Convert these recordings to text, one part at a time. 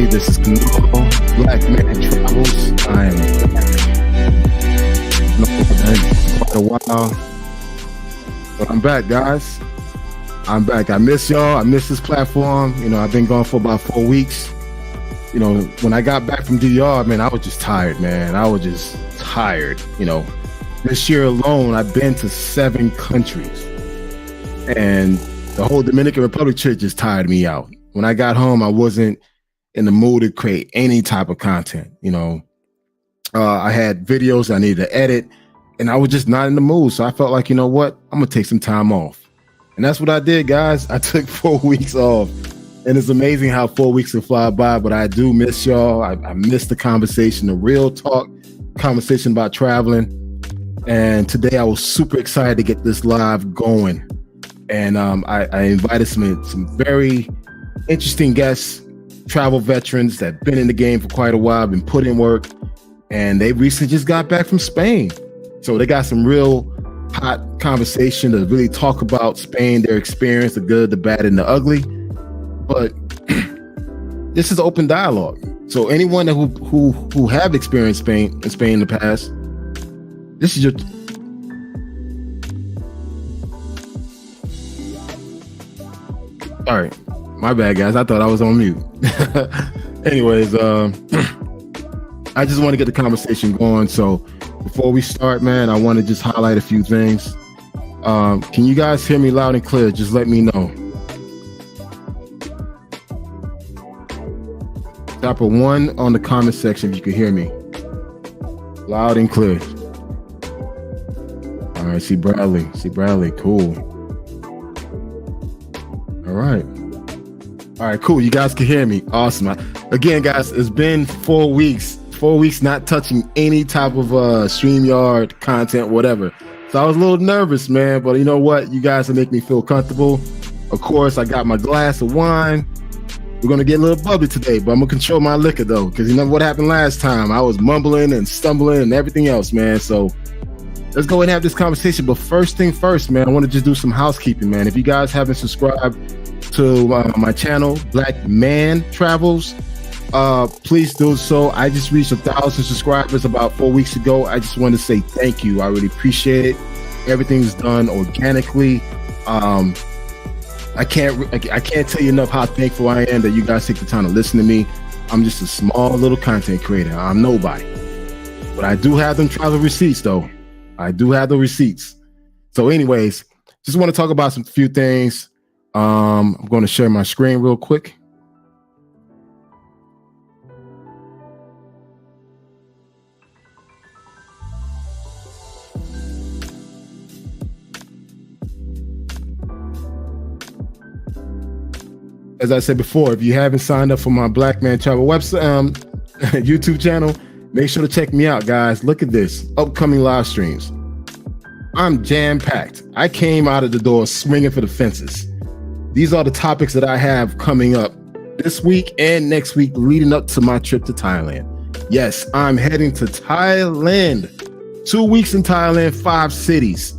everybody. This is Canelo, Black Man Travels. I am back. Quite a while, but I'm back, guys. I'm back. I miss y'all. I miss this platform. You know, I've been gone for about 4 weeks. You know, when I got back from DR, man, I was just tired, man. I was just tired. You know, this year alone, I've been to 7 countries, and the whole Dominican Republic trip just tired me out. When I got home, I wasn't in the mood to create any type of content. You know, I had videos I needed to edit, and I was just not in the mood. So I felt like, you know what? I'm going to take some time off. And that's what I did, guys. I took 4 weeks off. And it's amazing how 4 weeks can fly by, but I do miss y'all. I miss the conversation, the real talk conversation about traveling. And today I was super excited to get this live going. And I invited some very interesting guests, travel veterans that have been in the game for quite a while, been put in work, and they recently just got back from Spain. So they got some real hot conversation to really talk about Spain, their experience, the good, the bad, and the ugly. But this is open dialogue. So anyone who have experienced Spain in the past, this is your... All right. My bad, guys. I thought I was on mute. Anyways, I just want to get the conversation going. So before we start, man, I want to just highlight a few things. Can you guys hear me loud and clear? Just let me know. Drop a 1 on the comment section if you can hear me. Loud and clear. All right, see Bradley, cool. All right, cool. You guys can hear me. Awesome. Again, guys, it's been 4 weeks. 4 weeks not touching any type of StreamYard content, whatever. So I was a little nervous, man. But you know what? You guys will make me feel comfortable. Of course, I got my glass of wine. We're going to get a little bubbly today, but I'm going to control my liquor, though. Because you know what happened last time? I was mumbling and stumbling and everything else, man. So let's go ahead and have this conversation. But first thing first, man, I want to just do some housekeeping, man. If you guys haven't subscribed to my channel, Black Man Travels, please do so. I just reached 1,000 subscribers about 4 weeks ago. I just want to say thank you. I really appreciate it. Everything's done organically. I can't tell you enough how thankful I am that you guys take the time to listen to me. I'm just a small little content creator. I'm nobody, but I do have them travel receipts, though. I do have the receipts. So anyways, just want to talk about some few things. I'm going to share my screen real quick. As I said before, if you haven't signed up for my Black Man Travel website, YouTube channel, make sure to check me out, guys. Look at this, upcoming live streams. I'm jam-packed. I came out of the door swinging for the fences. These are the topics that I have coming up this week and next week leading up to my trip to Thailand. Yes, I'm heading to Thailand. 2 weeks in Thailand, 5 cities.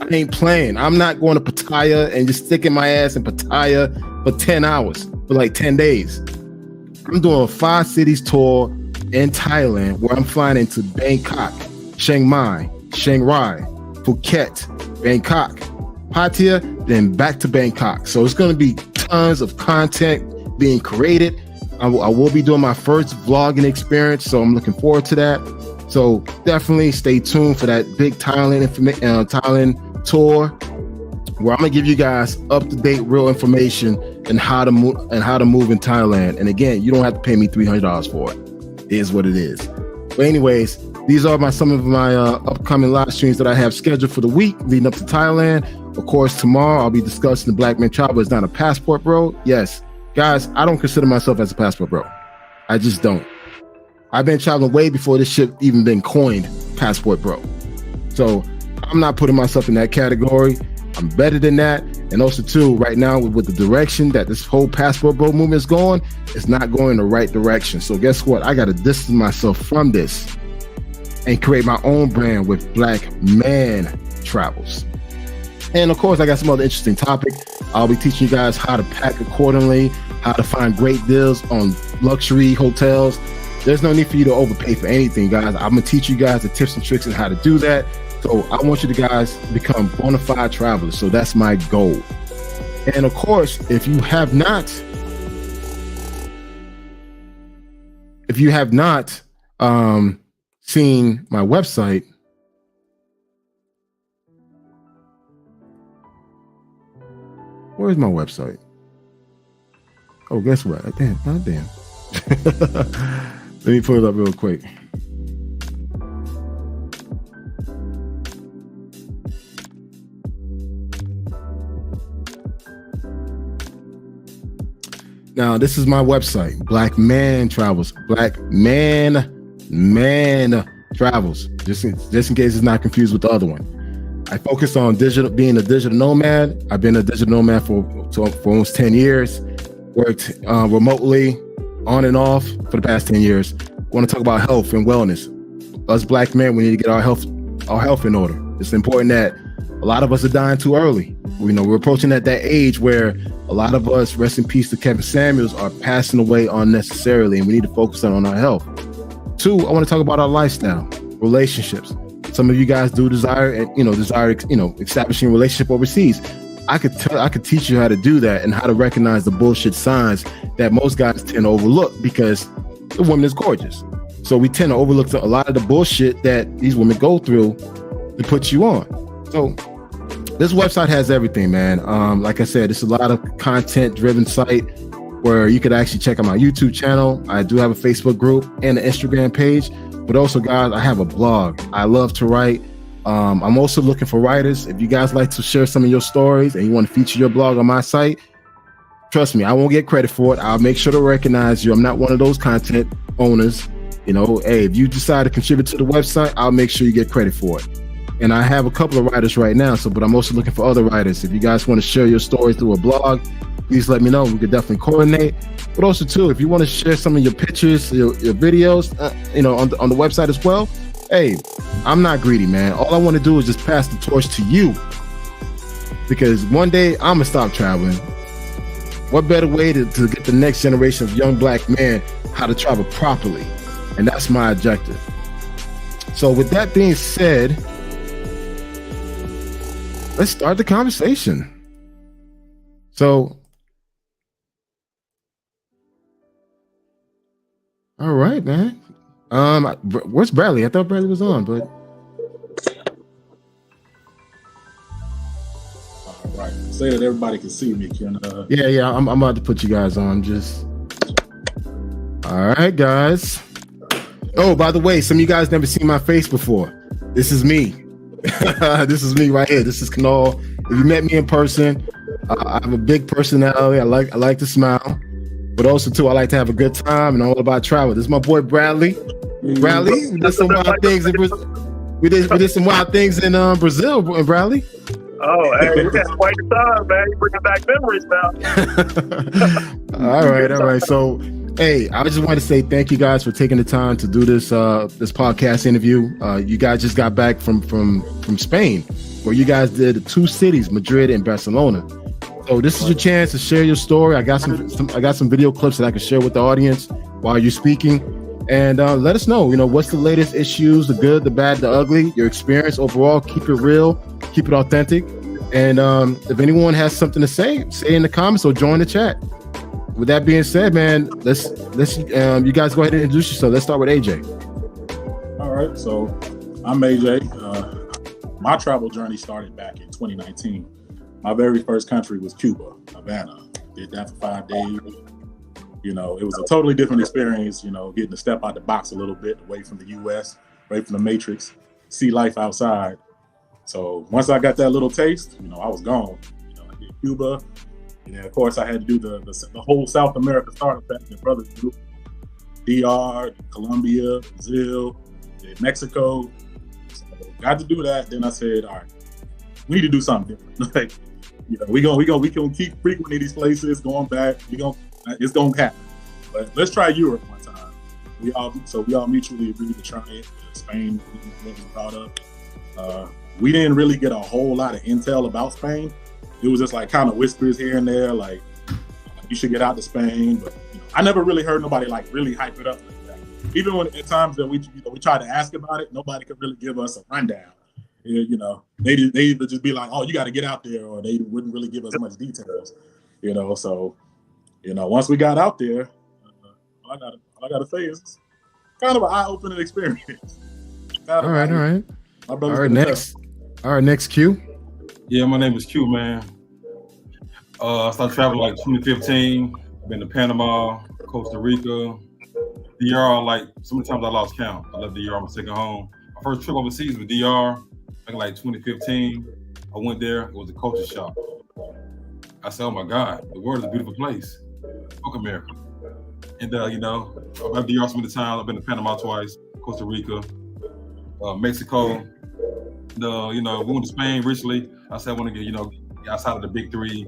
I ain't playing. I'm not going to Pattaya and just sticking my ass in Pattaya for 10 hours, for like 10 days. I'm doing a 5 cities tour in Thailand where I'm flying into Bangkok, Chiang Mai, Chiang Rai, Phuket, Bangkok, Pattaya, then back to Bangkok. So it's going to be tons of content being created. I will be doing my first vlogging experience, so I'm looking forward to that. So definitely stay tuned for that big Thailand tour, where I'm gonna give you guys up-to-date, real information and how to move in Thailand. And again, you don't have to pay me $300 for it. It is what it is. But anyways, these are some of my upcoming live streams that I have scheduled for the week leading up to Thailand. Of course, tomorrow I'll be discussing the Black Man Travel is not a passport bro. Yes, guys, I don't consider myself as a passport bro. I just don't. I've been traveling way before this shit even been coined passport bro. So I'm not putting myself in that category. I'm better than that. And also too, right now with the direction that this whole passport bro movement is going, it's not going in the right direction. So guess what? I got to distance myself from this and create my own brand with Black Man Travels. And of course, I got some other interesting topics. I'll be teaching you guys how to pack accordingly, how to find great deals on luxury hotels. There's no need for you to overpay for anything, guys. I'm gonna teach you guys the tips and tricks on how to do that. So I want you to guys become bona fide travelers. So that's my goal. And of course, if you have not seen my website, where's my website? Oh, guess what? Damn. Let me pull it up real quick. Now, this is my website, Black Man Travels. Black Man Travels. Just in case it's not confused with the other one. I focus on being a digital nomad. I've been a digital nomad for almost 10 years. Worked remotely, on and off for the past 10 years. Want to talk about health and wellness. Us Black men, we need to get our health in order. It's important that a lot of us are dying too early. We're approaching that age where a lot of us, rest in peace to Kevin Samuels, are passing away unnecessarily, and we need to focus on our health. 2, I want to talk about our lifestyle, relationships. Some of you guys do desire establishing a relationship overseas. I could teach you how to do that and how to recognize the bullshit signs that most guys tend to overlook because the woman is gorgeous. So we tend to overlook a lot of the bullshit that these women go through to put you on. So this website has everything, man. Like I said, it's a lot of content-driven site where you could actually check out my YouTube channel. I do have a Facebook group and an Instagram page, but also, guys, I have a blog. I love to write. I'm also looking for writers. If you guys like to share some of your stories and you want to feature your blog on my site, trust me, I won't get credit for it. I'll make sure to recognize you. I'm not one of those content owners. Hey, if you decide to contribute to the website, I'll make sure you get credit for it. And I have a couple of writers right now, but I'm also looking for other writers. If you guys want to share your story through a blog, please let me know. We could definitely coordinate. But also, too, if you want to share some of your pictures, your videos, on the website as well, hey, I'm not greedy, man. All I want to do is just pass the torch to you. Because one day, I'm going to stop traveling. What better way to get the next generation of young Black men how to travel properly? And that's my objective. So with that being said, let's start the conversation. So, all right, man. Where's Bradley? I thought Bradley was on, but all right. Say that everybody can see me. Yeah. I'm about to put you guys on. All right, guys. Oh, by the way, some of you guys never seen my face before. This is me. This is me right here. This is Kanal. If you met me in person, I have a big personality. I like to smile, but also too, I like to have a good time and all about travel. This is my boy Bradley. Bradley, we did some wild things in Brazil. We did some wild things in Brazil, Bradley. Oh, hey, you had quite the time, man. You bringing back memories now. All right. So, hey, I just want to say thank you guys for taking the time to do this podcast interview. You guys just got back from Spain, where you guys did 2 cities, Madrid and Barcelona. So this is your chance to share your story. I got some video clips that I can share with the audience while you're speaking, and let us know. What's the latest issues, the good, the bad, the ugly, your experience overall. Keep it real, keep it authentic, and if anyone has something to say in the comments or join the chat. With that being said, man, let's you guys go ahead and introduce yourself. Let's start with AJ. All right, so I'm AJ. My travel journey started back in 2019. My very first country was Cuba, Havana. Did that for 5 days. It was a totally different experience, getting to step out the box a little bit, away from the US, away from the Matrix, see life outside. So once I got that little taste, I was gone. I did Cuba. And then, of course, I had to do the whole South America startup that the brothers do. DR, Colombia, Brazil, Mexico. So got to do that. Then I said, all right, we need to do something different. We gonna keep frequenting these places, going back. It's gonna happen. But let's try Europe one time. We all mutually agreed to try it. Spain was brought up. We didn't really get a whole lot of intel about Spain. It was just like kind of whispers here and there, like you should get out to Spain. But I never really heard nobody like really hype it up like that. Even when at times that we tried to ask about it, nobody could really give us a rundown. They either just be like, "Oh, you got to get out there," or they wouldn't really give us much details. So once we got out there, all I gotta say is kind of an eye-opening experience. All right. All right, next Q. Yeah, my name is Q, man. I started traveling like 2015. Been to Panama, Costa Rica, DR. Like so many times I lost count. I left DR, my second home. My first trip overseas was DR back in like 2015. I went there. It was a culture shock. I said, "Oh my God, the world is a beautiful place. Fuck America." And I've been to DR so many times. I've been to Panama twice, Costa Rica, Mexico. We went to Spain recently. I said I want to get outside of the big three,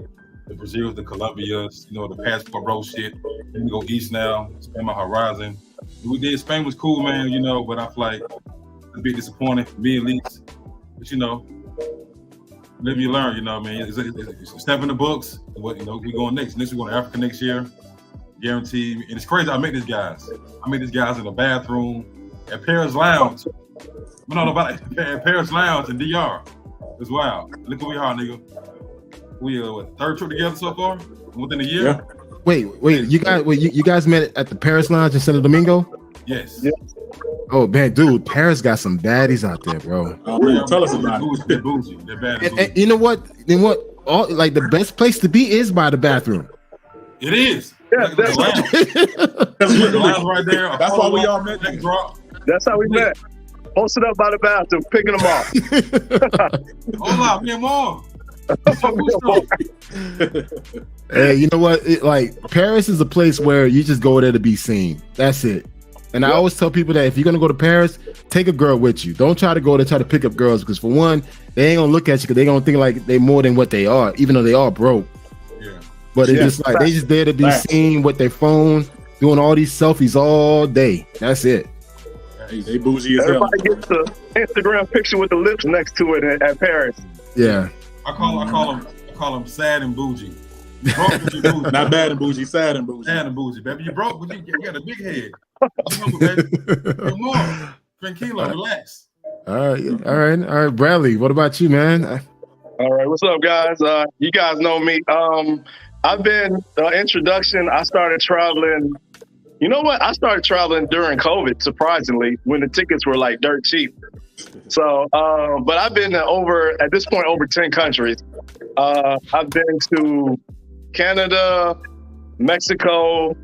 the Brazils, the Colombias, the passport bro shit. Let me go east now, expand my horizon. We did. Spain was cool, man. But I feel like it's a bit disappointing for me at least. But live you learn. It's a step in the books. What we going next? Next we going to Africa next year. Guaranteed. And it's crazy. I met these guys. In the bathroom at Paris Lounge. We don't know about it. At Paris Lounge in DR. It's wild. Look who we are, nigga. We third trip together so far within a year. Yeah. Wait, you guys met at the Paris Lounge in Santo Domingo? Yes. Yeah. Oh man, dude, Paris got some baddies out there, bro. Tell us about it. They're bougie. They're bad. And you know what? Like the best place to be is by the bathroom. It is. Yeah, the lounge right there. That's why we all met. That's how we met. Posted up by the bathroom, picking them off. Hold up, me and Mom. Hey, you know what? Paris is a place where you just go there to be seen. That's it. And I always tell people that if you're gonna go to Paris, take a girl with you. Don't try to go to try to pick up girls because for one, they ain't gonna look at you because they gonna think like they more than what they are, even though they are broke. Yeah. But it's just like they just there to be seen with their phone, doing all these selfies all day. That's it. They bougie as hell. Everybody gets the Instagram picture with the lips next to it at Paris. Yeah. I call them sad and bougie. Broke and bougie. Not bad and bougie, sad and bougie. Sad and bougie, baby. You broke, but you got a big head. Come on. Tranquilo, relax. All right. Bradley, what about you, man? All right, what's up, guys? You guys know me. I've been introduction. I started traveling. You know what? I started traveling during COVID, surprisingly, when the tickets were like dirt cheap. So, but I've been at this point, over 10 countries. I've been to Canada, Mexico,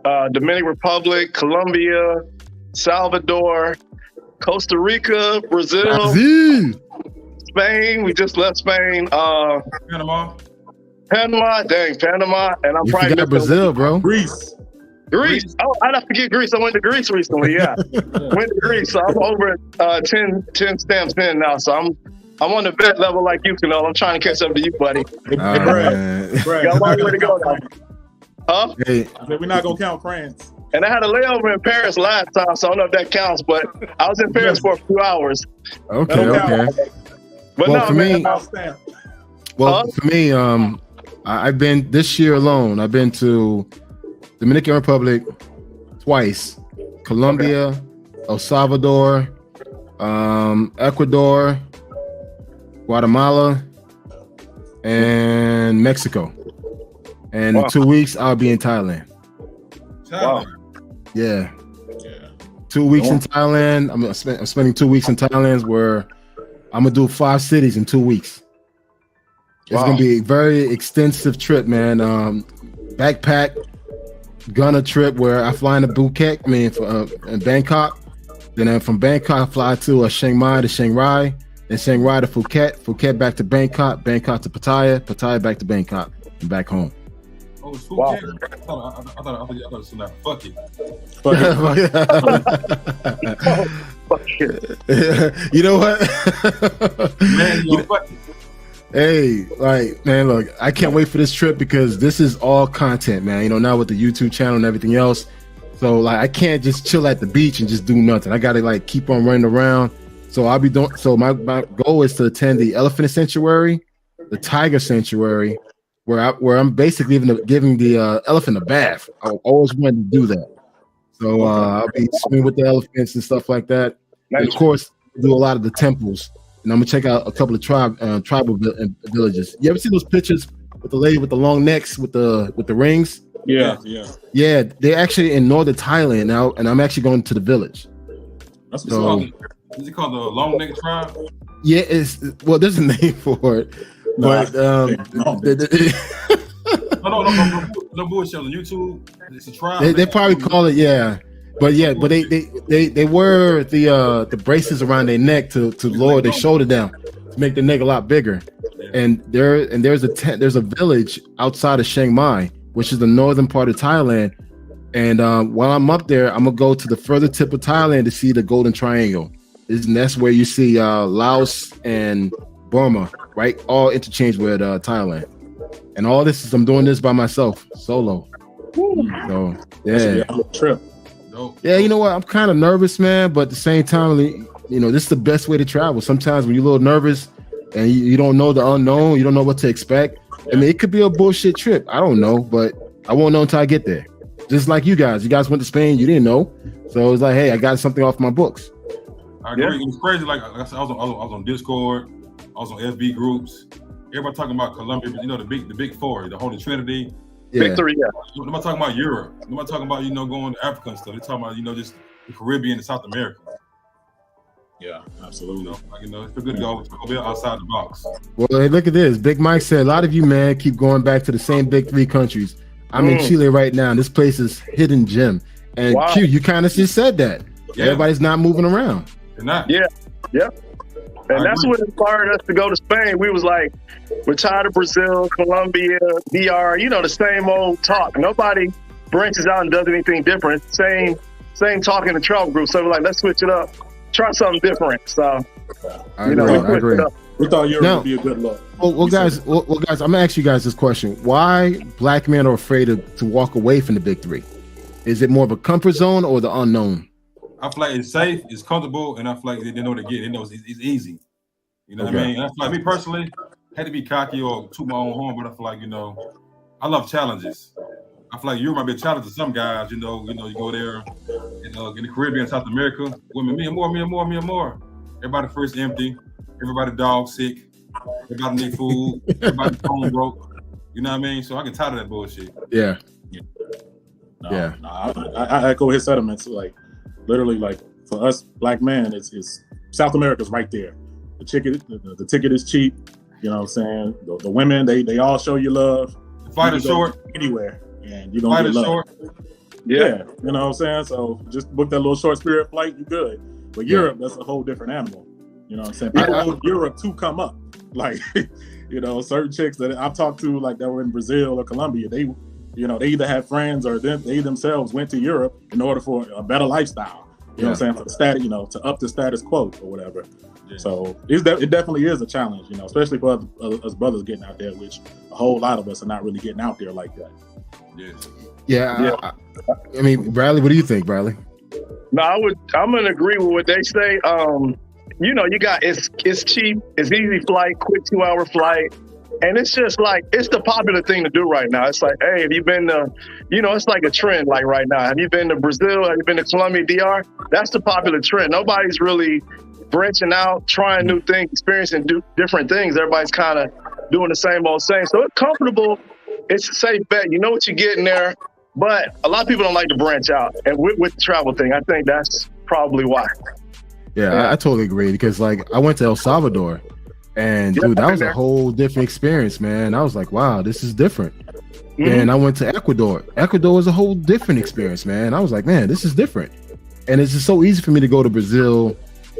Dominican Republic, Colombia, Salvador, Costa Rica, Brazil, Spain. We just left Spain. Panama, and I'm You probably forgot Brazil, bro. Greece. Oh, I didn't forget Greece. I went to Greece recently. Yeah, went to Greece. So I'm over 10 stamps in now. So I'm on the vet level like you, Canelo. I'm trying to catch up to you, buddy. Brad. Got a long way to go now. Huh? Hey. We're not gonna count France. And I had a layover in Paris last time, so I don't know if that counts. But I was in Paris for a few hours. Okay. But Well, no, for man. me, for me, I've been this year alone. I've been to Dominican Republic twice, Colombia, El Salvador, Ecuador, Guatemala, and Mexico. And in 2 weeks, I'll be in Thailand. Wow. Yeah. 2 weeks in Thailand. I'm spending 2 weeks in Thailand where I'm going to do 5 cities in 2 weweeks. It's going to be a very extensive trip, man. Backpack, Ghana trip where I fly into Phuket, in Bangkok. Then from Bangkok, I fly to Chiang Mai to Chiang Rai, then Chiang Rai to Phuket, Phuket back to Bangkok, Bangkok to Pattaya, Pattaya back to Bangkok, and back home. Oh, it's Phuket. Wow. I thought it was not. Fuck it. Fuck it. You know what? Man, fuck it. Hey, man, look, I can't wait for this trip because this is all content, man. Now with the YouTube channel and everything else. So I can't just chill at the beach and just do nothing. I gotta keep on running around. So I'll be doing. So my goal is to attend the elephant sanctuary, the tiger sanctuary, where I'm basically giving the elephant a bath. I always wanted to do that. So I'll be swimming with the elephants and stuff like that. And of course, do a lot of the temples. And I'm gonna check out a couple of tribal villages. You ever see those pictures with the lady with the long necks with the rings? Yeah. They're actually in northern Thailand now, and I'm actually going to the village. That's So, Is it called the Long Neck Tribe? yeah, there's a name for it, but No bullshit on YouTube. It's a tribe. they probably call it, but they wear the braces around their neck to lower their shoulder down to make the neck a lot bigger. And there's a village outside of Chiang Mai, which is the northern part of Thailand. And while I'm up there, I'm gonna go to the further tip of Thailand to see the Golden Triangle. And that's where you see Laos and Burma, right? All interchange with Thailand. And all this is I'm doing this by myself, solo. So yeah, trip. Yeah, you know what? I'm kind of nervous, man, but at the same time, this is the best way to travel. Sometimes when you're a little nervous and you don't know the unknown, you don't know what to expect. I mean, it could be a bullshit trip. I don't know, but I won't know until I get there. Just like you guys. You guys went to Spain, you didn't know. So it was like, hey, I got something off my books. I agree. It was crazy. Like I said, I was on Discord, I was on FB groups. Everybody talking about Colombia, the big four, the Holy Trinity. Yeah. Big three, yeah. Nobody talking about Europe. Nobody talking about going to Africa and stuff. They're talking about just the Caribbean and South America. Yeah, absolutely. It's good to go outside the box. Well, hey, look at this. Big Mike said, a lot of you, man, keep going back to the same big three countries. I'm in Chile right now, and this place is hidden gem. And wow. Q, you kind of just said that. Yeah. Everybody's not moving around. They're not. Yeah. And that's what inspired us to go to Spain. We was like, we're tired of Brazil, Colombia, DR, the same old talk. Nobody branches out and does anything different. Same talk in the travel group. So we're like, let's switch it up. Try something different. So, I agree. We thought Europe would be a good look. Well, guys, I'm gonna ask you guys this question: why black men are afraid to walk away from the big three? Is it more of a comfort zone or the unknown? I feel like it's safe, it's comfortable, and I feel like they know what to get. They know it's easy. You know what I mean? And I feel like me personally, had to be cocky or toot my own horn, but I feel like I love challenges. I feel like Europe might be a challenge to some guys. You go there in the Caribbean, South America, women, me and more. Everybody first empty. Everybody dog sick. Everybody need food. Everybody phone broke. You know what I mean? So I get tired of that bullshit. Yeah. I echo his sentiments. Like literally, like for us black men, it's South America's right there. The ticket is cheap. You know what I'm saying? The women, they all show you love. The fight is short. Anywhere, and you're gonna get love. Short. Yeah, you know what I'm saying? So just book that little short Spirit flight, you good. But Europe, that's a whole different animal. You know what I'm saying? People want Europe to come up. Like, certain chicks that I've talked to, like that were in Brazil or Colombia, they either had friends or they themselves went to Europe in order for a better lifestyle. You know what I'm saying? For the status, to up the status quo or whatever. Yeah. So it definitely is a challenge, especially for us brothers getting out there, which a whole lot of us are not really getting out there like that. Yes. Yeah. I mean, Bradley, what do you think, Bradley? No, I'm gonna agree with what they say. You got it's cheap, it's easy flight, quick 2-hour flight. And it's just like, it's the popular thing to do right now. It's like, hey, have you been to, it's like a trend like right now. Have you been to Brazil? Have you been to Colombia, DR? That's the popular trend. Nobody's really branching out, trying new things, experiencing different things. Everybody's kind of doing the same old same. So it's comfortable. It's a safe bet. You know what you're getting there. But a lot of people don't like to branch out. And with the travel thing, I think that's probably why. Yeah, I totally agree because I went to El Salvador. And dude, that was a whole different experience, man. I was like, wow, this is different. Mm-hmm. And I went to Ecuador. Ecuador was a whole different experience, man. I was like, man, this is different. And it's just so easy for me to go to Brazil,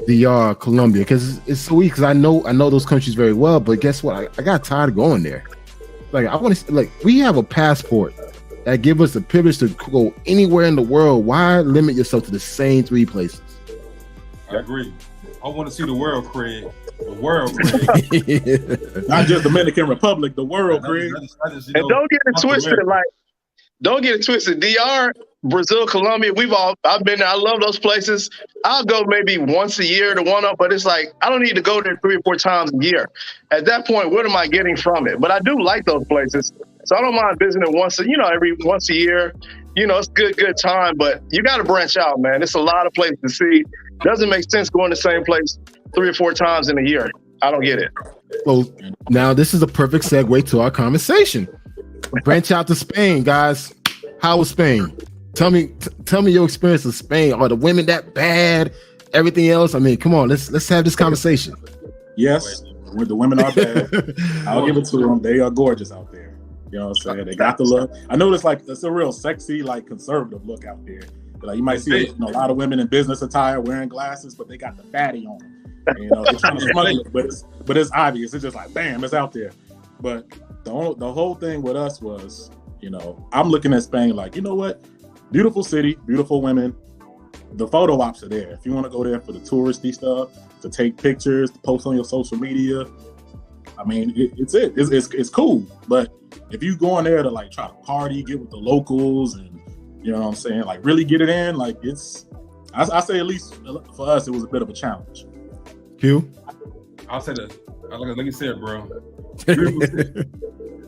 DR, Colombia, because it's so easy. Because I know those countries very well. But guess what? I got tired of going there. Like I want to, we have a passport that give us the privilege to go anywhere in the world. Why limit yourself to the same 3 places? I agree. I want to see the world, Craig. The world, Craig. Not just Dominican Republic, the world, Craig. And don't get it twisted. don't get it twisted. DR, Brazil, Colombia, I've been there. I love those places. I'll go maybe once a year to one up, but it's like I don't need to go there 3 or 4 times a year. At that point, what am I getting from it? But I do like those places, so I don't mind visiting every once a year. It's good time, but you got to branch out, man. It's a lot of places to see. Doesn't make sense going to the same place 3 or 4 times in a year. I don't get it. Well, now this is a perfect segue to our conversation. Branch out to Spain, guys. How was Spain? Tell me your experience of Spain. Are the women that bad? Everything else? I mean, come on, let's have this conversation. Yes, the women are bad. I'll give it to them. They are gorgeous out there. You know what I'm saying? They got the look. I know it's a real sexy, like conservative look out there. Like you might see a lot of women in business attire wearing glasses, but they got the fatty on them. And, they're trying to smuggle it, but it's obvious. It's just like bam, it's out there. But the whole thing with us was, I'm looking at Spain like, you know what? Beautiful city, beautiful women. The photo ops are there. If you want to go there for the touristy stuff, to take pictures, to post on your social media, I mean, it's cool. But if you go in there to like try to party, get with the locals, and you know what I'm saying, like really get it in, like I say at least for us, it was a bit of a challenge. Q? I'll say that. Like you said, bro.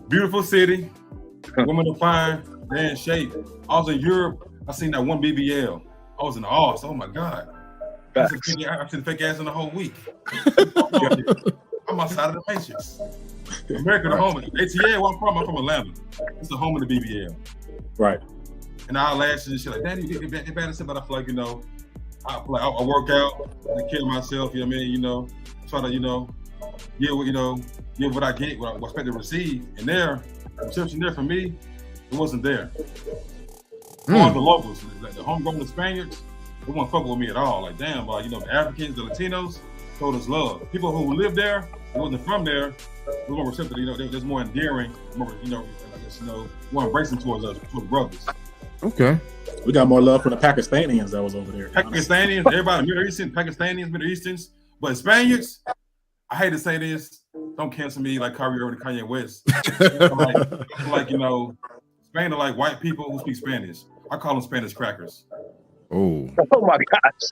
Beautiful city. Women are fine. They're in shape. I was in Europe. I seen that one BBL. I was in awe. So, oh my God. I seen fake ass in the whole week. I'm outside of the matrix. America, the home. ATL, where I'm from Atlanta. It's the home of the BBL. Right. And I lashes and shit like, Daddy, it bad as but I feel like, I work out, I take care of myself, you know what I mean, try to, give what I get, what I expect to receive. And the reception there for me, it wasn't there. All the locals, like the homegrown Spaniards, they won't fuck with me at all. Like, damn, the Africans, the Latinos, showed us love. People who live there, who wasn't from there, were more receptive, there's more endearing, more, more embracing towards us, towards brothers. Okay. We got more love for the Pakistanians that was over there. Pakistanians, everybody, Middle Easterns, but Spaniards, I hate to say this, don't cancel me like Kyrie Irving and Kanye West. Spain are like white people who speak Spanish. I call them Spanish crackers. Oh my gosh.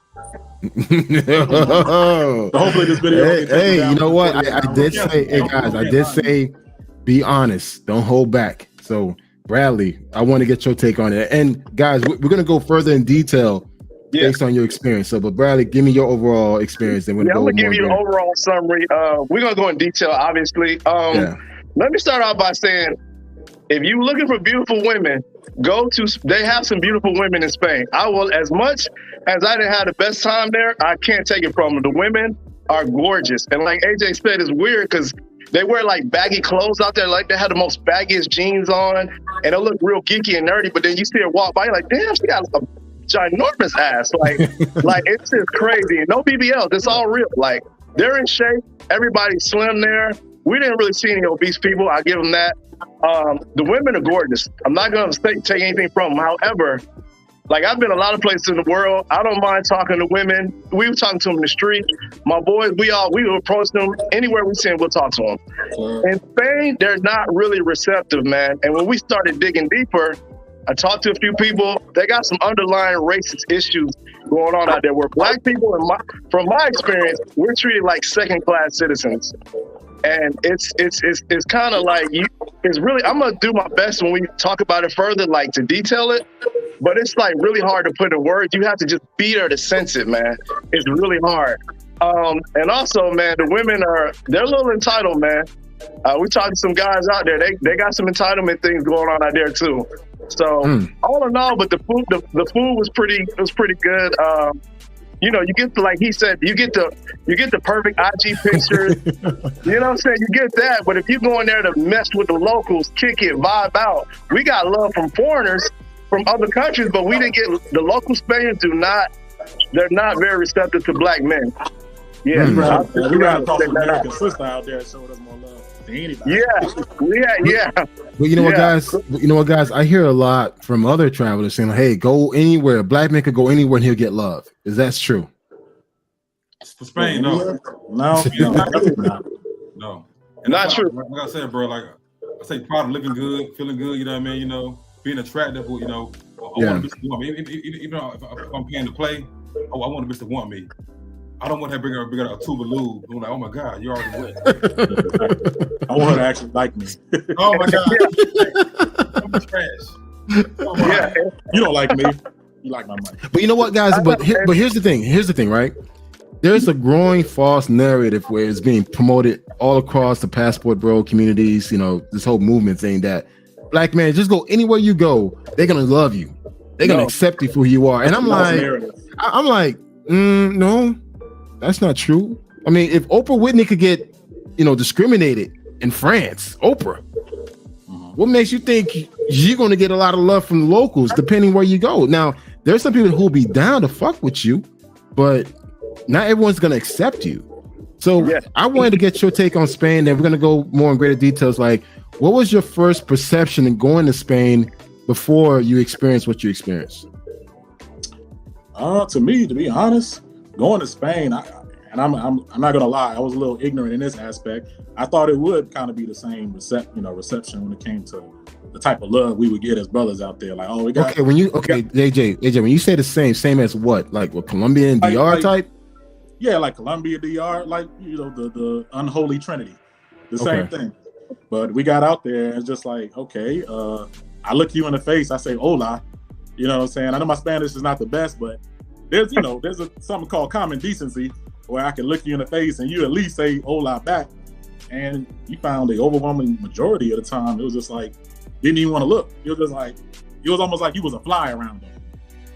Hopefully this video. Hey, you know what? I did say, hey guys, I did say, be honest, don't hold back. So Bradley, I want to get your take on it. And guys, we're going to go further in detail based on your experience. So, but Bradley, give me your overall experience. And I'm going to give you an overall summary. We're going to go in detail, obviously. Let me start off by saying, if you're looking for beautiful women, they have some beautiful women in Spain. I will, as much as I didn't have the best time there, I can't take it from them. The women are gorgeous. And like AJ said, it's weird because they wear like baggy clothes out there. Like they have the most baggiest jeans on and they look real geeky and nerdy. But then you see her walk by, you're like, damn, she got a ginormous ass. Like it's just crazy. And no BBLs, it's all real. Like they're in shape. Everybody's slim there. We didn't really see any obese people. I give them that. The women are gorgeous. I'm not going to take anything from them. However, like I've been a lot of places in the world. I don't mind talking to women. We were talking to them in the street. My boys, we would approach them anywhere we see them. We'll talk to them. In Spain, they're not really receptive, man. And when we started digging deeper, I talked to a few people. They got some underlying racist issues going on out there where black people, from my experience, we're treated like second-class citizens. And it's kind of like it's really, I'm gonna do my best when we talk about it further, like to detail it, but it's like really hard to put in words. You have to just be there to sense it, man. It's really hard. And also, man, the women they're a little entitled, man. We talked to some guys out there. They got some entitlement things going on out there too. So all in all, but the food was pretty good. You get to, like he said, you get the perfect IG pictures. You know what I'm saying? You get that. But if you go in there to mess with the locals, kick it, vibe out, we got love from foreigners from other countries, but we didn't get the local Spaniards. They're not very receptive to black men. Yeah, we got to talk to American sister out there showing us more love than anybody. Yeah. Well, you know what, guys? I hear a lot from other travelers saying, "Hey, go anywhere. Black man could go anywhere and he'll get love." Is that true? For Spain, no. No. No. Not true. Like I said, bro, like I say, proud of looking good, feeling good. You know what I mean? being attractive, you know. I want a bitch to want me. Even if I'm paying to play, I want a bitch to want me. I don't want her bring out a tuba lube. I'm like, oh my God, you already wet. I want her to actually like me. Oh my God, I'm trash. Oh, Yeah. You don't like me. You like my money. But you know what, guys? But here's the thing. Here's the thing, right? There's a growing false narrative where it's being promoted all across the Passport Bro communities. You know, this whole movement saying that black man, just go anywhere you go, they're gonna love you, they're gonna accept you for who you are. And I'm like, no, that's not true. I mean, if Oprah Whitney could get, you know, discriminated in France, Oprah, what makes you think you're gonna get a lot of love from the locals, depending where you go? Now, there's some people who'll be down to fuck with you, but not everyone's gonna accept you. So I wanted to get your take on Spain, and we're gonna go more in greater details. Like, what was your first perception in going to Spain before you experienced what you experienced? To me, to be honest, going to Spain, I'm not gonna lie, I was a little ignorant in this aspect. I thought it would kind of be the same reception when it came to the type of love we would get as brothers out there. Like, oh, we got AJ, when you say the same as what? Like what, Colombia and DR type? Yeah, like Colombia, DR, like, you know, the unholy trinity, the same thing. But we got out there and it's just like, okay, I look you in the face, I say hola, you know what I'm saying? I know my Spanish is not the best, but there's something called common decency where I can look you in the face and you at least say hola back. And you found the overwhelming majority of the time, it was just like, didn't even want to look. It was just like, it was almost like you was a fly around them.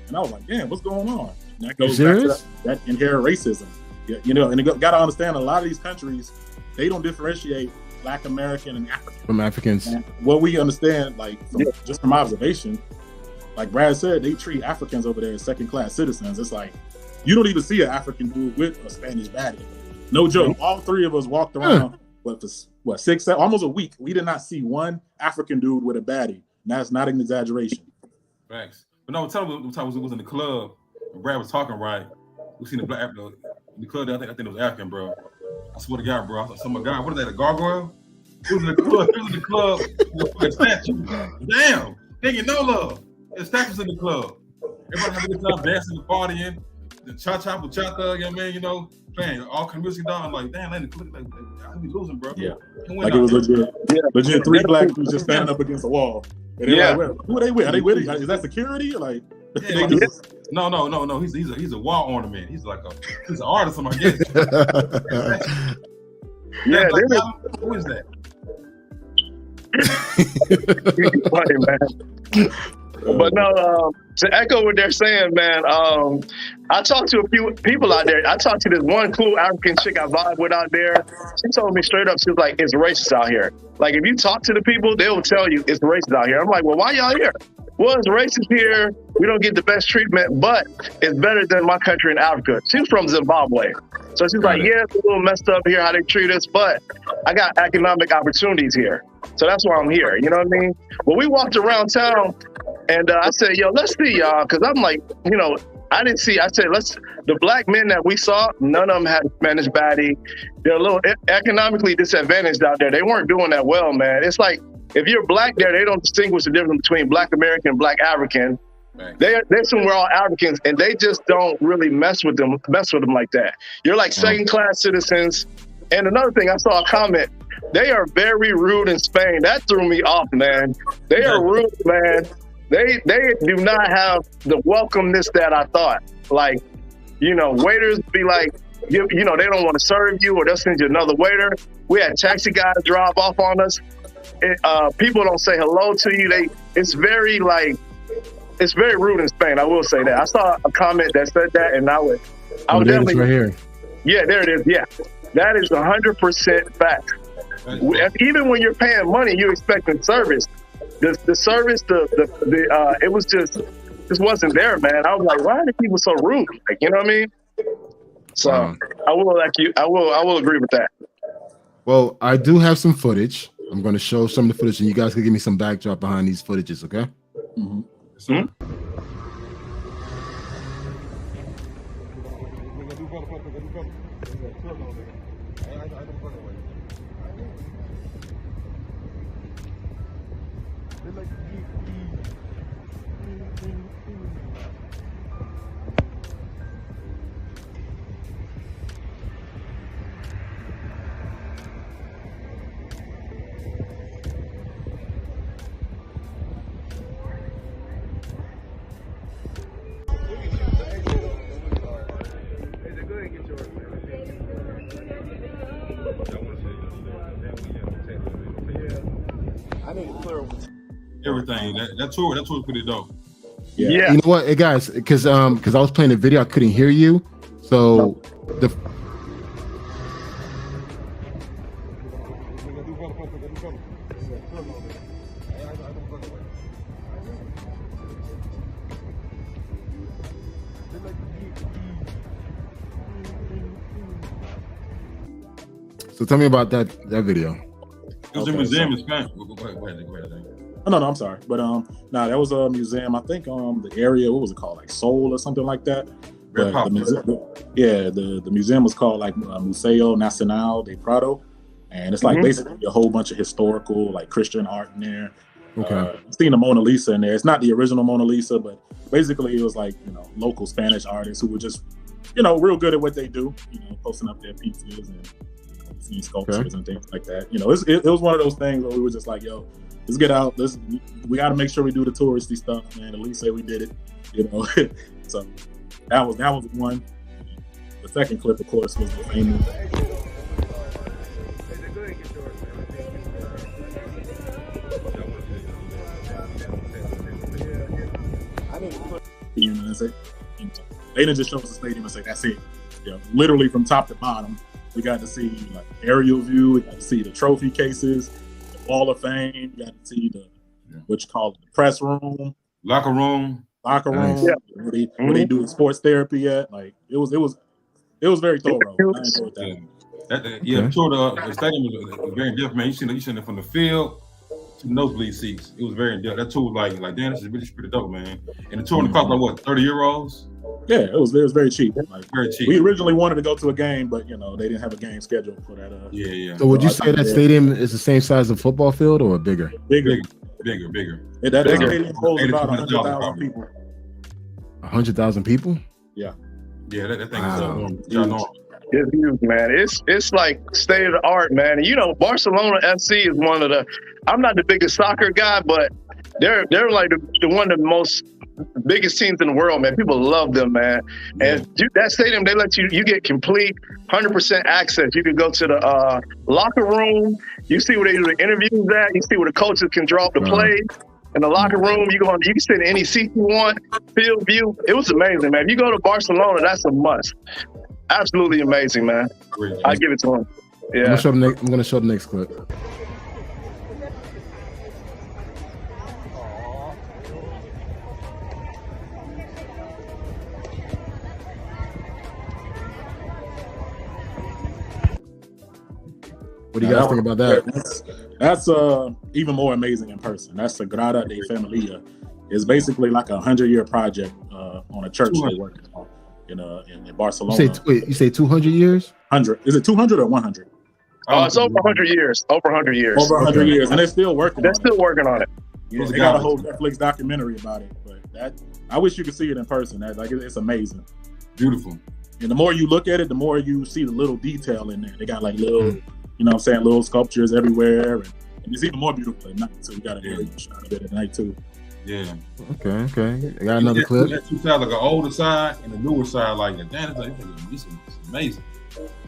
And I was like, damn, what's going on? And that goes back to that inherent racism. You know, and you got to understand, a lot of these countries, they don't differentiate Black American and African. From Africans. And what we understand, like, just from observation, like Brad said, they treat Africans over there as second-class citizens. It's like, you don't even see an African dude with a Spanish baddie. No joke. All three of us walked around, for 6, 7, almost a week. We did not see one African dude with a baddie. And that's not an exaggeration. Thanks. But no, tell me the time was in the club, and Brad was talking right. We seen the black in the club. I think it was African, bro. I swear to God, bro. I saw my guy. What is that? A gargoyle? It was in the club. It was in the club. With a statue. Damn. They get no love. There's statues in the club. Everybody having a good time dancing and partying. The cha-cha, bachata, you know what I mean? You know, playing all kind of music down. I'm like, damn, I be losing, bro. Yeah. Like it was legit 3 black dudes just standing up against a wall. And they're like, who are they with? Are they with it? Is that security? Like, no. He's a wall ornament. He's an artist, I guess. Who is that? Funny, man. But no, to echo what they're saying, man, I talked to a few people out there. I talked to this one cool African chick I vibe with out there. She told me straight up, she was like, it's racist out here. Like, if you talk to the people, they will tell you it's racist out here. I'm like, well, why y'all here? Well, it's racist here. We don't get the best treatment, but it's better than my country in Africa. She's from Zimbabwe. So she's like, yeah, it's a little messed up here how they treat us, but I got economic opportunities here. So that's why I'm here. You know what I mean? Well, we walked around town and I said, yo, let's see, y'all. Cause I'm like, you know, I said, the black men that we saw, none of them had a Spanish baddie. They're a little economically disadvantaged out there. They weren't doing that well, man. It's like, if you're black there, they don't distinguish the difference between Black American and Black African. Right. They assume we're all Africans, and they just don't really mess with them like that. You're like second-class citizens. And another thing, I saw a comment. They are very rude in Spain. That threw me off, man. They are rude, man. They do not have the welcomeness that I thought. Like, you know, waiters be like, you know, they don't want to serve you, or they'll send you another waiter. We had taxi guys drive off on us. People don't say hello to you. It's very rude in Spain. I will say that. I saw a comment that said that, and I would definitely right here. Yeah, there it is. Yeah, that is 100% fact. Even when you're paying money, you're expecting service. The service, it was just wasn't there, man. I was like, why are people so rude? Like, you know what I mean? So I will agree with that. Well, I do have some footage. I'm going to show some of the footage, and you guys can give me some backdrop behind these footages, okay? Mm-hmm. everything. That tour was pretty dope. Yeah. You know what, hey guys, because I was playing the video, I couldn't hear you. So the So tell me about that video. It was a museum in Spain. Go ahead. No, I'm sorry, but that was a museum. I think the area, what was it called, like Seoul or something like that. But the museum was called like Museo Nacional de Prado, and it's like basically a whole bunch of historical like Christian art in there. Okay. Seen the Mona Lisa in there. It's not the original Mona Lisa, but basically it was like local Spanish artists who were just real good at what they do. Posting up their pieces and seeing sculptures and things like that. It was one of those things where we were just like, yo, let's get out. We got to make sure we do the touristy stuff, man. At least say we did it, So that was one. The second clip, of course, was the famous. They didn't just show us the stadium and say that's it. Literally from top to bottom, we got to see like aerial view. We got to see the trophy cases, the Wall of Fame. We got to see what you call it, the press room, locker room, nice. Where they do sports therapy at. Like it was very thorough. I enjoyed that. The tour of the stadium was very different, man. You seen it from the field to the nosebleed seats. It was very different. That tour was like damn, this is really pretty dope, man. And the tour cost like what, 30 euros? Yeah, it was very cheap. Like, very cheap. We originally wanted to go to a game, but they didn't have a game scheduled for that. So would you say that stadium is the same size as a football field or bigger? Bigger. That stadium holds about 100,000 people. 100,000 people? Yeah. Yeah, that thing is ginormous. It's huge, man. It's like state of the art, man. And Barcelona FC is one of the. I'm not the biggest soccer guy, but they're like the one of the most biggest teams in the world, man. People love them, man. And that stadium, they let you get complete 100% access. You can go to the locker room. You see where they do the interviews at. You see where the coaches can draw up the plays. In the locker room, you can sit in any seat you want. Field view. It was amazing, man. If you go to Barcelona, that's a must. Absolutely amazing, man. I give it to him. Yeah. I'm gonna show the next clip. What do you guys think about that? That's even more amazing in person. That's Sagrada de Familia. It's basically like a 100-year project on a church they're working on in Barcelona. You say 200 years? 100. Is it 200 or 100? It's over 100 years. Over 100 years. Over 100 years, and they're still working. They're still working on it. Yeah, they got a whole Netflix documentary about it. But I wish you could see it in person. It's amazing. Beautiful. And the more you look at it, the more you see the little detail in there. They got like little, little sculptures everywhere, and it's even more beautiful at night. So you got a shot of it at night too. Yeah. Okay. I got another clip. That two sides, like an older side and the newer side, like damn, this is amazing.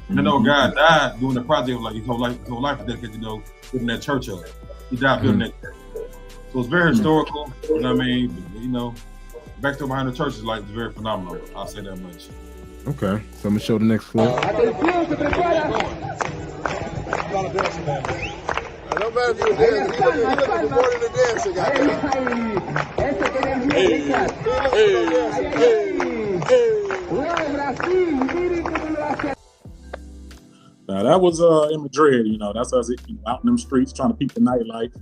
And then a guy died doing the project, like his whole life was dedicated, building that church up. He died building that church. So it's very historical. You know what I mean? But, back to behind the church is it's very phenomenal. I'll say that much. Okay, so I'm gonna show the next clip. No matter if you're dancing, you're looking more than a dancer, Now that was in Madrid. That's us out in them streets trying to peep the nightlife.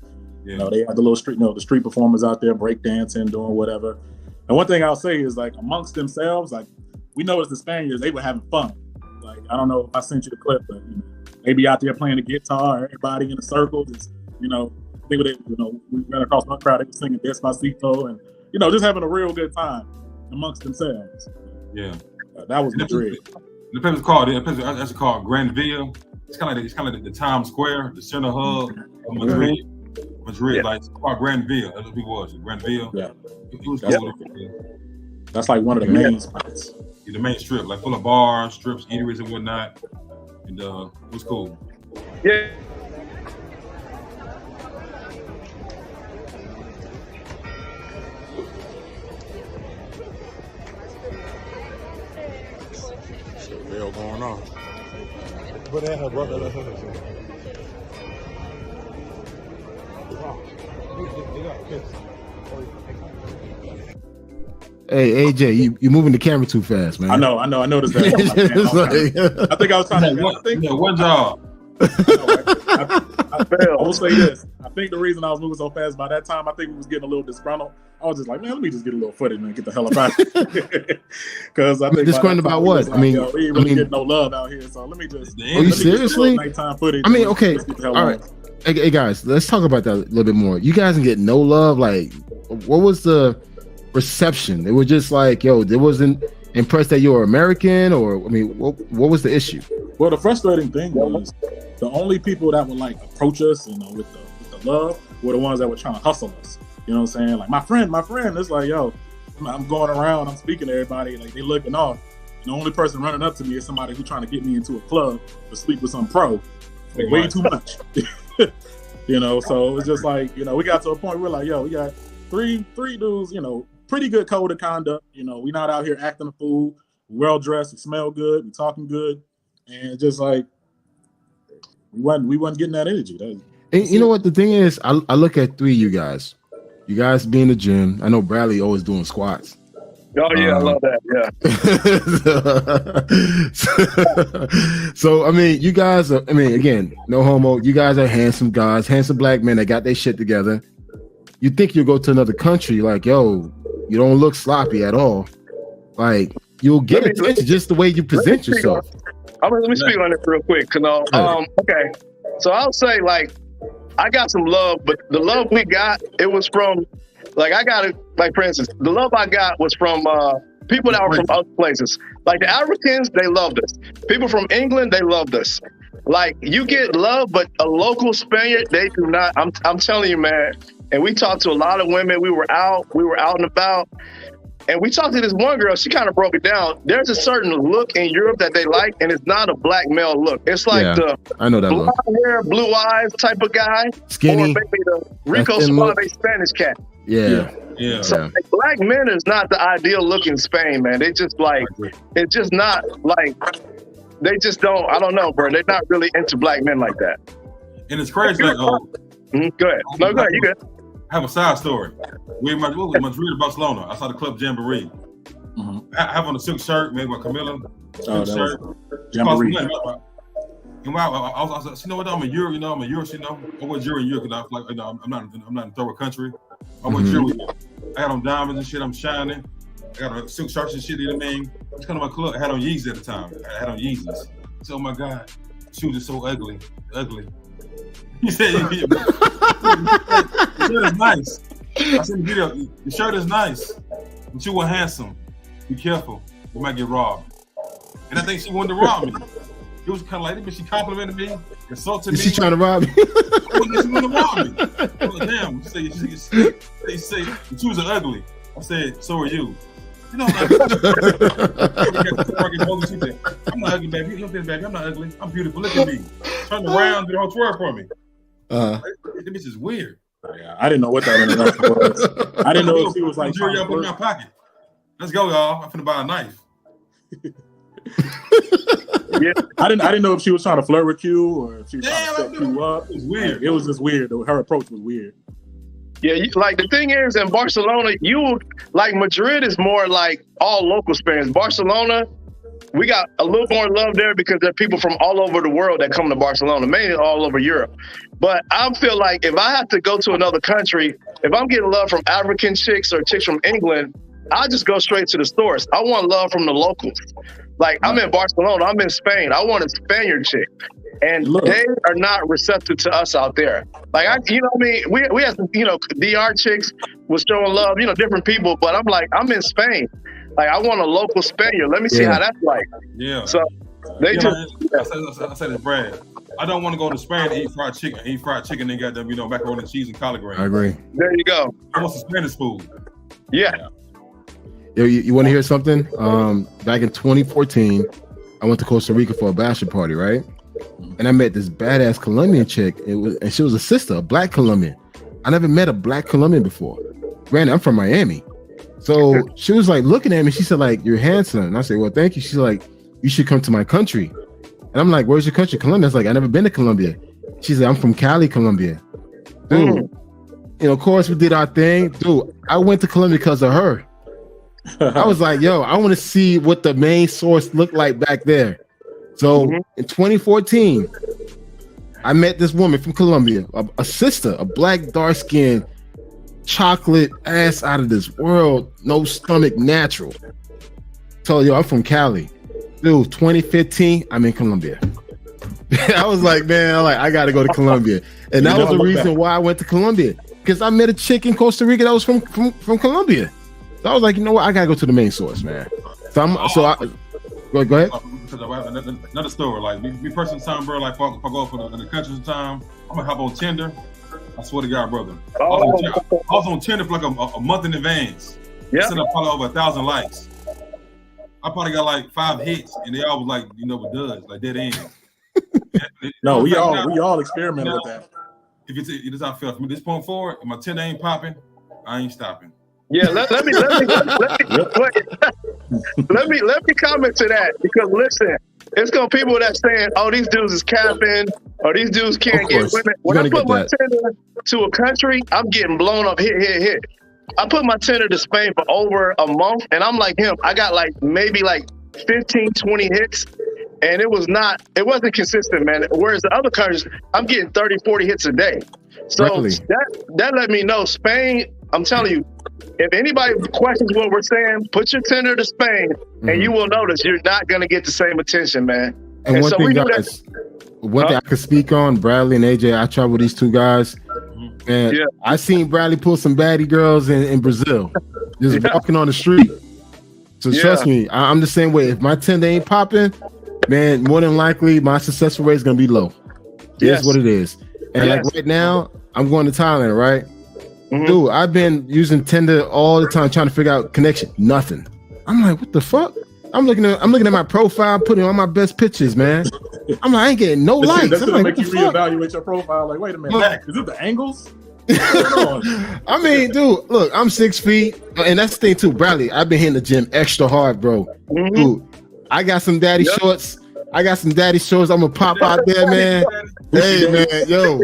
Yeah. They had the little street, the street performers out there break dancing, doing whatever. And one thing I'll say is like amongst themselves, like we noticed the Spaniards, they were having fun. Like I don't know if I sent you the clip, but they be out there playing the guitar, everybody in a circle, just we ran across one crowd, they were singing Despacito, and just having a real good time amongst themselves. Yeah, that was Madrid. The place is called Granville. It's kind of like the Times Square, the center hub of Madrid. Madrid, like it's called Granville. That's what it was. Granville. Yeah, it was that's like one of the main spots. The main strip, like full of bars, strips, eateries, and whatnot. And it was cool. Yeah. on? Put that her brother. Let her Hey, AJ, you moving the camera too fast, man. I noticed that. I think I was trying to. One job. I will say this. I think the reason I was moving so fast by that time, I think we was getting a little disgruntled. I was just like, man, let me just get a little footage and get the hell up out of here. Because I think disgruntled about what? Like, we ain't really getting no love out here. So let me just. Are you seriously? Nighttime footage. I mean, okay, all right. Hey guys, let's talk about that a little bit more. You guys didn't get no love. Like, what was the reception? It was just like, yo, they wasn't impressed that you were American, or I mean, what was the issue? Well, the frustrating thing was the only people that would like approach us, with the love, were the ones that were trying to hustle us. You know what I'm saying? Like my friend. It's like, yo, I'm going around, I'm speaking to everybody, like they looking off. And the only person running up to me is somebody who's trying to get me into a club to sleep with some pro for way too much. So it's just like, we got to a point where we're like, yo, we got three dudes, pretty good code of conduct. We not out here acting a fool. We're well dressed, we smell good, we talking good, and just like we wasn't getting that energy. And you know what the thing is? I look at three of you guys. You guys be in the gym. I know Bradley always doing squats. Oh yeah, I love that. Yeah. So I mean, you guys are. I mean, again, no homo. You guys are handsome guys, handsome black men that got their shit together. You think you'll go to another country, like, yo, you don't look sloppy at all. Like, you'll get attention just the way you present yourself. Let me speak on it real quick. Okay, so I'll say, like, I got some love, but the love we got, it was from, like, for instance, the love I got was from people that were from other places. Like the Africans, they loved us. People from England, they loved us. Like, you get love, but a local Spaniard, they do not. I'm telling you, man. And we talked to a lot of women. We were out and about. And we talked to this one girl, she kind of broke it down. There's a certain look in Europe that they like, and it's not a black male look. It's like I know that blonde hair, blue eyes type of guy. Skinny. Or maybe the Rico Suave Spanish cat. Yeah. So like, black men is not the ideal look in Spain, man. They just like, it's just not like, they just don't, I don't know, bro. They're not really into black men like that. And it's crazy. Like, go ahead. No, go ahead. You good. I have a side story. We're in Madrid and Barcelona. I saw the club Jamboree. Mm-hmm. I have on a silk shirt made by Camilla. Shirt. Jamboree. And I was, you know what? I'm a Euro. I'm a Euro. I was Euro in Europe because I was like, I'm not in a third country. I was Euro. I had on diamonds and shit. I'm shining. I got a silk shirt and shit. You know what I mean? I was coming to my club. I had on Yeezys at the time. I had on Yeezys. So, oh my God, shoes are so ugly. He said, the shirt is nice. I said in the video, the shirt is nice, but you were handsome. Be careful, you might get robbed. And I think she wanted to rob me. It was kind of like, she complimented me, insulted me. Is she trying to rob me? She wanted to rob me. I was like, damn, they say the shoes are ugly. I said, so are you. I'm not ugly, baby. I'm not ugly. I'm beautiful. Look at me. Turn around, do the whole twerk for me. This bitch is weird. Yeah, I didn't know what that introduction was. I didn't know if she was like, y'all put in my pocket. Let's go, y'all. I'm finna buy a knife. Yeah, I didn't know if she was trying to flirt with you or if she was trying to set you up. It was weird. It was just weird. Her approach was weird. Yeah, like the thing is, in Barcelona, like Madrid is more like all local Spanish. Barcelona, we got a little more love there because there are people from all over the world that come to Barcelona, mainly all over Europe. But I feel like if I have to go to another country, if I'm getting love from African chicks or chicks from England, I just go straight to the source. I want love from the locals. Like, I'm in Barcelona, I'm in Spain. I want a Spaniard chick. And they are not receptive to us out there. Like, we have some, DR chicks was showing love, different people. But I'm like, I'm in Spain. Like, I want a local Spaniard. Let me see how that's like. Yeah. So they I said it's Brad. I don't want to go to Spain to eat fried chicken and got them, macaroni and cheese and collard greens. I agree. There you go. I want some Spanish food. Yeah. Yo, you want to hear something? Back in 2014, I went to Costa Rica for a bachelor party, right? And I met this badass Colombian chick. And she was a sister, a black Colombian. I never met a black Colombian before. Granted, I'm from Miami. So she was like looking at me. She said, like, you're handsome. And I said, well, thank you. She's like, you should come to my country. And I'm like, where's your country? Colombia. It's like, I never been to Colombia. She said, I'm from Cali, Colombia. Dude, of course we did our thing. Dude, I went to Colombia because of her. I was like, yo, I want to see what the main source looked like back there. So in 2014, I met this woman from Colombia, a sister, a black, dark-skinned, chocolate ass out of this world, no stomach, natural. Told yo, I'm from Cali. Dude, 2015, I'm in Colombia. I was like, man, I got to go to Colombia. And that was the reason why I went to Colombia, because I met a chick in Costa Rica that was from Colombia. So I was like, you know what? I got to go to the main source, man. Go ahead. Another story, like me personally, time, bro. Like if I go for the country sometime, I'm gonna hop on Tinder. I swear to God, brother. I was on Tinder for like a month in advance. Yeah. Sent up probably over 1,000 likes. I probably got like 5 hits, and they all was like, with duds, like dead end. No, we all experiment with that. If it's how I feel from this point forward, if my Tinder ain't popping, I ain't stopping. Yeah, let me comment to that, because listen, it's gonna people that saying, "Oh, these dudes is capping," or "These dudes can't get women." When I put my Tinder to a country, I'm getting blown up. Hit. I put my Tinder to Spain for over a month, and I'm like him. I got maybe 15, 20 hits, and it wasn't consistent, man. Whereas the other countries, I'm getting 30, 40 hits a day. So that let me know Spain. I'm telling you, if anybody questions what we're saying, put your Tinder to Spain, and you will notice you're not going to get the same attention, man. And one thing, guys, one thing I could speak on, Bradley and AJ, I travel with these two guys, and I seen Bradley pull some baddie girls in Brazil, just walking on the street. So trust me, I'm the same way. If my Tinder ain't popping, man, more than likely my successful rate is going to be low. That's what it is. And right now, I'm going to Thailand, right? Dude, I've been using Tinder all the time trying to figure out connection. Nothing. I'm like, what the fuck? I'm looking at my profile, putting on my best pictures, man. I'm like, I ain't getting no likes. That's gonna make you reevaluate your profile. Like, wait a minute, is it the angles? I mean, dude, look, I'm 6 feet, and that's the thing too, Bradley. I've been hitting the gym extra hard, bro. Dude, I got some daddy shorts. I'm gonna pop out there, man. Hey, man, yo,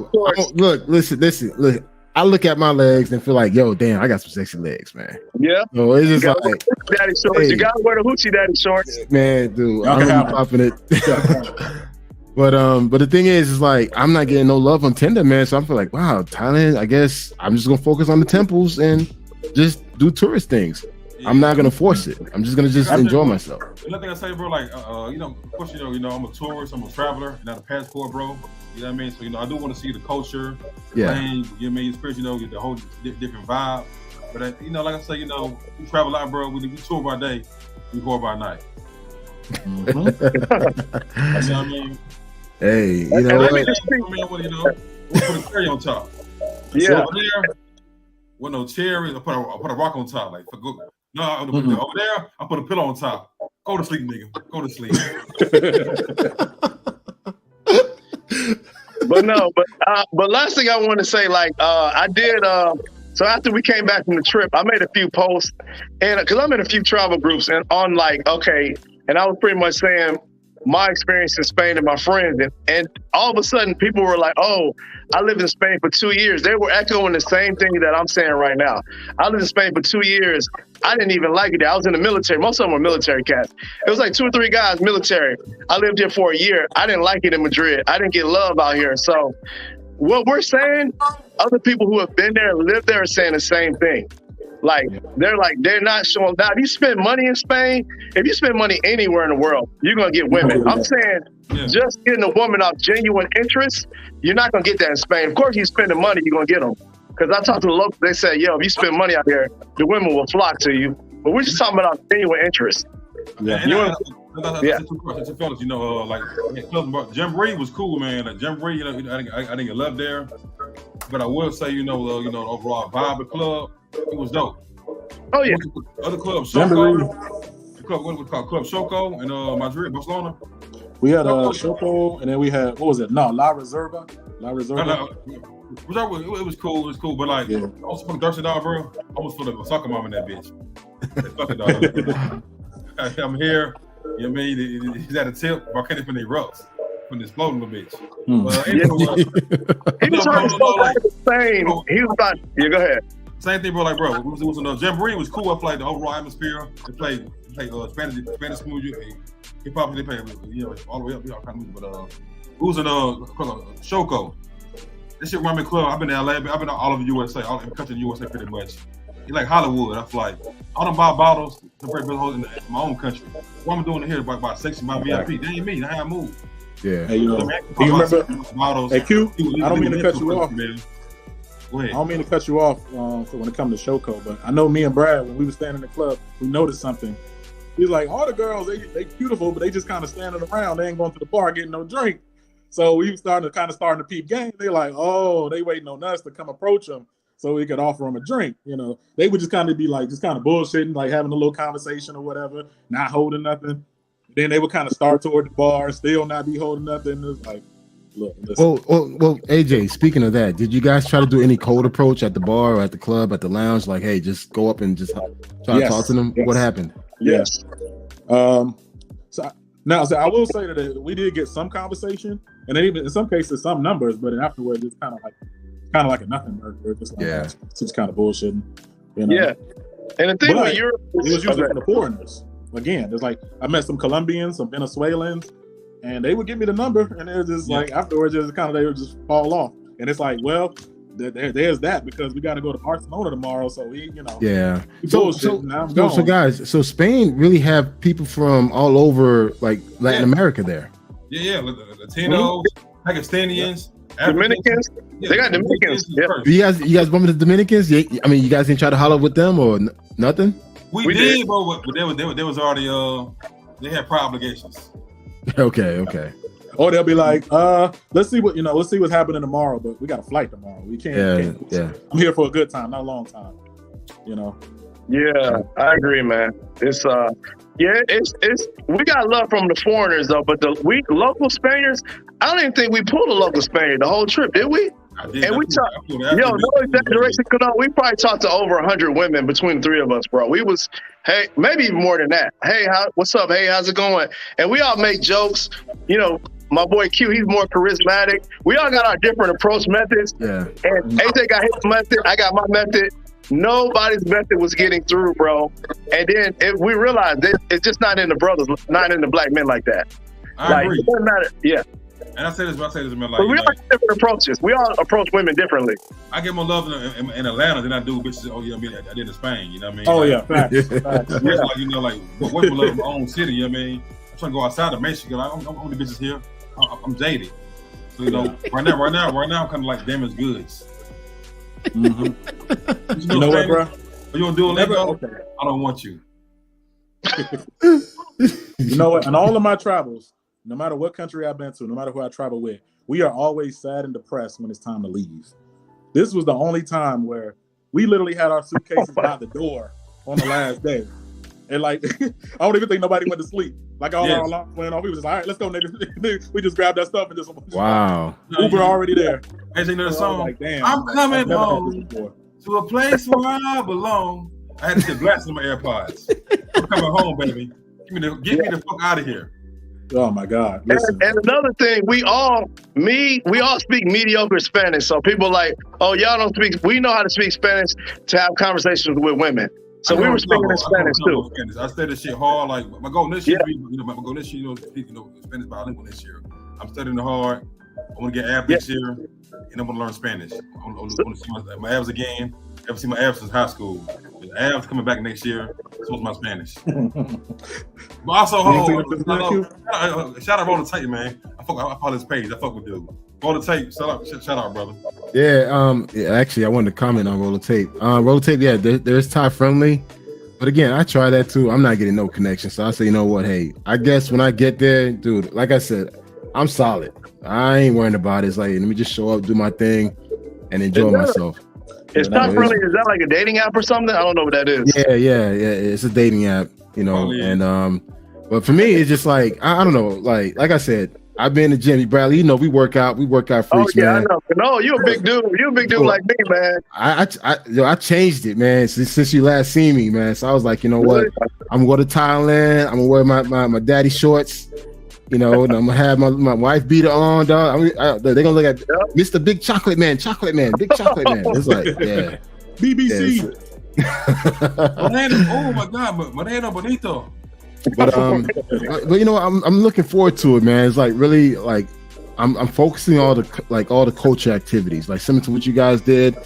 look, listen. I look at my legs and feel like, yo, damn, I got some sexy legs, man. Yeah. So it's just like, daddy shorts. Hey, you gotta wear the hoochie daddy shorts, man, dude. I'm popping it. But the thing is like, I'm not getting no love on Tinder, man. So I feel like, wow, Thailand. I guess I'm just gonna focus on the temples and just do tourist things. I'm not gonna force it. I'm just gonna enjoy myself. Another thing I say, bro, like, of course, I'm a tourist, I'm a traveler, not a passport, bro. You know what I mean? So, I do want to see the culture, land, experience, the whole different vibe. But, like I say, we travel out, bro. We tour by day, we go by night. You know what I mean? Hey, you know what? We'll put a cherry on top. Yeah. So over there, with no cherry, I put a rock on top, like, for good. No, over there, I put a pillow on top. Go to sleep, nigga. Go to sleep. But last thing I want to say, I did. So after we came back from the trip, I made a few posts, and because I'm in a few travel groups, and on and I was pretty much saying my experience in Spain and my friends, and all of a sudden people were like, "Oh, I lived in Spain for 2 years." They were echoing the same thing that I'm saying right now. I lived in Spain for 2 years. I didn't even like it there. I was in the military. Most of them were military cats. It was like 2 or 3 guys, military. I lived here for a year. I didn't like it in Madrid. I didn't get love out here. So what we're saying, other people who have been there, lived there, are saying the same thing. They're not showing. Now, if you spend money in Spain, if you spend money anywhere in the world, you're going to get women. I'm saying just getting a woman off genuine interest, you're not going to get that in Spain. Of course, you spend the money, you're going to get them. Because I talked to the locals, they said, yo, if you spend money out here, the women will flock to you. But we're just talking about genuine interest. That's two fellas, Jamboree was cool, man. Like Jamboree, I didn't get love there. But I will say, the overall vibe of the club, it was dope. Oh, yeah. Other clubs, Club Choco in Madrid, Barcelona. We had Choco, and then we had, what was it? No, La Reserva. It was cool, but I was fucking thirsty dog, bro. I almost feel like a soccer mom in that bitch. Fuck it, dog. I'm here, You know what I mean? He's at a tip, volcano from the erupts, from the exploding little bitch. He was hurt so bad in Spain. He was about. Yeah, go ahead. Same thing, bro. Like, bro, it was Jamboree was cool. I played the overall atmosphere. They played Spanish music, hip hop. They played, all the way up, all kind of music. But it was in Shoko. This shit remind me of club. I've been in LA. I've been all over USA, all in the country in the USA pretty much. It's like Hollywood. I feel like I don't buy bottles to break bills in my own country. What I'm doing here by section, by VIP. That ain't me. That's how I move. Yeah. Hey, you remember? Bottles. Hey, Q. I don't mean to cut you off. Man. Go ahead. I don't mean to cut you off when it comes to Shoko, but I know me and Brad, when we were standing in the club, we noticed something. He's like, all the girls, they beautiful, but they just kind of standing around. They ain't going to the bar getting no drink. So we starting to peep game. They like, oh, they waiting on us to come approach them so we could offer them a drink. They would just kind of be like, just kind of bullshitting, like having a little conversation or whatever, not holding nothing. Then they would kind of start toward the bar, still not be holding nothing. It's like, look, listen. Well, AJ, speaking of that, did you guys try to do any cold approach at the bar or at the club, at the lounge? Like, hey, just go up and just try to talk to them? Yes. What happened? Yes. So I will say that we did get some conversation, and then even in some cases some numbers, but then afterwards it's kind of like a nothing burger. Just like it's just kind of bullshitting. Yeah. And the thing with Europe, it was usually from the foreigners. Again, there's like I met some Colombians, some Venezuelans, and they would give me the number, and they're just like afterwards, just kind of they would just fall off, and it's like, well, there's that because we got to go to Barcelona tomorrow, so we, So guys, so Spain really have people from all over like Latin America there. Yeah, Latinos, Pakistanians, Dominicans. They got Dominicans. Yeah. You guys bump into the Dominicans? I mean, you guys didn't try to holler with them or nothing? We did, but they was already they had prior obligations. Okay. Or they'll be like, let's see what's happening tomorrow, but we got a flight tomorrow. We can't. Yeah. I'm here for a good time, not a long time. Yeah, I agree, man. It's we got love from the foreigners though, but we local Spaniards, I don't even think we pulled a local Spaniard the whole trip, did we? And we talked, no exaggeration, we probably talked to over 100 women between the three of us, bro. We was, hey, maybe even more than that. Hey, what's up? Hey, how's it going? And we all make jokes. My boy Q, he's more charismatic. We all got our different approach methods. Yeah. And AJ got his method. I got my method. Nobody's method was getting through, bro. And then we realized that it's just not in the brothers, not in the black men like that. I agree. It doesn't matter. Yeah. And I say this, man. But we all have different approaches. We all approach women differently. I get more love in Atlanta than I do bitches. Oh yeah, I did in Spain. You know what I mean? Oh yeah, facts. Like women love my own city. You know what I mean? I'm trying to go outside of Michigan. Like, I'm the bitches here. I'm jaded. So right now, I'm kind of like damaged goods. Mm-hmm. You know what, bro? You want to do a Lego? Okay. I don't want you. You know what? In all of my travels, no matter what country I've been to, no matter who I travel with, we are always sad and depressed when it's time to leave. This was the only time where we literally had our suitcases out the door on the last day. And like, I don't even think nobody went to sleep. Like all our alarms went off. We was just, all right, let's go, nigga. We just grabbed that stuff and just Uber already there. As you know the song, like, damn, I'm coming home to a place where I belong. I had to sit blast in my AirPods. I'm coming home, baby. Get me the fuck out of here. Oh my God! And another thing, we all speak mediocre Spanish. So people like, oh, y'all don't speak. We know how to speak Spanish to have conversations with women. So we were speaking in Spanish too. I studied this shit hard. Like my goal this year, Spanish bilingual this year. I'm studying hard. I want to get abs this year, and I'm going to learn Spanish. I want to see my abs again. I haven't seen my abs since high school. The abs coming back next year. So is my Spanish. But also, shout out Roller Tape, man. I follow his page. I fuck with dude. Roller Tape, shout out, brother. Yeah, actually, I wanted to comment on Roller Tape. Roller Tape, yeah, there's Thai friendly. But again, I try that too. I'm not getting no connection. So I say, you know what? Hey, I guess when I get there, dude, like I said, I'm solid. I ain't worrying about it. It's like, let me just show up, do my thing, and enjoy myself. It's Thai friendly. Is that like a dating app or something? I don't know what that is. Yeah. It's a dating app, and but for me, it's just like I don't know. Like I said, I've been to the gym. Bradley, we work out freaks, man. I know. No, you're a big dude. You're a big dude like me, man. I changed it, man, since you last seen me, man. So I was like, you know what? I'm going to Thailand. I'm gonna wear my daddy shorts. You know, and I'm gonna have my wife beater on, dog. They're gonna look at Mr. Big Chocolate Man, Big Chocolate Man. It's like, yeah, BBC. Oh my God, Moreno Bonito. But you know, I'm looking forward to it, man. It's like really like I'm focusing on all the culture activities, like similar to what you guys did,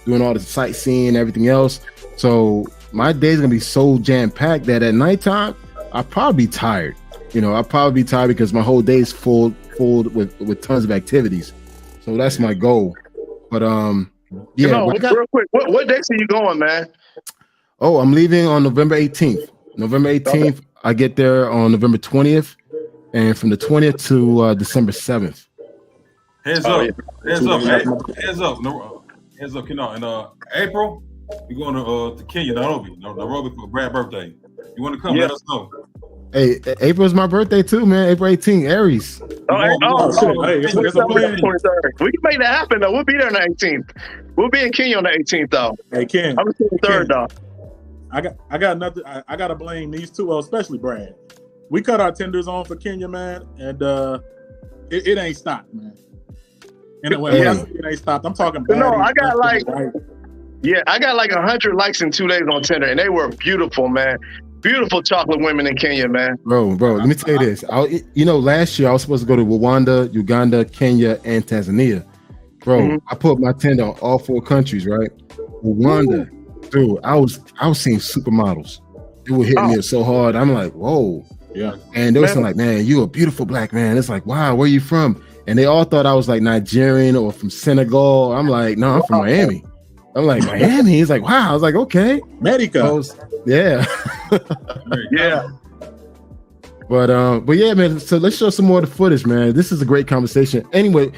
doing all the sightseeing and everything else. So my day's gonna be so jam packed that at nighttime I'll probably be tired. You know, I'll probably be tired because my whole day's full with tons of activities. So that's my goal. But yeah. Real quick, what dates are you going, man? Oh, I'm leaving on November 18th. November 18th. Okay. I get there on November 20th, and from the 20th to December 7th. Heads up, heads up. You know, in April, we're going to Kenya, Nairobi for Brad's birthday. You want to come? Let us know. Hey, April's my birthday too, man. April 18th, Aries. Hey, we can make that happen though. We'll be there on the 18th. We'll be in Kenya on the 18th though. Hey, Ken. I'm the 3rd though. I got nothing. I gotta blame these two, especially Brad. We cut our tenders on for Kenya, man, and it ain't stopped, man. And when it ain't stopped, I'm talking. No, I got like 100 likes in 2 days on Tinder, and they were beautiful, man. Beautiful chocolate women in Kenya, man. Bro, let me tell you this. Last year I was supposed to go to Rwanda, Uganda, Kenya, and Tanzania. Bro, I put my tender on all 4 countries, right? Rwanda, dude, I was seeing supermodels. They were hitting me so hard. I'm like, whoa. Yeah. And they were saying like, man, you a beautiful black man. It's like, wow, where you from? And they all thought I was like Nigerian or from Senegal. I'm like, no, I'm from Miami. I'm like, Miami? He's like, wow. I was like, okay. Medica. Yeah. Yeah. But yeah, man. So let's show some more of the footage, man. This is a great conversation. Anyway,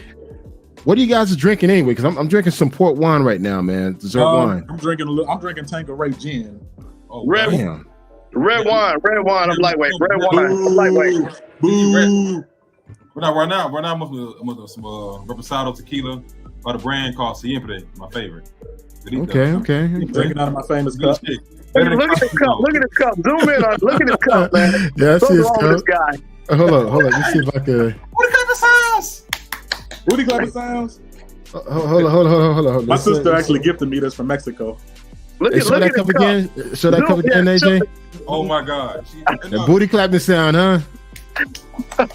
what are you guys drinking anyway? Because I'm drinking some port wine right now, man. Dessert wine. I'm drinking Tanqueray gin. Oh, red wine. I'm lightweight. Red wine. I'm lightweight. Boo. Right now, I'm with some reposado tequila by the brand called Siempre, my favorite. Okay. Drinking out of my famous cup. Look at this cup. Look at this cup. Zoom in on. Look at this cup, man. Yeah, I see his cup. This guy. Hold on. Let's see if I can. Booty clapper sounds. Hold on. My sister actually gifted me this from Mexico. Show that cup again. Show that cup again, AJ. Oh my God. The booty clapping sound, huh? No.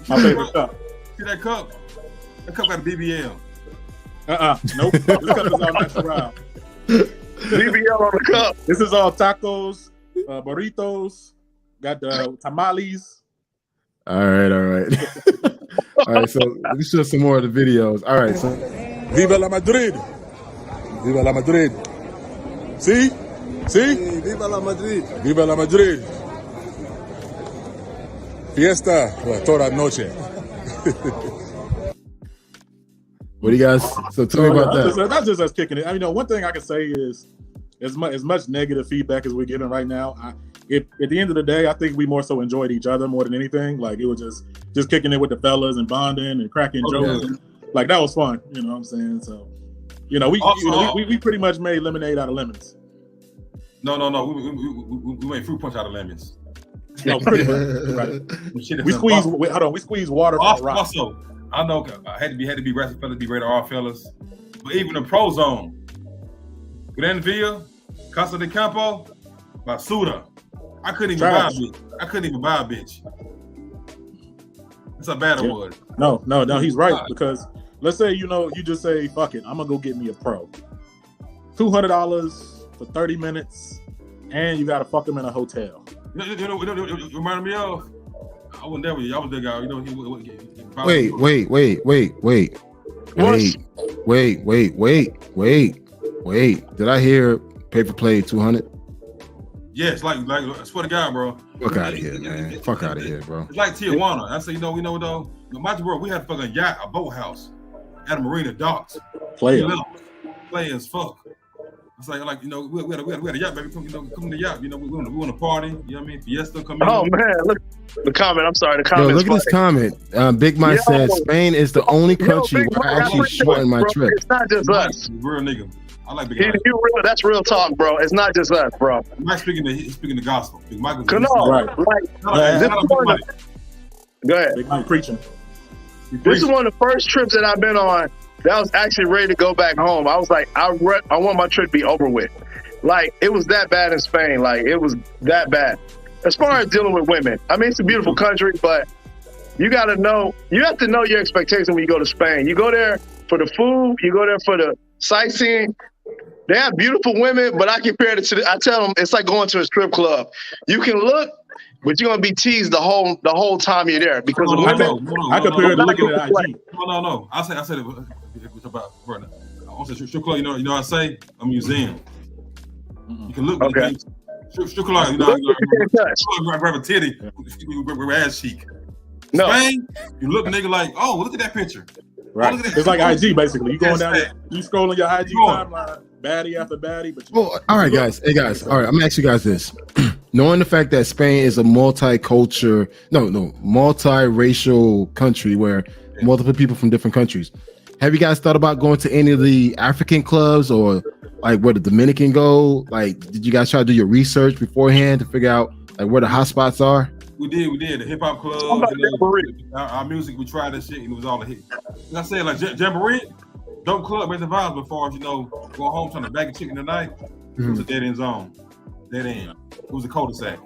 My favorite cup. See that cup? That cup got a BBL. Nope. This cup is all natural. BBL on the cup. This is all tacos, burritos, got the tamales. All right. All right, so let me show some more of the videos. All right, so Viva la Madrid. Viva la Madrid. See? Viva la Madrid. Viva la Madrid. Fiesta toda noche. what do you guys? So tell me about that. That's just us kicking it. I mean, one thing I can say is, as much negative feedback as we're getting right now, at the end of the day, I think we more so enjoyed each other more than anything. Like it was just kicking it with the fellas and bonding and cracking jokes. Yeah. Like that was fun. You know what I'm saying? So, we pretty much made lemonade out of lemons. No. We made fruit punch out of lemons. No, pretty much. Right. We squeeze water from a rock. Also, I know I had to be wrestling fellas, be rated R fellas, but even the pro zone, Gran Villa, Casa de Campo, Basuda, I couldn't even buy a bitch. That's how bad it was. No, he's right because let's say you just say fuck it, I'm gonna go get me a pro. $200 for 30 minutes, and you gotta fuck him in a hotel. You know, it reminded me of. I was there with you. I was the guy. Wait. Did I hear paper play 200? Yes, like I swear to God, bro. Fuck out of here, man. Fuck out of here, bro. It's like Tijuana. I say, we know though. My bro, we had a fucking yacht, a boathouse at a marina docks. Play as fuck. It's like we had a yacht, baby. Come to the yacht. We want to party. You know what I mean? Fiesta, come in. Oh man, look the comment. I'm sorry, the comment. Look at this comment. Big Mike says Spain is the only country where I actually shortened my trip. It's not just us. Real nigga. I like Big You Mike. real, that's real talk, bro. It's not just us, bro. Mike's speaking the gospel. Big Mike was Come on, Right. like, this is one of the- go ahead. Big Mike preaching. This is one of the first trips that I've been on that was actually ready to go back home. I was like, I want my trip to be over with. Like, it was that bad in Spain. Like, it was that bad. As far as dealing with women, I mean, it's a beautiful country, but you have to know your expectations when you go to Spain. You go there for the food, you go there for the sightseeing. They have beautiful women, but I compare it to I tell them it's like going to a strip club. You can look, but you're gonna be teased the whole time you're there because of women. I compare it to looking at IG. No. I said it about brother. I want to say strip club. You know what I say? A museum. You can look. Okay. Strip club. You know, grab a titty, grab ass cheek. No. Spain, you look nigga like, oh, look at that picture. Right. Oh, look at that. It's like IG basically. You going down Yes, there, you scrolling your IG timeline, baddie after baddie. But Well, all right, guys. Hey, guys. All right, I'm gonna ask you guys this. Knowing the fact that Spain is a multiracial country where multiple people from different countries, have you guys thought about going to any of the African clubs or like where the Dominican go? Like, did you guys try to do your research beforehand to figure out like where the hotspots are? We did. The hip hop club, our music, we tried that shit and it was all a hit. Like I said, like Jamboree, dope club, raising vibes before, going home trying to bag a chicken tonight. It was a dead end zone. Dead end. It was a cul-de-sac.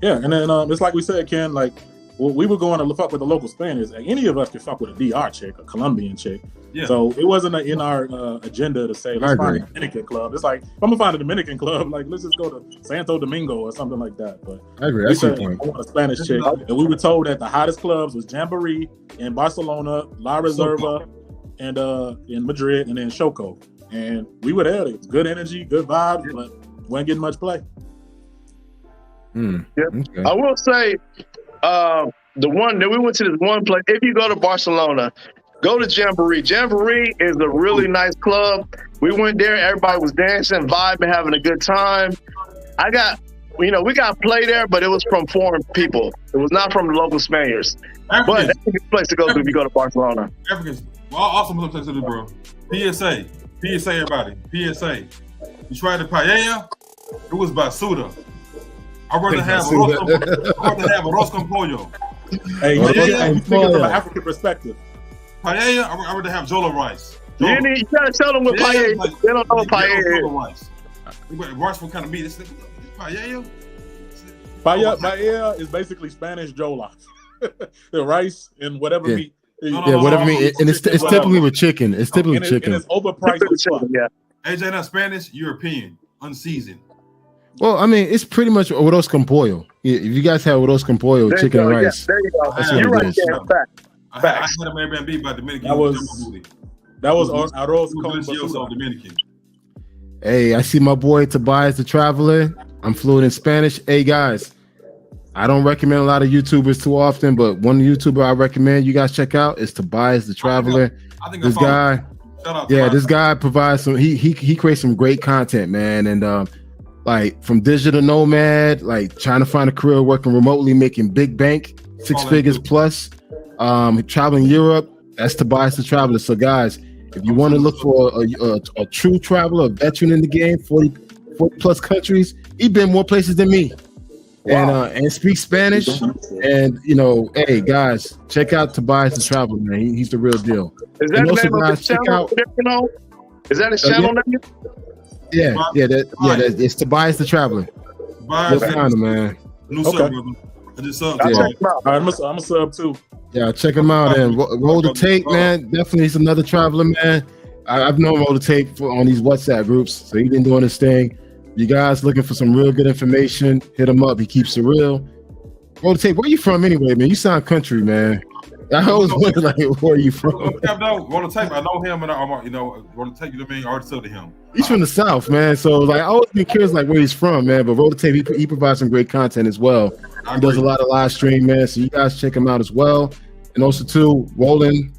yeah, and then it's like we said, Ken, like we were going to fuck with the local Spaniards. Any of us could fuck with a DR chick, a Colombian chick. Yeah. So it wasn't in our agenda to say let's find a Dominican club. It's like if I'm gonna find a Dominican club, like let's just go to Santo Domingo or something like that. But I agree. we That's your said, point. I want a Spanish chick, and we were told that the hottest clubs was Jamboree in Barcelona, La Reserva, and in Madrid, and then Choco. And we were there. It was good energy, good vibes, but wasn't getting much play. Yeah. Okay. I will say, the one that we went to this one place. If you go to Barcelona, go to Jamboree. Jamboree is a really nice club. We went there. Everybody was dancing, vibing, having a good time. We got play there, but it was from foreign people. It was not from the local Spaniards. But that's a good place to go to if you go to Barcelona. Africans. Well, awesome place to do, bro. PSA, everybody. PSA. You tried the paella? It was basuda. I'd rather have arroz con pollo. Hey, you think from an African perspective. Paella, I'd rather have jollof rice. You gotta tell them what paella is. They don't know what paella is. Rice, what kind of meat? It's paella? Paella is basically Spanish jollof. The rice and whatever meat. Whatever meat. And it's typically with chicken. It's typically chicken. And it's overpriced as fuck. Yeah. AJ not Spanish, European, unseasoned. Well, I mean, it's pretty much arroz con pollo. If you guys have arroz con pollo, chicken and rice. Yeah, there you go. That's You're what it right is. there. Fact. I had an Airbnb by Dominican. That was arroz con Delicioso basuda. Dominican. Hey, I see my boy Tobias the Traveler. I'm fluent in Spanish. Hey, guys, I don't recommend a lot of YouTubers too often, but one YouTuber I recommend you guys check out is Tobias the Traveler. I think This guy, this guy provides some. He creates some great content, man, and like from digital nomad, like trying to find a career working remotely, making big bank, six figures plus, traveling Europe. That's Tobias the Traveler. So, guys, if you want to look for a true traveler, a veteran in the game, 40 plus countries, he's been more places than me. Wow. And speaks Spanish. And hey guys, check out Tobias the Traveler, man. He's the real deal. Is that the name of his channel? Is that his channel name? It's Tobias the Traveler. Tobias, man. New sub, brother. I just subbed. Check him out. I'm a sub too. Yeah, check him out and roll the tape, man. Definitely, he's another traveler, man. I've known Roll the Tape on these WhatsApp groups, so he's been doing his thing. You guys looking for some real good information? Hit him up. He keeps it real. Roll the Tape. Where you from anyway, man? You sound country, man. I always wonder, like, where are you from? Roll the Tape. I know him, and Roll the Tape. You know what I mean? Already told to him. He's from the South, man. So like, I always been curious, like, where he's from, man. But Roll the Tape, he provides some great content as well. He does a lot of live stream, man. So you guys check him out as well. And also too, Roland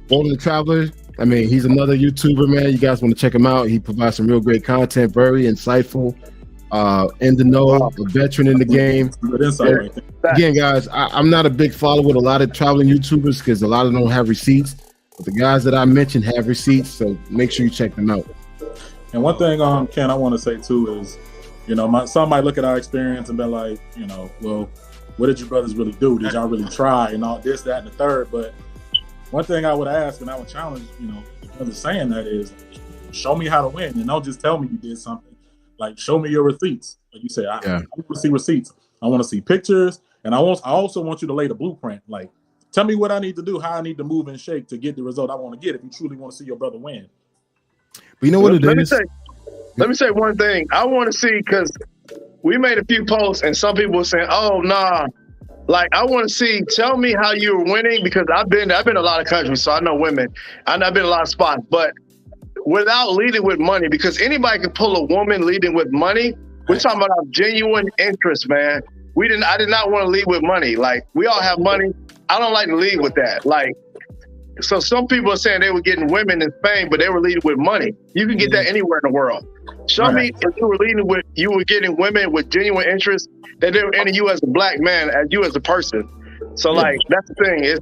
the Traveler. I mean, he's another YouTuber, man. You guys want to check him out. He provides some real great content, very insightful, in the know, a veteran in the game. Good insight right there. Again, guys, I'm not a big follower with a lot of traveling YouTubers because a lot of them don't have receipts. But the guys that I mentioned have receipts, so make sure you check them out. And one thing, Ken, I want to say too is, some might look at our experience and be like, well, what did you brothers really do? Did y'all really try and all this, that, and the third? But one thing I would ask and I would challenge, the brothers saying that is, show me how to win, and don't just tell me you did something. Like, show me your receipts. Like you said, I want to see receipts. I want to see pictures, and I also want you to lay the blueprint. Like, tell me what I need to do, how I need to move and shake to get the result I want to get. If you truly want to see your brother win. But you know what it is? Let me say one thing. I want to see, because we made a few posts and some people were saying, "Oh, nah." Like, I want to see. Tell me how you were winning, because I've been a lot of countries, so I know women. I've been a lot of spots, but without leading with money, because anybody can pull a woman leading with money. We're talking about genuine interest, man. I did not want to lead with money. Like, we all have money. I don't like to lead with that. Like, so some people are saying they were getting women in Spain, but they were leading with money. You can get that anywhere in the world. Show me if you were getting women with genuine interest, that they were into you as a black man, as you as a person. So like, that's the thing.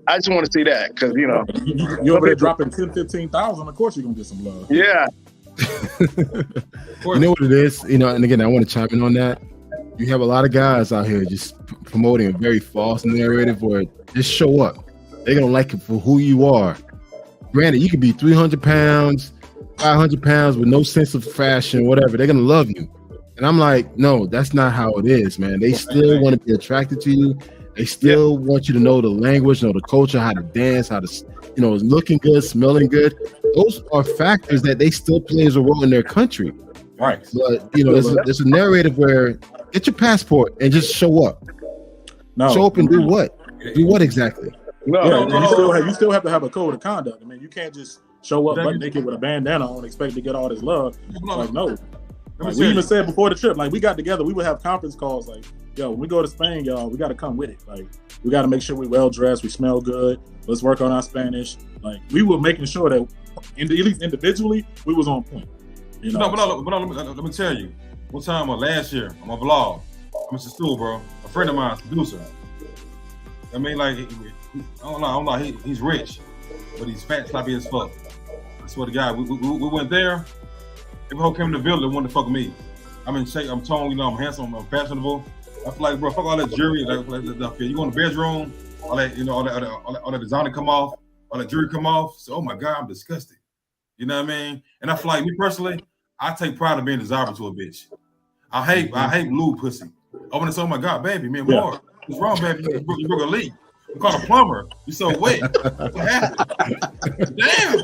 I just want to see that, because you over there dropping 10, 15,000. Of course you're gonna get some love. Yeah. You know what it is? And again, I want to chime in on that. You have a lot of guys out here just promoting a very false narrative where just show up. They're gonna like it for who you are. Granted, you could be 300 pounds, 500 pounds with no sense of fashion, whatever. They're gonna love you. And I'm like, no, that's not how it is, man. They still want to be attracted to you. They still want you to know the language, know the culture, how to dance, how to, looking good, smelling good. Those are factors that they still play as a role in their country. Right. But there's a narrative where get your passport and just show up. No. Show up and do what? Do what exactly? No. You still have to have a code of conduct. I mean, you can't just show up butt naked with a bandana on and expect to get all this love. Like, no. Like, we even said before the trip, like, we got together, we would have conference calls like, yo, when we go to Spain, y'all, we got to come with it. Like, we got to make sure we well dressed, we smell good. Let's work on our Spanish. Like, we were making sure that, at least individually, we was on point. Let me tell you. One time last year on my vlog, Mr. Stool, bro, a friend of mine, producer. I mean, like, I don't know. He's rich, but he's fat, sloppy as fuck. I swear to God, we went there. Every whole came in the building, wanted to fuck with me. I'm tall, I'm handsome, I'm fashionable. I feel like, bro, fuck all that jewelry. Like you go in the bedroom, all that designer come off, all that jewelry come off. So, oh my God, I'm disgusted. You know what I mean? And I feel like, me personally, I take pride in being desirable to a bitch. I hate lewd pussy. I want to say, oh my God, baby, man, more. What's wrong, baby? You broke a leak. You called a plumber. You so wet. What happened? Damn.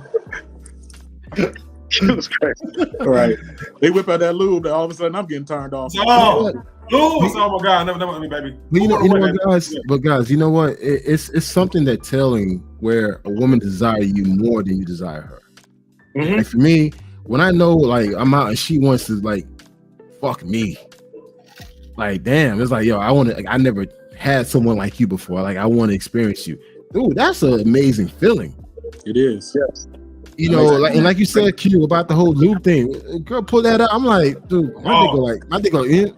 It was crazy. Right. They whip out that lube, and all of a sudden I'm getting turned off. Oh my God, never, baby. You know what, guys? But guys, you know what? It's something that telling where a woman desires you more than you desire her. Mm-hmm. Like, for me, when I know, like, I'm out and she wants to, like, fuck me, like, damn, it's like, yo, I never had someone like you before. Like, I want to experience you. Dude, that's an amazing feeling. It is. Yes. Like you said, Q, about the whole lube thing. Girl, pull that up. I'm like, dude, my dick go in.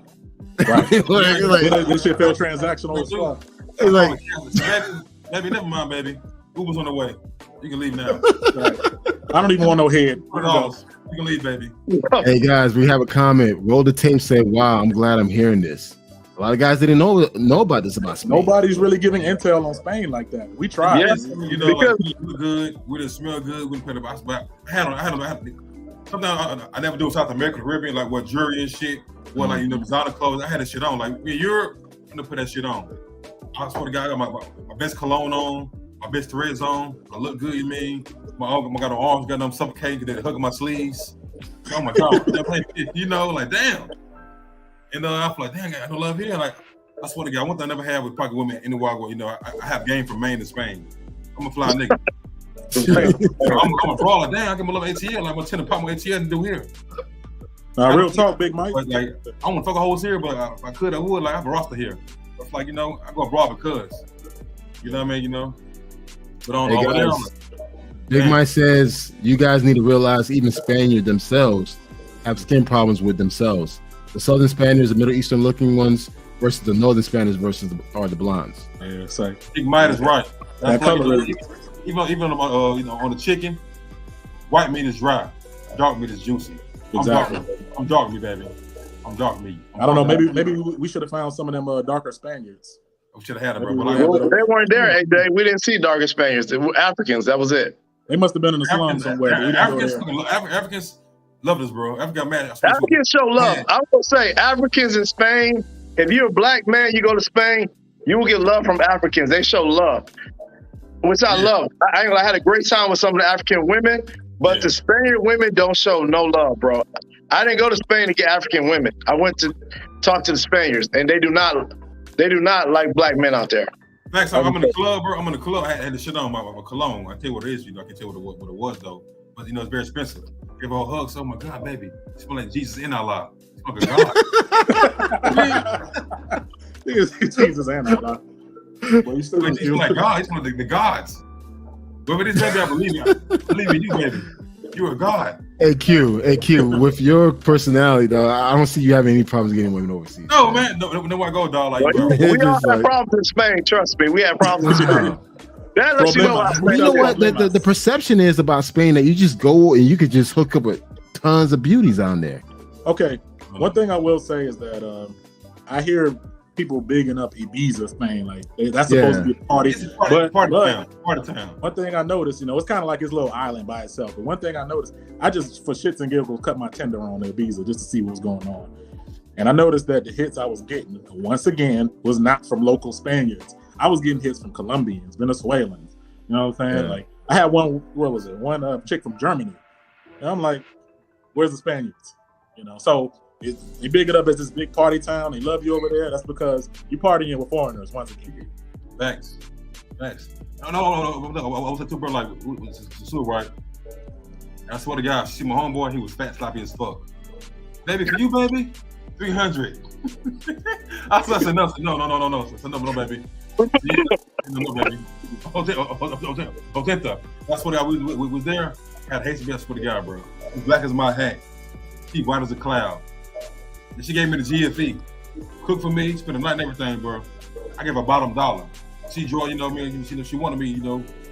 Right. This shit felt transactional as well. It's like, baby, never mind, baby. Uber's on the way. You can leave now. Right. I don't even want no head. You can leave, baby. Hey guys, we have a comment. Roll the tape. Say, wow, I'm glad I'm hearing this. A lot of guys didn't know about this about Spain. Nobody's really giving intel on Spain like that. We tried. Yes, because like, we look good, we didn't smell good, we didn't pay the box. But I had sometimes I never do South America, Caribbean, like what jewelry and shit, what like designer clothes. I had that shit on. Like in Europe, I'm gonna put that shit on. I swear to God, I got my best cologne on, my best threads on. I look good, you mean? I got an arms, got them suffocating, they hugging my sleeves. Oh my God, like damn. And I feel like, dang, I don't love here. Like, I swear to God, one thing I never had with pocket women anywhere I go, I have game from Maine to Spain. I'm a fly nigga. I'm a brawler. Damn, I give my love ATL. Like, I'm going to tend to pop my ATL and do here. Real talk, Big Mike. But, like, I want to fuck a hoes here, but if I could, I would. Like, I have a roster here. But, like, I go abroad because. You know what I mean? But on over there, Big Mike says, you guys need to realize even Spaniards themselves have skin problems with themselves. The Southern Spaniards, the Middle Eastern looking ones, versus the Northern Spaniards are the blondes. Yeah, it's like Big Mike is right. That color even on the chicken, white meat is dry. Dark meat is juicy. Exactly. I'm dark meat, baby. I'm dark meat. I don't know. Maybe we should have found some of them darker Spaniards. We should have had them, bro. Well, they weren't there, AJ. We didn't see darker Spaniards. They were Africans. That was it. They must have been in the slums somewhere. Africans love this, bro. Africans show love. I will say, Africans in Spain. If you're a black man, you go to Spain, you will get love from Africans. They show love, which I love. I had a great time with some of the African women, but the Spaniard women don't show no love, bro. I didn't go to Spain to get African women. I went to talk to the Spaniards, and they do not like black men out there. Facts. I'm in the club, bro. I'm in the club. I had the shit on my cologne. I tell you what it is. I can tell you what it was though. But it's very expensive. Give her a hug. So, oh my God, baby, you smell like Jesus in Allah. You smell like God. Jesus and Allah. Well, you still like God. He's one of the gods. Whoever it is, baby, I believe in you, baby. You're a god. Hey Q, with your personality though, I don't see you having any problems getting women overseas. No, man. No, I go, dog. Like, bro. We all have problems in Spain. Trust me, we have problems in Spain. That lets you know. You know what? The perception is about Spain that you just go and you could just hook up with tons of beauties on there. Okay, one thing I will say is that I hear people bigging up Ibiza, Spain, like that's supposed to be a party. Party town. One thing I noticed, it's kind of like this little island by itself. But one thing I noticed, I just for shits and giggles cut my Tinder on Ibiza just to see what was going on, and I noticed that the hits I was getting once again was not from local Spaniards. I was getting hits from Colombians, Venezuelans. You know what I'm saying? Yeah. Like I had one, what was it? One chick from Germany, and I'm like, "Where's the Spaniards?" So. They big it up as this big party town. They love you over there. That's because you partying with foreigners once again. Facts. No. I was at two bro like right. I swear to God, see my homeboy. He was fat, sloppy as fuck. Baby, for you, baby, 300. I said no. I said no, baby. No, baby. Otenta. That's what we was there. Had hate to be. I swear to God, bro. He's black as my hat. He white as a cloud. And she gave me the GFE. Cook for me, spend the night and everything, bro. I gave her bottom dollar. She draw, she wanted me,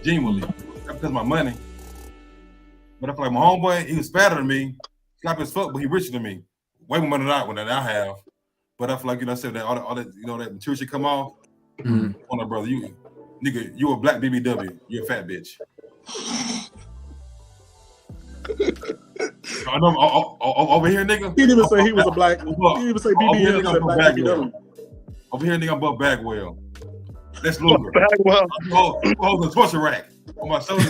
genuinely. That's because of my money. But I feel like my homeboy, he was fatter than me, sloppy as fuck, but he richer than me. Way more money than I have. But I feel like, I said that all that, that material should come off. Mm-hmm. On that, brother, you a black BBW. You're a fat bitch. I know, over here, nigga. He didn't even say he was a black. He didn't even say BBW. Said black BBW. Over here, nigga, I'm above Bagwell. That's Luger. Bagwell. Hold the torture rack on my shoulder.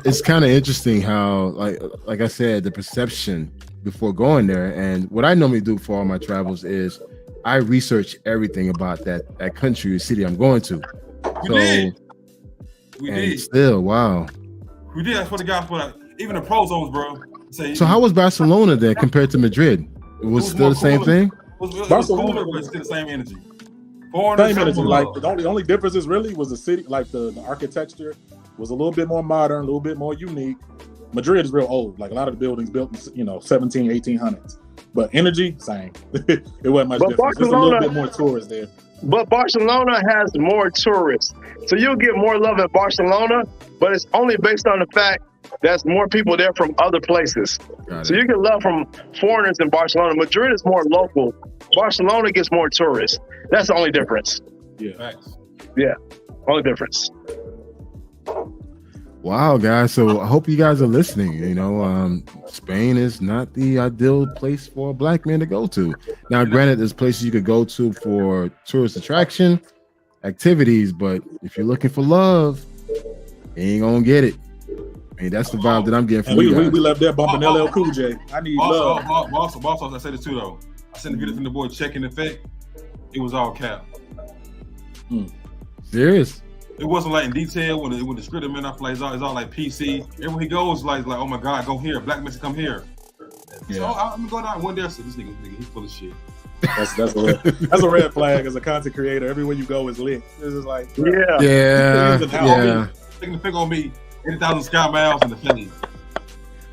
It's kind of interesting how, like I said, the perception before going there, and what I normally do for all my travels is I research everything about that country or city I'm going to. We did. Still, wow. We did. I swear to God, even the pro zones, bro. So how was Barcelona then compared to Madrid? It was still the same thing? Barcelona was still the same energy. Same energy. Like the only differences really was the city, like the architecture was a little bit more modern, a little bit more unique. Madrid is real old. Like a lot of the buildings built in 17, 1800s. But energy, same. It wasn't much different. Just a little bit more tourists there. But Barcelona has more tourists. So you'll get more love in Barcelona, but it's only based on the fact there's more people there from other places. So you get love from foreigners in Barcelona. Madrid is more local. Barcelona gets more tourists. That's the only difference. Yeah. Thanks. Yeah. Only difference. Wow, guys. So I hope you guys are listening. Spain is not the ideal place for a black man to go to. Now, granted, there's places you could go to for tourist attraction, activities, but if you're looking for love, you ain't gonna get it. I mean, that's the vibe that I'm getting from you guys. We left there bumping LL Cool J. I need love. Boss, I said it too, though. I sent a video from the boy checking effect. It was all cap. Serious? It wasn't like in detail when the script man, I feel like it's all like PC. Everywhere he goes, like oh my God, go here, black man come here. Yeah. So I'm gonna go down one day. So this nigga, he's full of shit. That's a red flag as a content creator. Everywhere you go is lit. It's just like yeah. Taking the pick on me, 80,000 sky miles in the face.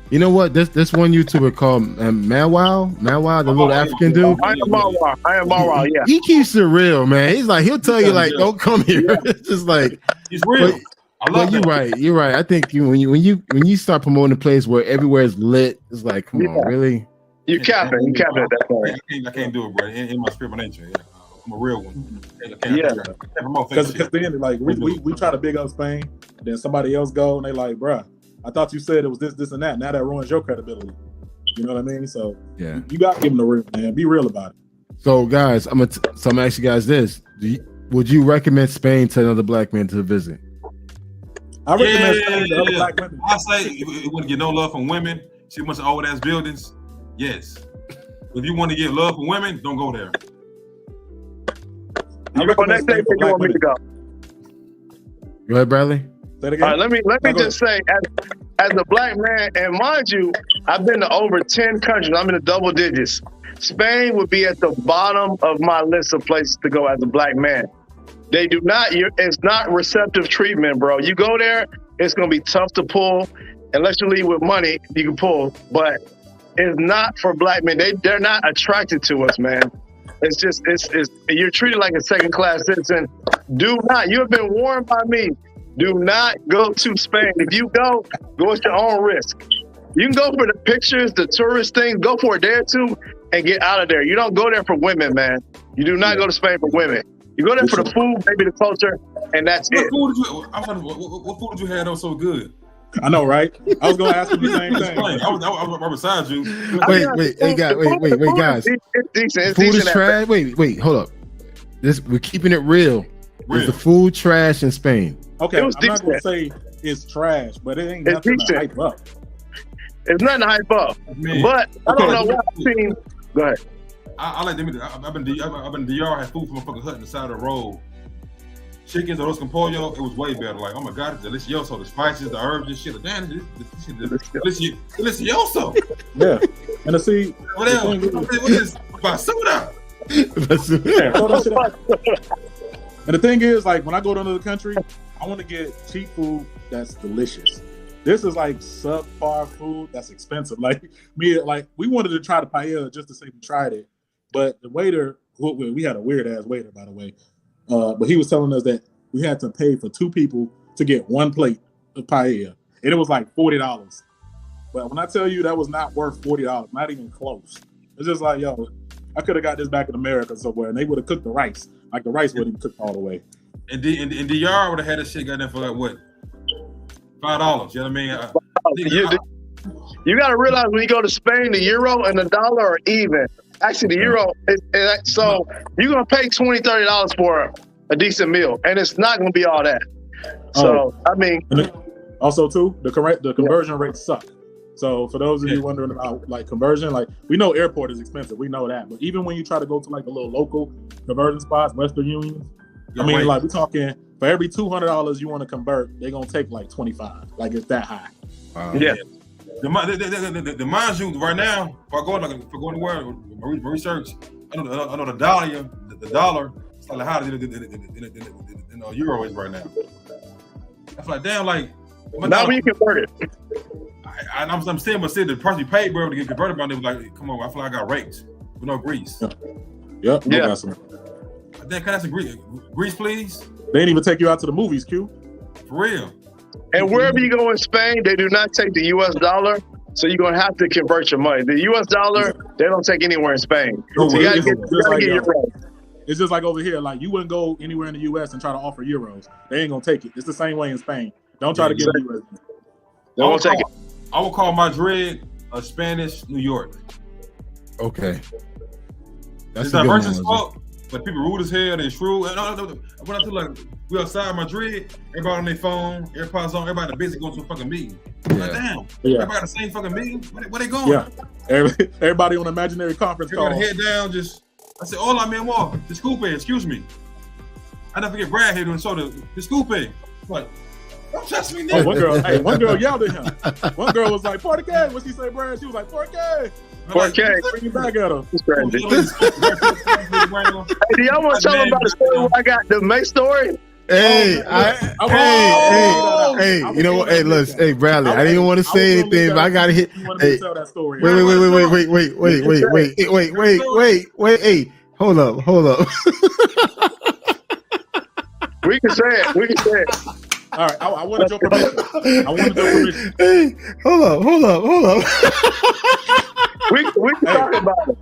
You know what? This one YouTuber called Mawwow, the little African dude. I am Mawwow, yeah. He keeps it real, man. He's like, he'll tell you like, don't come here. It's just like he's real. I love you're that. right. You're right. I think when you start promoting a place where everywhere is lit, it's like, come on, really? You capping. You capping at that point. I can't do it, bro. In my spirit, my nature. Yeah. I'm a real one. Yeah. Because then, like, we try to big up Spain, then somebody else go, and they like, bruh, I thought you said it was this, and that. Now that ruins your credibility. You know what I mean? So Yeah, you got to give them the real, man. Be real about it. So, guys, I'm gonna ask you guys this: would you recommend Spain to another black man to visit? I recommend Spain to other black women. I say it wouldn't get no love from women. See a bunch of old ass buildings. Yes. If you want to get love from women, don't go there. Next day, you want me to go? Go ahead, Bradley. Say it again. All right, let me just say, as a black man, and mind you, I've been to over 10 countries. I'm in the double digits. Spain would be at the bottom of my list of places to go as a black man. They do not. It's not receptive treatment, bro. You go there, it's gonna be tough to pull. Unless you leave with money, you can pull. But it's not for black men. They're not attracted to us, man. It's just you're treated like a second class citizen. Do not. You have been warned by me. Do not go to Spain. If you go at your own risk. You can go for the pictures, the tourist things. Go for a day or two and get out of there. You don't go there for women, man. You do not go to Spain for women. You go there for the food, maybe the culture, and that's it. What food did you have that was so good? I know, right? I was going to ask you the same thing. I was right beside you. Wait, guys. It's decent. Food is trash. Wait, hold up. We're keeping it real. Is the food trash in Spain? Okay, I'm not going to say it's trash, but it ain't nothing to hype up. It's nothing to hype up. Man. But I don't know what I've seen. Go ahead. I like them. I've been DR, had food from a fucking hut on the side of the road. Chickens, arroz con pollo, it was way better. Like, oh my God, it's delicioso. The spices, the herbs, this shit. Damn, this shit delicioso. Yeah. And to see, what else? What is basura? And the thing is, like, when I go to another country, I want to get cheap food that's delicious. This is like subpar food that's expensive. Like we wanted to try the paella just to say we tried it, but the waiter, we had a weird ass waiter, by the way, but he was telling us that we had to pay for 2 people to get 1 plate of paella, and it was like $40. But when I tell you that was not worth $40, not even close. It's just like, yo, I could have got this back in America somewhere, and they would have cooked the rice. Like the rice wouldn't cook all the way. And DR would have had this shit got there for like what? $5. You know what I mean? You got to realize when you go to Spain, the euro and the dollar are even. Actually, the euro so you're gonna pay $20, $30 for a decent meal, and it's not gonna be all that. So I mean, also too, the conversion rates suck. So for those of you wondering about like conversion, like we know airport is expensive, we know that, but even when you try to go to like the little local conversion spots, Western Union, like we're talking for every $200 you want to convert, they're gonna take like 25. Like it's that high. Yeah. The mind you right now, if I go anywhere, my research, I know the dollar is slightly higher than the euro is right now. I feel like damn, like now when you convert it. I'm saying, but the price you paid, bro, to get converted by them, like, come on, I feel like I got raped with no grease. Yep. Yeah. Then can I have some grease, please? They didn't even take you out to the movies, Q. For real. And wherever you go in Spain, they do not take the U.S. dollar, so you're gonna have to convert your money. The U.S. dollar, they don't take anywhere in Spain. So you gotta get euros. It's just like over here, like you wouldn't go anywhere in the U.S. and try to offer euros. They ain't gonna take it. It's the same way in Spain. Don't try to get euros. They won't take it. I will call Madrid a Spanish New York. Okay. That's it's diverse as fuck, but people rude as hell. They shrewd. When I feel like we outside Madrid, everybody on their phone, AirPods on, everybody busy going to a fucking meeting. Like, damn, everybody got the same fucking meeting. Where they going? Yeah, everybody on an imaginary conference call. Everybody head down. I said, hola, mi amor, disculpe, excuse me. I never forget Brad here doing so disculpe. Like, don't touch me, nigga. One girl yelled at him. One girl was like, "Por qué?" What she say, Brad? She was like, "Por qué?" Por qué? Bring it back at him. Hey, do y'all want to tell them about the story where I got the May story? Hey, you know what? Hey, listen, hey, Bradley, I didn't even want to say anything, but I gotta hit. Hey, wait, hey, hold up. We can say it. All right, I wanted your permission. I wanted your permission. Hey, hold up. We can talk about it.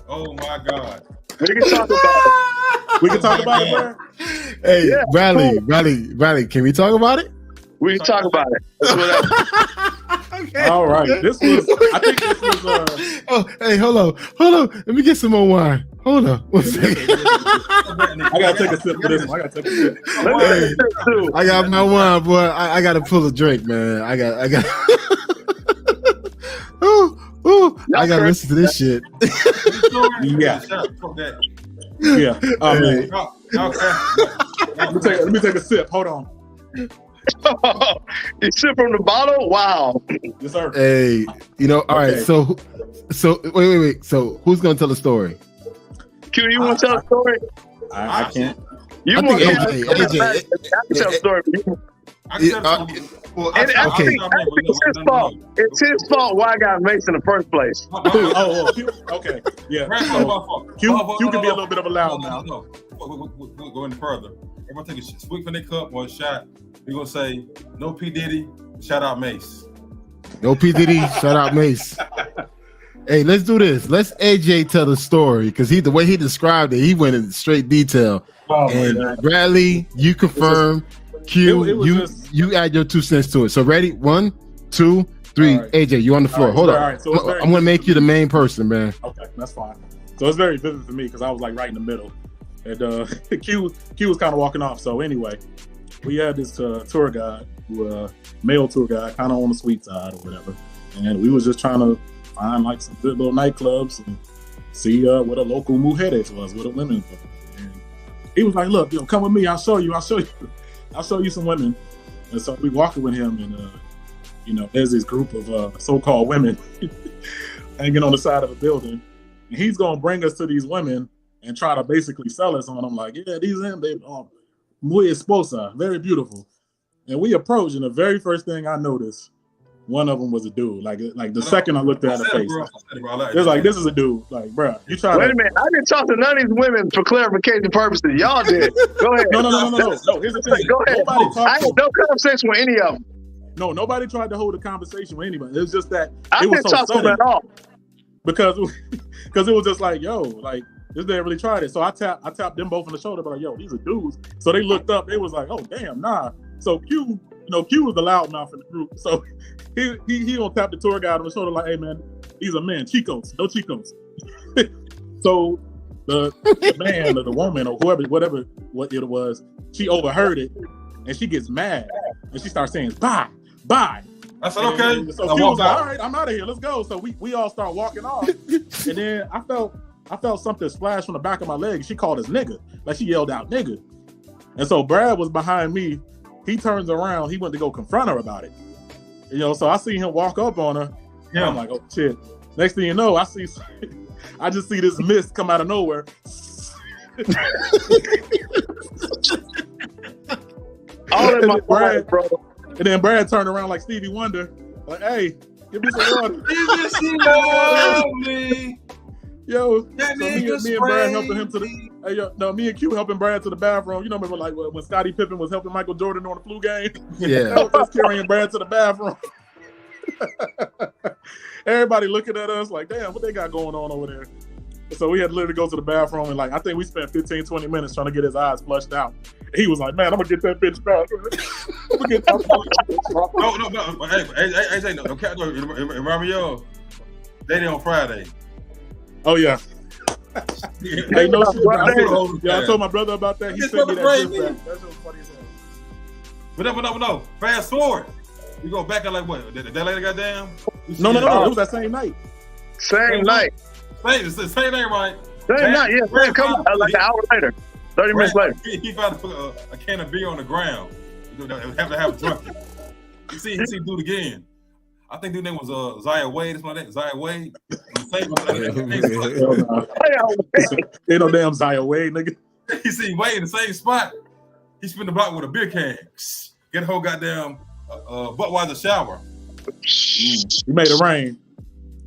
Oh my God. We can talk about it. We can talk about it, bro. Hey, Yeah, Bradley, can we talk about it? We can talk about it. That's what Okay. All right, I think this was. Oh, hey, hold on. Let me get some more wine. Hold on. One second. I gotta take a sip for this one. Hey, I got my wine, boy. I gotta pull a drink, man. I got. I gotta listen to this shit. Yeah. Yeah. Man. Let me take a sip. Hold on. You sip from the bottle? Wow. Yes, sir. Hey, all right. So wait. So who's gonna tell the story? Q, you want to tell a story? I can't. You I want think to tell a story? Okay. It's his fault why I got Mace in the first place. Q, okay. Yeah. So, Q can be a little bit of a loud mouth. No. We'll go any further. Everybody take a swig from their cup or a shot. We're going to say, no P. Diddy, shout out Mace. No P. Diddy, shout out Mace. Hey, let's do this. Let's AJ tell the story because the way he described it, he went in straight detail. And Bradley, you confirm. Q, you add your 2 cents to it. So ready? 1, 2, 3. Right. AJ, you on the floor. Hold on. Right. So I'm going to make you the main person, man. Okay, that's fine. So it's very vivid for me because I was like right in the middle. And Q was kind of walking off. So anyway, we had this tour guide, male tour guide, kind of on the sweet side or whatever. And we was just trying to find like some good little nightclubs and see what a local mujeres was, what a women was. And he was like, look, come with me. I'll show you some women. And so we walking with him and, there's this group of so-called women hanging on the side of a building. And he's going to bring us to these women and try to basically sell us on them. Like, yeah, these women, they muy esposa, very beautiful. And we approached, and the very first thing I noticed, one of them was a dude. Like the second I looked at her face, it was like, this is a dude. Like, bro, you try. Wait a minute, I didn't talk to none of these women for clarification purposes. Y'all did. Go ahead. No. Here's the thing. Go ahead. I had no conversation with any of them. No, nobody tried to hold a conversation with anybody. It was just that I didn't talk to them at all. Because it was just like, yo, like this didn't really try it. So I tapped them both on the shoulder, but like, yo, these are dudes. So they looked up. They was like, oh damn, nah. So Q was the loudmouth in the group. So he gonna tap the tour guide on the shoulder like, hey man, these are men, chicos, no chicos. So the man or the woman or whatever what it was, she overheard it and she gets mad and she starts saying, bye. I said, okay. And so Q was like, all right, I'm out of here. Let's go. So we all start walking off. And then I felt something splash from the back of my leg. She called us nigga. Like she yelled out nigga. And so Brad was behind me. He turns around. He went to go confront her about it. So I see him walk up on her. Yeah. I'm like, oh shit. Next thing you know, I just see this mist come out of nowhere. All in my Brad, bro. And then Brad turned around like Stevie Wonder, like, hey, give me some water. Yo, so me and Brad helping him me and Q helping Brad to the bathroom. You know, remember like when Scottie Pippen was helping Michael Jordan on the flu game? Yeah. Us carrying Brad to the bathroom. Everybody looking at us like, damn, what they got going on over there? So we had to literally go to the bathroom and like, I think we spent 15, 20 minutes trying to get his eyes flushed out. He was like, man, I'm gonna get that bitch back. I'm gonna get that bitch back. No. Hey, no. Remind me of dating on Friday. Oh yeah. Hey, no shit. I told my brother about that. He sent me that gift. That's so funny as hell. But no. Fast forward. We go back at like what? That lady got down? No. It was that same night. Same night, right? Same night, yeah. Same come like an hour later. 30 minutes later. He found a can of beer on the ground. Have to have drunk it. He see do it again. I think dude's name was Zaya Wade. That's my name. Zaya Wade. Ain't no damn Zaya Wade, nigga. He see Wade in the same spot. He spin the block with a beer can. Get a whole goddamn Budweiser shower. He made it rain.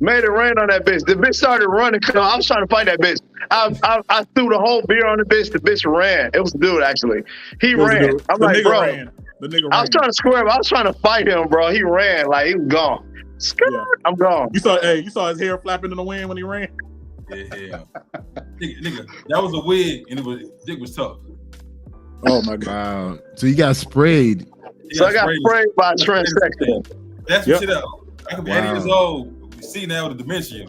Made it rain on that bitch. The bitch started running. I was trying to fight that bitch. I threw the whole beer on the bitch. The bitch ran. It was the dude, actually. He ran. I'm like, bro. The nigga I was trying to square him. I was trying to fight him, bro. He ran like he was gone. Yeah. I'm gone. You saw his hair flapping in the wind when he ran. Yeah. nigga, that was a wig, and dick was tough. Oh my god! Wow. So you got sprayed. So I got sprayed by Trent Sexton. That's what shit up. I could be 80 years Wow. old. We see now the dementia.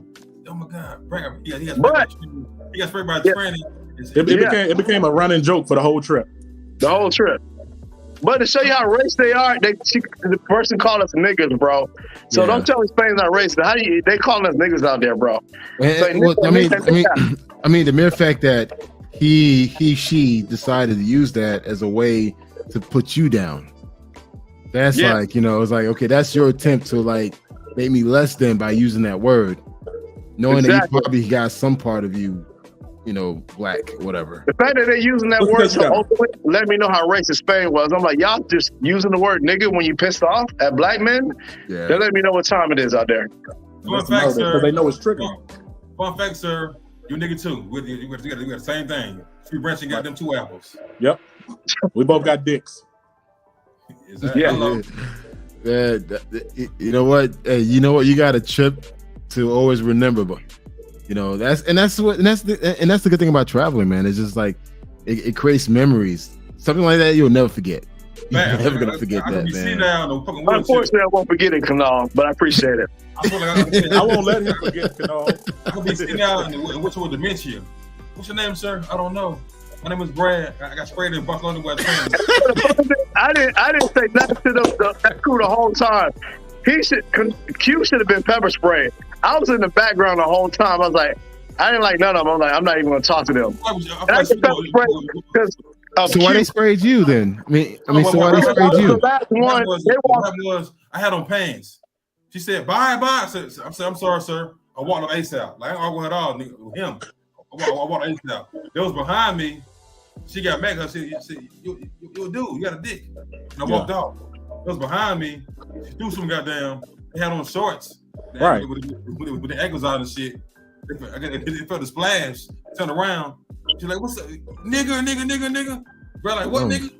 Oh my god, he got sprayed by a train. It became a running joke for the whole trip. The whole trip. But to show you how racist they are, the person called us niggas, bro. So don't tell me Spain's not racist. They calling us niggas out there, bro. Well, I mean, the mere fact that she decided to use that as a way to put you down. That's like, it's like, okay, that's your attempt to like make me less than by using that word, knowing that you probably got some part of you, black, whatever. The fact that they're using that word so openly let me know how racist Spain was. I'm like, y'all just using the word nigga when you pissed off at black men? Yeah. They let me know what time it is out there. Fun fact, sir. Because they know it's triggering. Fun fact, sir. You nigga too. We got the same thing. Free branching got them 2 apples. Yep. We both got dicks. You know what? Hey, you know what? You got a trip to always remember, but that's the good thing about traveling, man. It's just like it creates memories. Something like that you'll never forget. You're never gonna forget that, man. Unfortunately, I won't forget it, Kanal, but I appreciate it. I won't let him forget Kanal. I could be sitting down and what's with dementia? What's your name, sir? I don't know. My name is Brad. I got sprayed in Barcelona by a train. I didn't say nothing to that crew the whole time. Q should have been pepper sprayed. I was in the background the whole time. I was like, I didn't like none of them. I'm like, I'm not even gonna talk to them. So why they sprayed you then? I mean, so why they sprayed you? I had on pants. She said, bye. I said, I'm sorry, sir. I want no ASAP. Like, I don't argue at all, nigga, with him. I want ASAP. They was behind me. She got mad because she said, you a dude, you got a dick. And I walked off. They was behind me. She threw some goddamn, they had on shorts. Right. With the ankles out and shit. They felt a splash. Turned around. She's like, what's up? Nigga. Brad like, what nigga?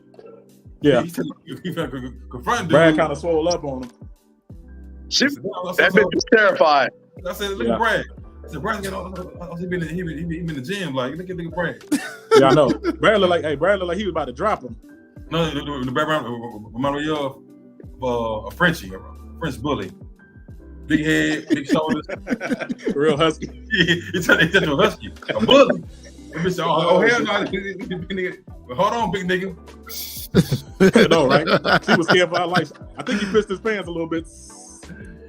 Yeah. He confront dude. Brad kind of swole up on him. That bitch was terrified. I said, look at Brad. I said, Brad, he been in the gym. Like, look at Brad. Yeah, I know. Brad looked like he was about to drop him. No, the background reminded me of a Frenchie, a French bully. Big head, big shoulders. Real husky. He turned into a husky. A bully. Oh hell no. Hold on, big nigga. I know, right? He was scared for our life. I think he pissed his pants a little bit.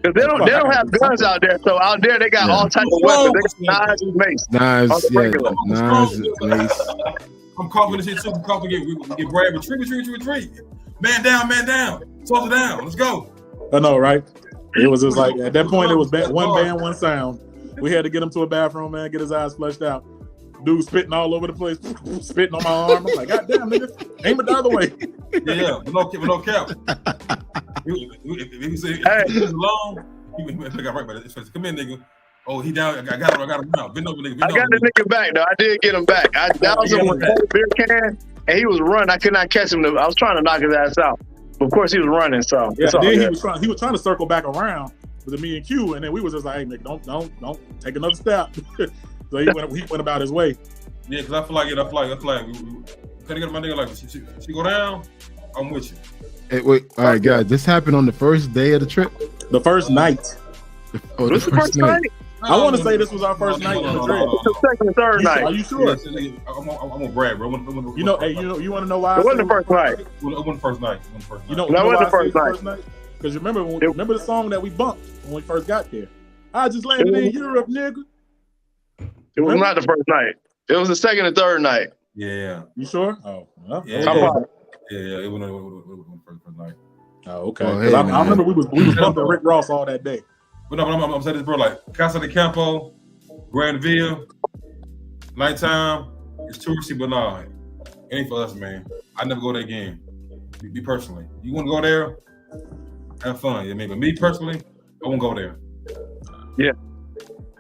Because they don't have guns out there. So out there they got all types of weapons. They got knives and mace. Knives, mace. I'm coughing this shit too. I'm coughing get Brad. Retreat. Man down. Toss it down. Let's go. I know, right? It was just like, at that point, it was one band, one sound. We had to get him to a bathroom, man, get his eyes flushed out. Dude spitting all over the place, spitting on my arm. I'm like, God damn, nigga, aim it the other way. Yeah, with no cap. If he said, he was alone, he got right by this face. Come in, nigga. Oh, he down. I got him now. Bend over, nigga. I got the nigga back, though. I did get him back. I doused him with a beer can, and he was running. I could not catch him. I was trying to knock his ass out. But of course, he was running, so. Yeah, then he was trying to circle back around with me and Q, and then we was just like, hey, nigga, don't take another step. So he went about his way. Yeah, because I feel like we couldn't get my nigga like, she go down, I'm with you. Hey, wait, all right, guys, this happened on the first day of the trip? The first night. Oh, the first night? I want to say this was our first night in Madrid. It's the second and third night. Are you sure? I'm gonna brag, bro. You want to know why? It wasn't the first night. It wasn't the first night. You know that wasn't why the first night. Because remember the song that we bumped when we first got there? I just landed in Europe, nigga. It was not the first night. It was the second and third night. Yeah. You sure? Oh. Well, yeah. It wasn't the first night. Oh, okay. Well, hey, I remember we was bumping Rick Ross all that day. But no, I'm saying this, bro. Like Casa de Campo, Grandville, nighttime. It's touristy, but nah, it ain't for us, man. I never go there again. Me personally, you want to go there? Have fun, yeah, maybe. Me personally, I won't go there. Yeah,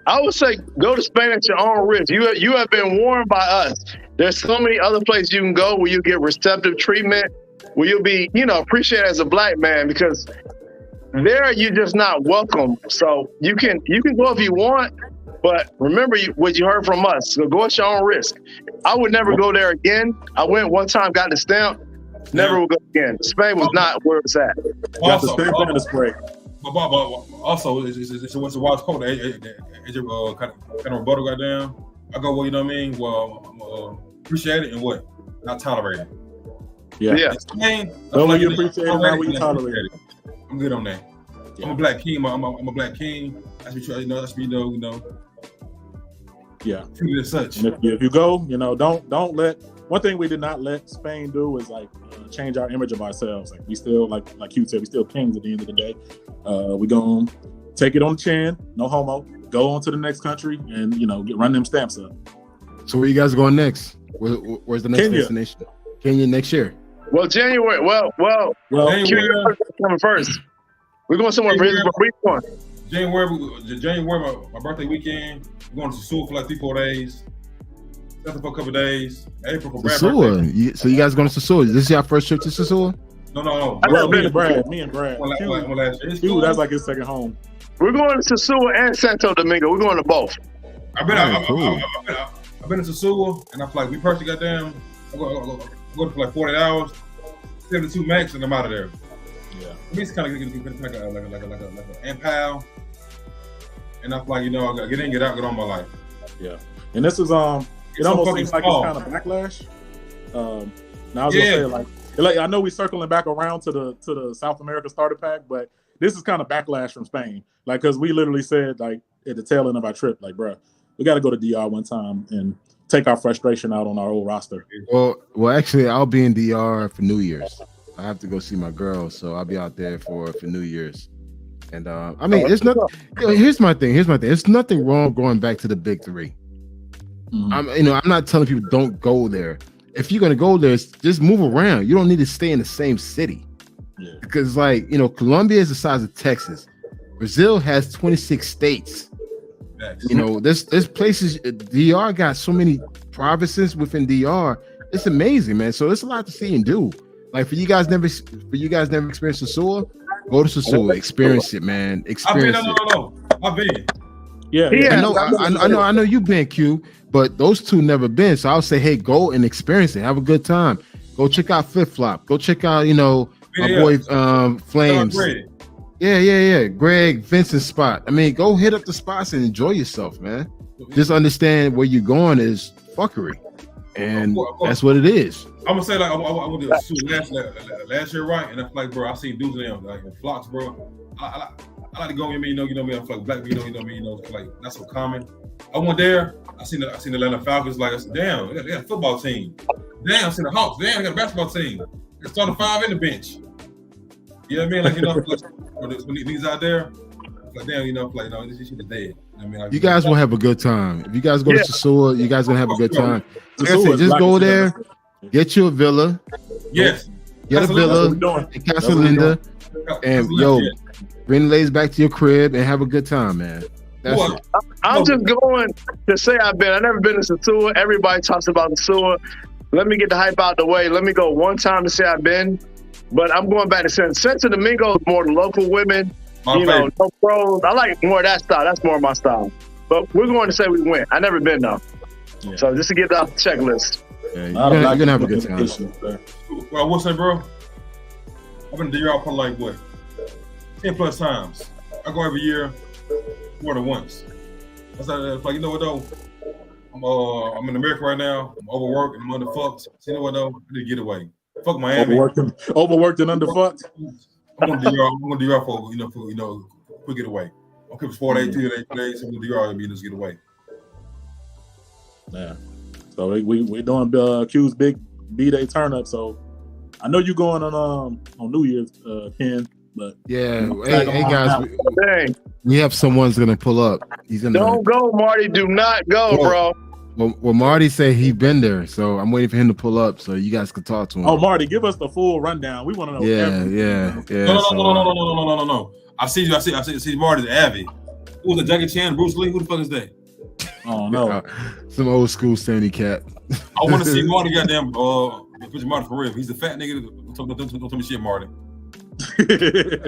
I would say go to Spain at your own risk. You have been warned by us. There's so many other places you can go where you get receptive treatment where you'll be, appreciated as a black man, because there you're just not welcome. So you can go if you want, but remember what you heard from us. So go at your own risk. I would never go there again. I went one time, got the stamp, never will go again. Spain was not where it's at. Got the stamp and the spray. But also, it's a watch code. Kind of rebuttal got down. I go, well, you know what I mean? Well, appreciate it and what? Not tolerate it. Yeah. Spain, Well, when you appreciate it, now we tolerate it. I'm good on that. Yeah. I'm a black king. I'm a black king. That's what that's what you know. Yeah. Treat it as such. And if you go, don't let. One thing we did not let Spain do is change our image of ourselves. Like we still, like you said, we still kings at the end of the day. We gonna take it on the chin, no homo. Go on to the next country and run them stamps up. So where you guys going next? Where's the next destination? Kenya next year. Well, January. Well, January coming first. We're going somewhere. Where you going? January, my birthday weekend. We're going to Sewell for like 3-4 days. Nothing for a couple of days. April for Brad's birthday. So you guys going to Sewell? Is this your first trip to Sewell? No. Me and Brad. Dude, that's like his second home. We're going to Sewell and Santo Domingo. We're going to both. I've been to Sewell, and I feel like we personally got down. I go for like 40 hours, 72 max, and I'm out of there. Yeah. It's kind of like an AMPAL, and I feel like I get in, get out, get on my life. Yeah, and this is it almost seems like it's kind of backlash. Now I was gonna say I know we're circling back around to the South America starter pack, but this is kind of backlash from Spain, because we literally said at the tail end of our trip, bro, we got to go to DR one time and take our frustration out on our old roster. Well, actually, I'll be in DR for New Year's. I have to go see my girl, so I'll be out there for New Year's. And I mean, it's not. Here's my thing. There's nothing wrong going back to the big three. I'm not telling people don't go there. If you're gonna go there, just move around. You don't need to stay in the same city. Yeah. Because Colombia is the size of Texas. Brazil has 26 states. There's places. DR got so many provinces within DR. It's amazing, man. So there's a lot to see and do. Like for you guys never experienced Sewell, go to Sewell, experience it, man. Experience it. I've been. Yeah. I know you've been, Q, but those two never been. So I'll say, hey, go and experience it. Have a good time. Go check out Flip Flop. Go check out, my boy Flames. Yeah. Greg, Vincent's spot. I mean, go hit up the spots and enjoy yourself, man. Just understand where you're going is fuckery. And that's what it is. I'm gonna say I went to last year, right? And I feel like, bro, I seen dudes in them like in flocks, bro. I like to go. You know me. I feel like black people. Like that's so common. I went there. I seen the Atlanta Falcons. Like I said, damn, they got a football team. Damn, I seen the Hawks. Damn, they got a basketball team. They started 5 in the bench. You know what I mean? Like when these out there, like damn, this shit is dead. You guys will have a good time. If you guys go to Sewell, you guys gonna have a good time. Like I said, just go there, get you a villa. Yes. Get a villa in Casa Linda, and bring the ladies back to your crib and have a good time, man. That's it. I'm just going to say I've never been to Sewell. Everybody talks about Sewell. Let me get the hype out the way. Let me go one time to say I've been, but I'm going back to Santo Domingo. More local women. No pros. I like more of that style. That's more of my style. But we're going to say we went. I never been though. Yeah. So just to get that off the checklist. Yeah, you're gonna have a good time. Well, what's that, bro? I've been to DR for like 10 plus times. I go every year, more than once. That's like, you know what though? I'm in America right now. I'm overworked and I'm underfucked. So you know what though? I need to get away. Fuck Miami. Overworked and underfucked. I'm going to DR for quick getaway. Okay, it's 4 days, 2 days, 3 days. I'm going to DR and just get away. Yeah. So we're doing Q's big B-Day turn up. So I know you're going on New Year's, Ken. But hey guys, we have someone's gonna pull up. He's gonna don't go, Marty. Do not go, bro. Well, Marty said he been there, so I'm waiting for him to pull up so you guys can talk to him. Oh, Marty, give us the full rundown. We want to know. Yeah. No. I see Marty the Avi. Who was the Jackie Chan, Bruce Lee? Who the fuck is that? Oh no, some old school Sandy Cat. I want to see Marty goddamn Marty for real. He's the fat nigga. Don't tell me shit, Marty.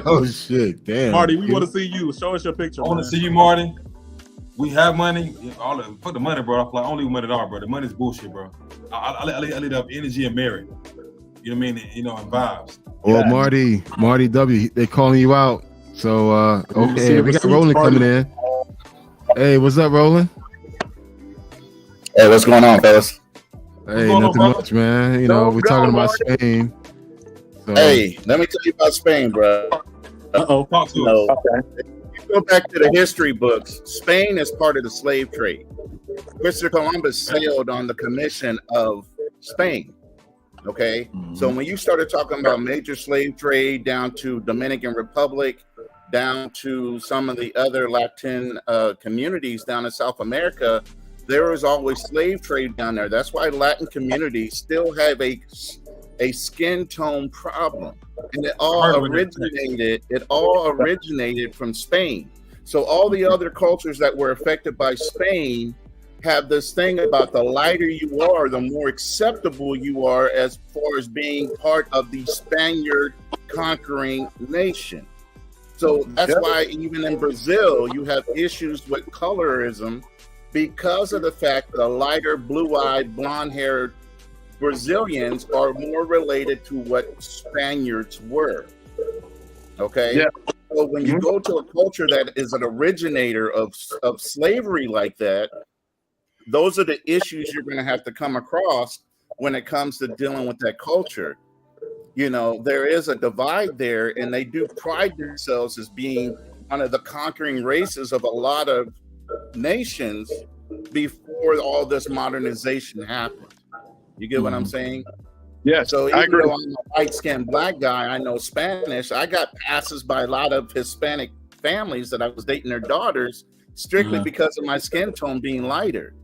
Oh shit, damn. Marty, we want to see you. Show us your picture. I want to see you, Marty. We have money. Put the money, bro. I don't leave money at all, bro. The money's bullshit, bro. I leave up energy and merit. You know what I mean? You know, and vibes. Well, Marty W, they calling you out. So okay, we got Roland coming in. Hey, what's up, Roland? Hey, what's going on, fellas? Hey, nothing much, man. You know, we're talking about Spain. So. Hey, let me tell you about Spain, bro. Talk to us. Okay. If you go back to the history books, Spain is part of the slave trade. Christopher Columbus sailed on the commission of Spain. Okay, so when you started talking about major slave trade down to Dominican Republic, down to some of the other Latin communities down in South America, there was always slave trade down there. That's why Latin communities still have a skin tone problem, and it all originated from Spain. So all the other cultures that were affected by Spain have this thing about the lighter you are, the more acceptable you are as far as being part of the Spaniard conquering nation. So that's why even in Brazil, you have issues with colorism because of the fact the lighter, blue-eyed, blonde-haired Brazilians are more related to what Spaniards were. Okay? Yeah. So when you go to a culture that is an originator of slavery like that, those are the issues you're going to have to come across when it comes to dealing with that culture. You know, there is a divide there, and they do pride themselves as being one of the conquering races of a lot of nations before all this modernization happened. You get what I'm saying? Yeah. So even though I'm a light-skinned black guy, I know Spanish. I got passes by a lot of Hispanic families that I was dating their daughters strictly because of my skin tone being lighter.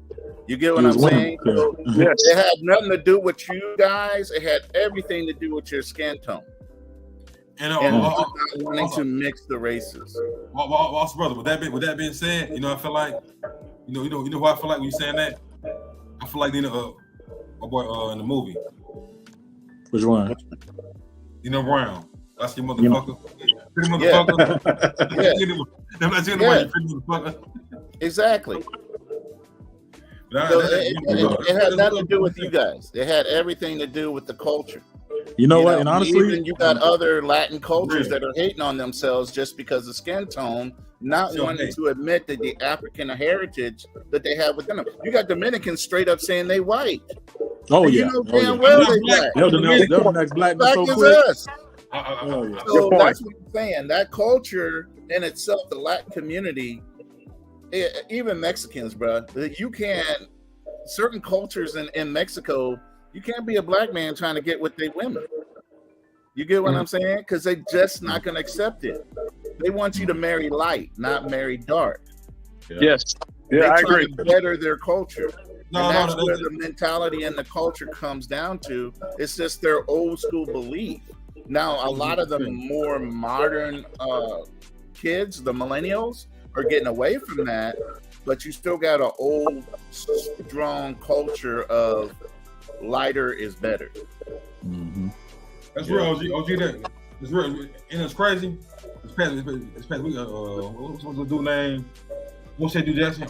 You get what I'm saying? Yes. It had nothing to do with you guys. It had everything to do with your skin tone. And wanting to mix the races. Also, brother, with that being said, you know, I feel like, you know what I feel like when you're saying that? I feel like my boy in the movie. Which one? Brown. That's your motherfucker. Pretty motherfucker. Pretty motherfucker. Exactly. So it had nothing to do with you guys. It had everything to do with the culture. You know what? And honestly, even you got other Latin cultures that are hating on themselves just because of skin tone, not wanting to admit that the African heritage that they have within them. You got Dominicans straight up saying they white. Oh and yeah. You know damn well they black. They're the next black is us. Yeah. So that's what I'm saying. That culture in itself, the Latin community, even Mexicans, bro, you can't, certain cultures in Mexico, you can't be a black man trying to get with their women. You get what I'm saying? Because they're just not going to accept it. They want you to marry light, not marry dark. Yeah. Yes. Yeah, they I agree. To better their culture. And that's where the mentality and the culture comes down to. It's just their old school belief. Now, a lot of the more modern kids, the millennials, are getting away from that, but you still got an old, strong culture of lighter is better. That's real, OG. It's real, and it's crazy. It's past week. What's the dude name? O'Shea Du Jackson.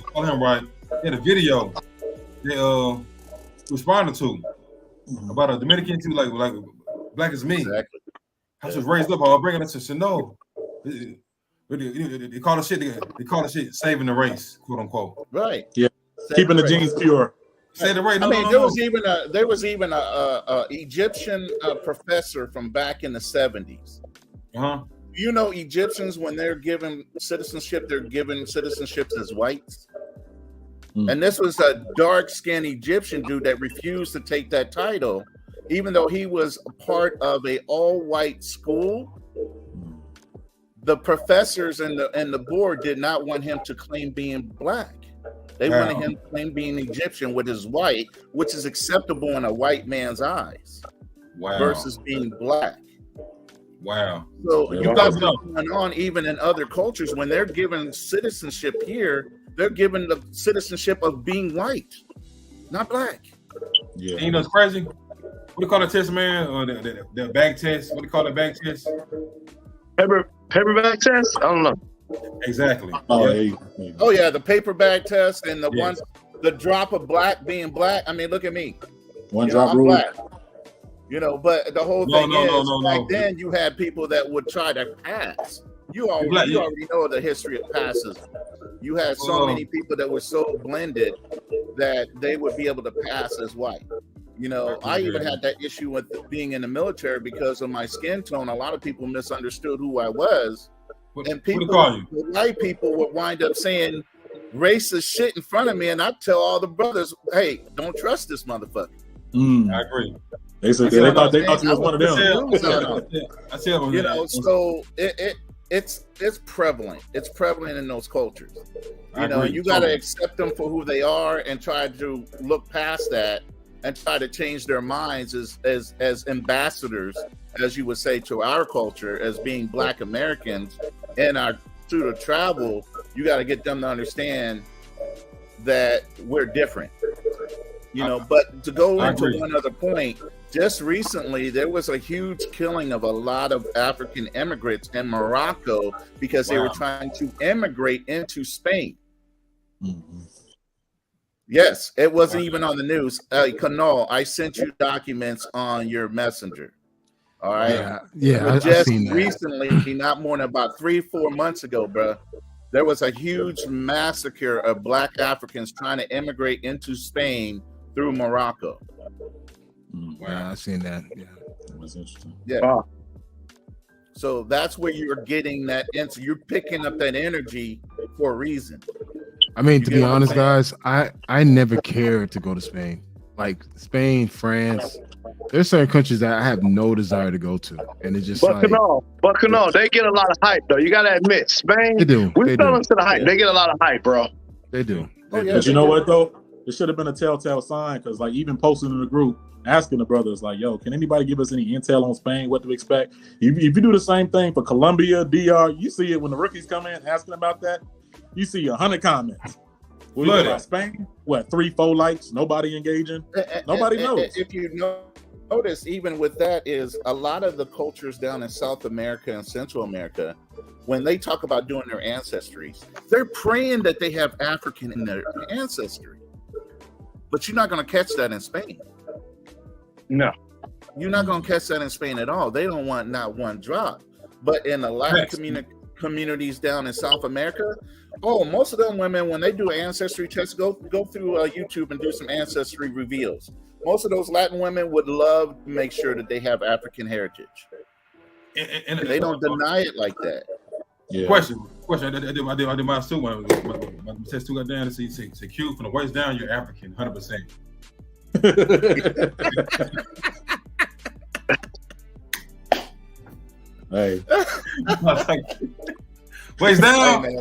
Call him right. He had a video they responded to about a Dominican too, like black as me. Exactly. I was raised up. I'll bring it to Chanel. They call the shit. They call the shit saving the race, quote unquote. Right. Yeah. Keeping the genes pure. Say the race. There was even a Egyptian professor from back in the 70s. You know, Egyptians, when they're given citizenship, they're given citizenships as whites. And this was a dark-skinned Egyptian dude that refused to take that title, even though he was a part of a all-white school. The professors and the board did not want him to claim being black. They wanted him to claim being Egyptian, which is white, which is acceptable in a white man's eyes, versus being black. Wow. So you got what's going on even in other cultures. When they're given citizenship here, they're given the citizenship of being white, not black. Yeah. And you know it's crazy? What do you call the test, man? The bag test. What do you call that bag test? Paperback test? I don't know. Exactly. Oh, Yeah. Oh yeah, the paper bag test and the Yes. the drop of black being black. I mean, look at me. One You know, drop I'm rule. black. You know, but the whole thing back No. then you had people that would try to pass. You already know the history of passes. You had so many people that were so blended that they would be able to pass as white. You know, I even had that issue with being in the military because of my skin tone. A lot of people misunderstood who I was. And people, white people would wind up saying racist shit in front of me, and I tell all the brothers, "Hey, don't trust this motherfucker." I agree. They said they thought you was one of them. I tell you know, so it's prevalent. It's prevalent in those cultures. You know, you got to accept them for who they are and try to look past that and try to change their minds as ambassadors, as you would say, to our culture as being Black Americans and our through the travel. You got to get them to understand that we're different. You know, but to go into one other point, just recently there was a huge killing of a lot of African immigrants in Morocco because they were trying to immigrate into Spain. Mm-hmm. Yes, it wasn't even on the news. Kanal, I sent you documents on your messenger. All right. Yeah, just recently, not more than about 3-4 months ago, bro, there was a huge massacre of Black Africans trying to immigrate into Spain through Morocco. Yeah, I seen that. Yeah, that was interesting. Yeah. Wow. So that's where you're getting that. You're picking up that energy for a reason. I mean, to be honest, guys, I never cared to go to Spain. Like Spain, France, there's certain countries that I have no desire to go to, and it's just but Canal, they get a lot of hype though. You gotta admit, Spain. They do. We fell into the hype. Yeah. They get a lot of hype, bro. They do. But you know what though? It should have been a telltale sign because, like, even posting in the group, asking the brothers, like, "Yo, can anybody give us any intel on Spain? What to expect?" If you do the same thing for Colombia, DR, you see it when the rookies come in asking about that. You see 100 comments. What do you about Spain? What, 3-4 likes? Nobody engaging. Nobody knows. If you notice, even with that, is a lot of the cultures down in South America and Central America, when they talk about doing their ancestries, they're praying that they have African in their ancestry. But you're not going to catch that in Spain. No. You're not going to catch that in Spain at all. They don't want not one drop. But in the Latin communities down in South America, most of them women, when they do ancestry tests, go through YouTube and do some ancestry reveals. Most of those Latin women would love to make sure that they have African heritage. And they don't deny it like that. Yeah. Question. I did my too. My test too got down to say Q from the waist down. You're African, 100%. Hey. Waist down. Hey,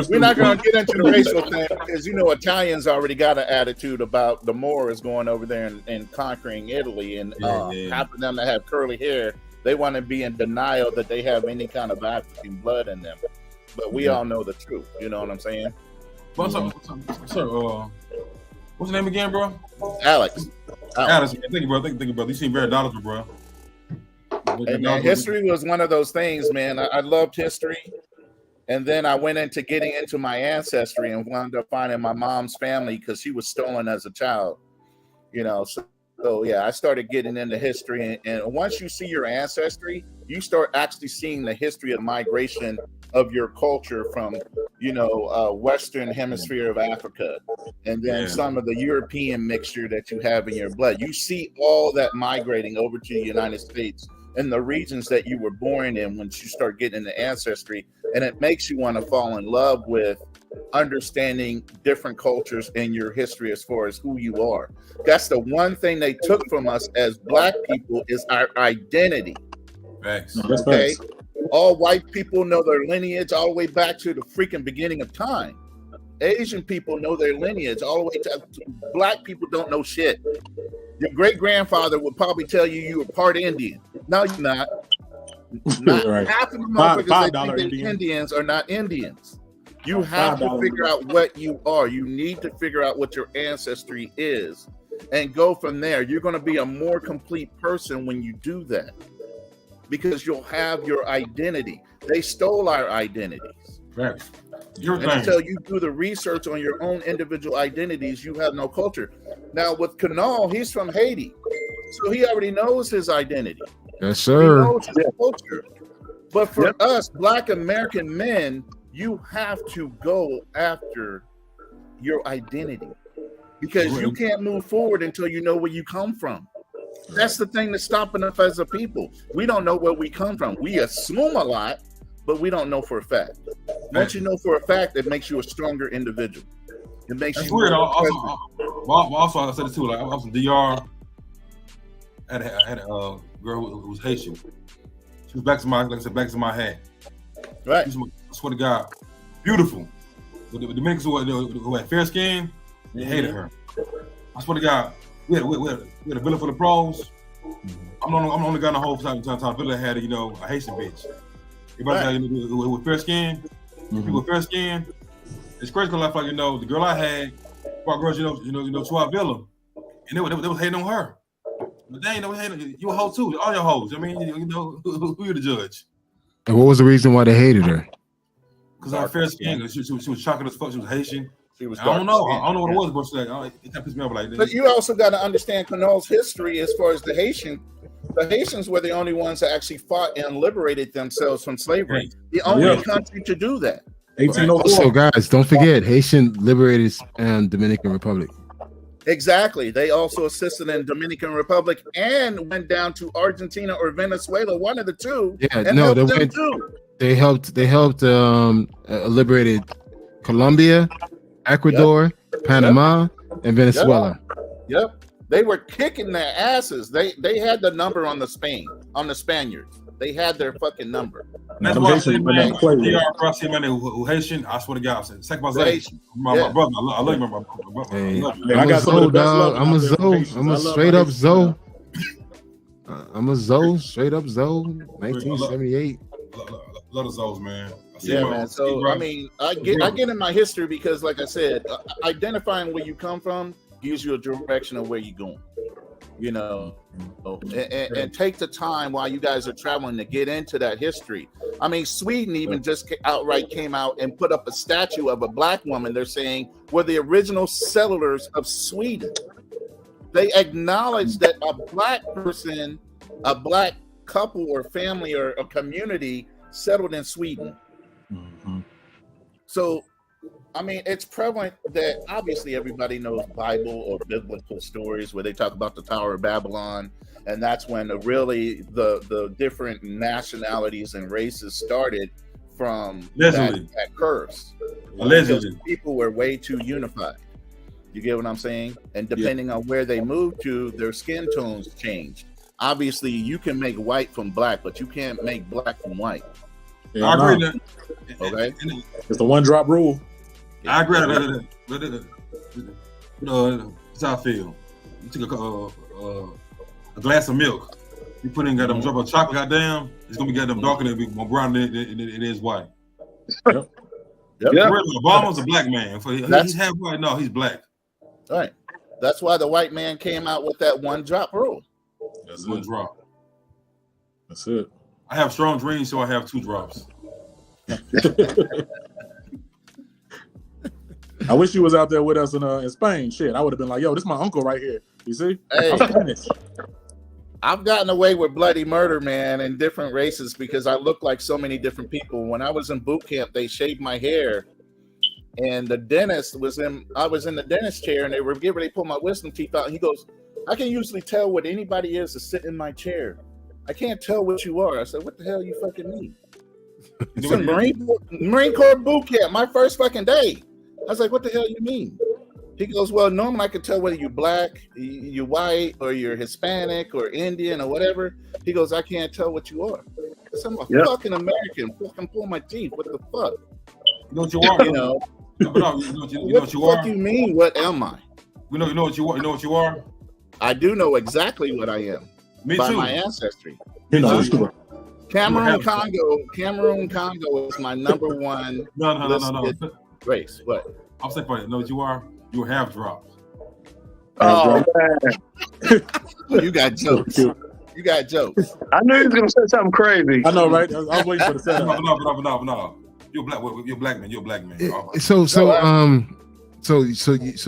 we're not going to get into the racial thing because Italians already got an attitude about the Moors going over there and conquering Italy, and half of them that have curly hair, they want to be in denial that they have any kind of African blood in them. But we all know the truth. You know what I'm saying? What's up? What's your name again, bro? Alex. Thank you, bro. Thank you, bro. You seem very knowledgeable, bro. Hey, man, history was one of those things, man. I loved history. And then I went into getting into my ancestry and wound up finding my mom's family because she was stolen as a child. So yeah, I started getting into history. And once you see your ancestry, you start actually seeing the history of migration of your culture from, Western hemisphere of Africa, and then some of the European mixture that you have in your blood. You see all that migrating over to the United States and the regions that you were born in once you start getting into ancestry. And it makes you want to fall in love with understanding different cultures in your history as far as who you are. That's the one thing they took from us as Black people is our identity. Thanks. Okay. All white people know their lineage all the way back to the freaking beginning of time. Asian people know their lineage all the way to Black people don't know shit. Your great grandfather would probably tell you were part Indian. No, you're not. Right. Half of the motherfuckers that think Indians are not Indians. You have to figure out what you are. You need to figure out what your ancestry is and go from there. You're going to be a more complete person when you do that, because you'll have your identity. They stole our identities. Right. And until you do the research on your own individual identities, you have no culture. Now with Canal, he's from Haiti, so he already knows his identity. Yes, sir. He knows his culture. But for us Black American men, you have to go after your identity, because you can't move forward until you know where you come from. That's the thing that's stopping us as a people. We don't know where we come from. We assume a lot, but we don't know for a fact. Once you know for a fact, it makes you a stronger individual. It makes That's you weird. Also, I said it too. Like I was in DR. I had a girl who was Haitian. She was back to my, like I said, back to my hat. Right. I swear to God, beautiful. But the Dominicans who had fair skin, they hated her. I swear to God, we had a villa full of pros. I'm the only guy in the whole time villa had a Haitian bitch. Everybody with fair skin, people with fair skin. It's crazy because like the girl I had brought girls to our villa, and they was hating on her. But they ain't no hating. You a hoe too. All your hoes. I mean, who you the judge? And what was the reason why they hated her? Because her fair skin. She was chocolate as fuck. She was Haitian. She was. I don't know what it was, but it kind of pissed me off like that. But you also got to understand Canal's history as far as the Haitians. The Haitians were the only ones that actually fought and liberated themselves from slavery. The only country to do that. 1804. So guys, don't forget, Haitian liberated Dominican Republic. Exactly. They also assisted in Dominican Republic and went down to Argentina or Venezuela, one of the two. Yeah, no, they helped liberated Colombia, Ecuador, Panama, and Venezuela. Yep. They were kicking their asses. They had the number on the Spaniards. They had their fucking number. That's why I say, man, who Haitian, I swear to God, I said, second my brother, I love you, my brother. I'm a Zoe, dog. I'm a Zoe. I'm a straight up Zoe. I'm a Zoe, straight up Zoe, 1978. Love the Zoes, man. Man. So I mean, I get in my history because, like I said, identifying where you come from gives you a direction of where you're going. And take the time while you guys are traveling to get into that history. I mean, Sweden even just outright came out and put up a statue of a Black woman. They're saying were the original settlers of Sweden. They acknowledge that a Black person, a Black couple or family or a community settled in Sweden. So, I mean, it's prevalent that obviously everybody knows Bible or biblical stories where they talk about the Tower of Babylon, and that's when really the different nationalities and races started from that curse. Allegedly, people were way too unified. You get what I'm saying? And depending on where they moved to, their skin tones changed. Obviously, you can make white from black, but you can't make black from white. Yeah, I agree. Okay, it's the one drop rule. I agree. That's how I feel. You take a glass of milk, you put in goddamn drop of chocolate, goddamn, it's gonna be goddamn darker than more brown than it is white. Yep. Obama's a black man. He's half white. No, he's black. Right. That's why the white man came out with that one drop rule. That's one it. drop. That's it. I have strong dreams, so I have 2 drops. I wish you was out there with us in Spain. Shit, I would have been like, yo, this is my uncle right here. You see? Hey, I've gotten away with bloody murder, man, in different races because I look like so many different people. When I was in boot camp, they shaved my hair, and the dentist I was in the dentist chair, and they were getting ready to pull my wisdom teeth out. And he goes, I can usually tell what anybody is to sit in my chair. I can't tell what you are. I said, what the hell you fucking mean? It's a Marine Corps boot camp, my first fucking day. I was like, what the hell you mean? He goes, well, normally I can tell whether you're black, you're white, or you're Hispanic, or Indian, or whatever. He goes, I can't tell what you are. I said, I'm a fucking American. Fucking pull my teeth. What the fuck? You know what you are? You know? What the fuck you mean? What am I? You know what you are? You know what you are? I do know exactly what I am. Me by too. my ancestry. Cameroon, Congo is my number one. No. Race. What? I'm saying for you. Know what you are? You're half drops. Oh man, You got jokes. You got jokes. I knew he was gonna say something crazy. I know, right? I was waiting for the setup. No. You're black man. You're a black man. So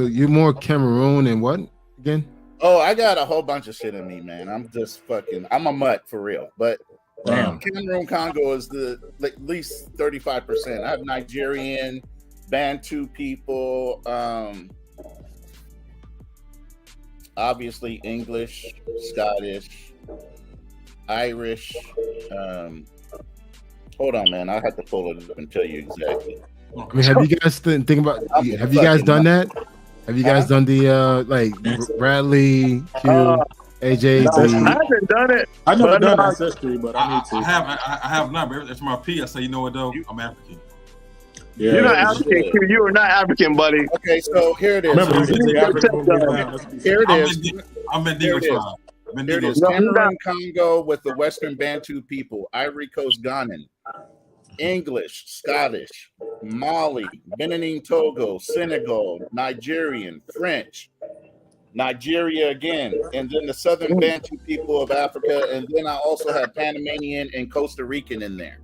you're more Cameroon and what again? Oh, I got a whole bunch of shit in me, man. I'm a mutt for real. But Damn. Cameroon Congo is at least 35%. I have Nigerian, Bantu people, obviously English, Scottish, Irish. Hold on, man. I have to pull it up and tell you exactly. I mean, have you guys think about? Have you guys done that? Have you guys done the Bradley, Q, AJ? I haven't done it. I never done ancestry, but I need to. I have not. But that's my P. I say, you know what though? I'm African. Yeah. You're not African, Q. You are not African, buddy. Okay, so here it is. Remember, you said Here it is. I'm Bendigo tribe. Here it is. Cameroon Congo with the Western Bantu people, Ivory Coast Ghanan, English, Scottish, Mali, Benin, Togo, Senegal, Nigerian, French, Nigeria again, and then the Southern Bantu people of Africa, and then I also have Panamanian and Costa Rican in there.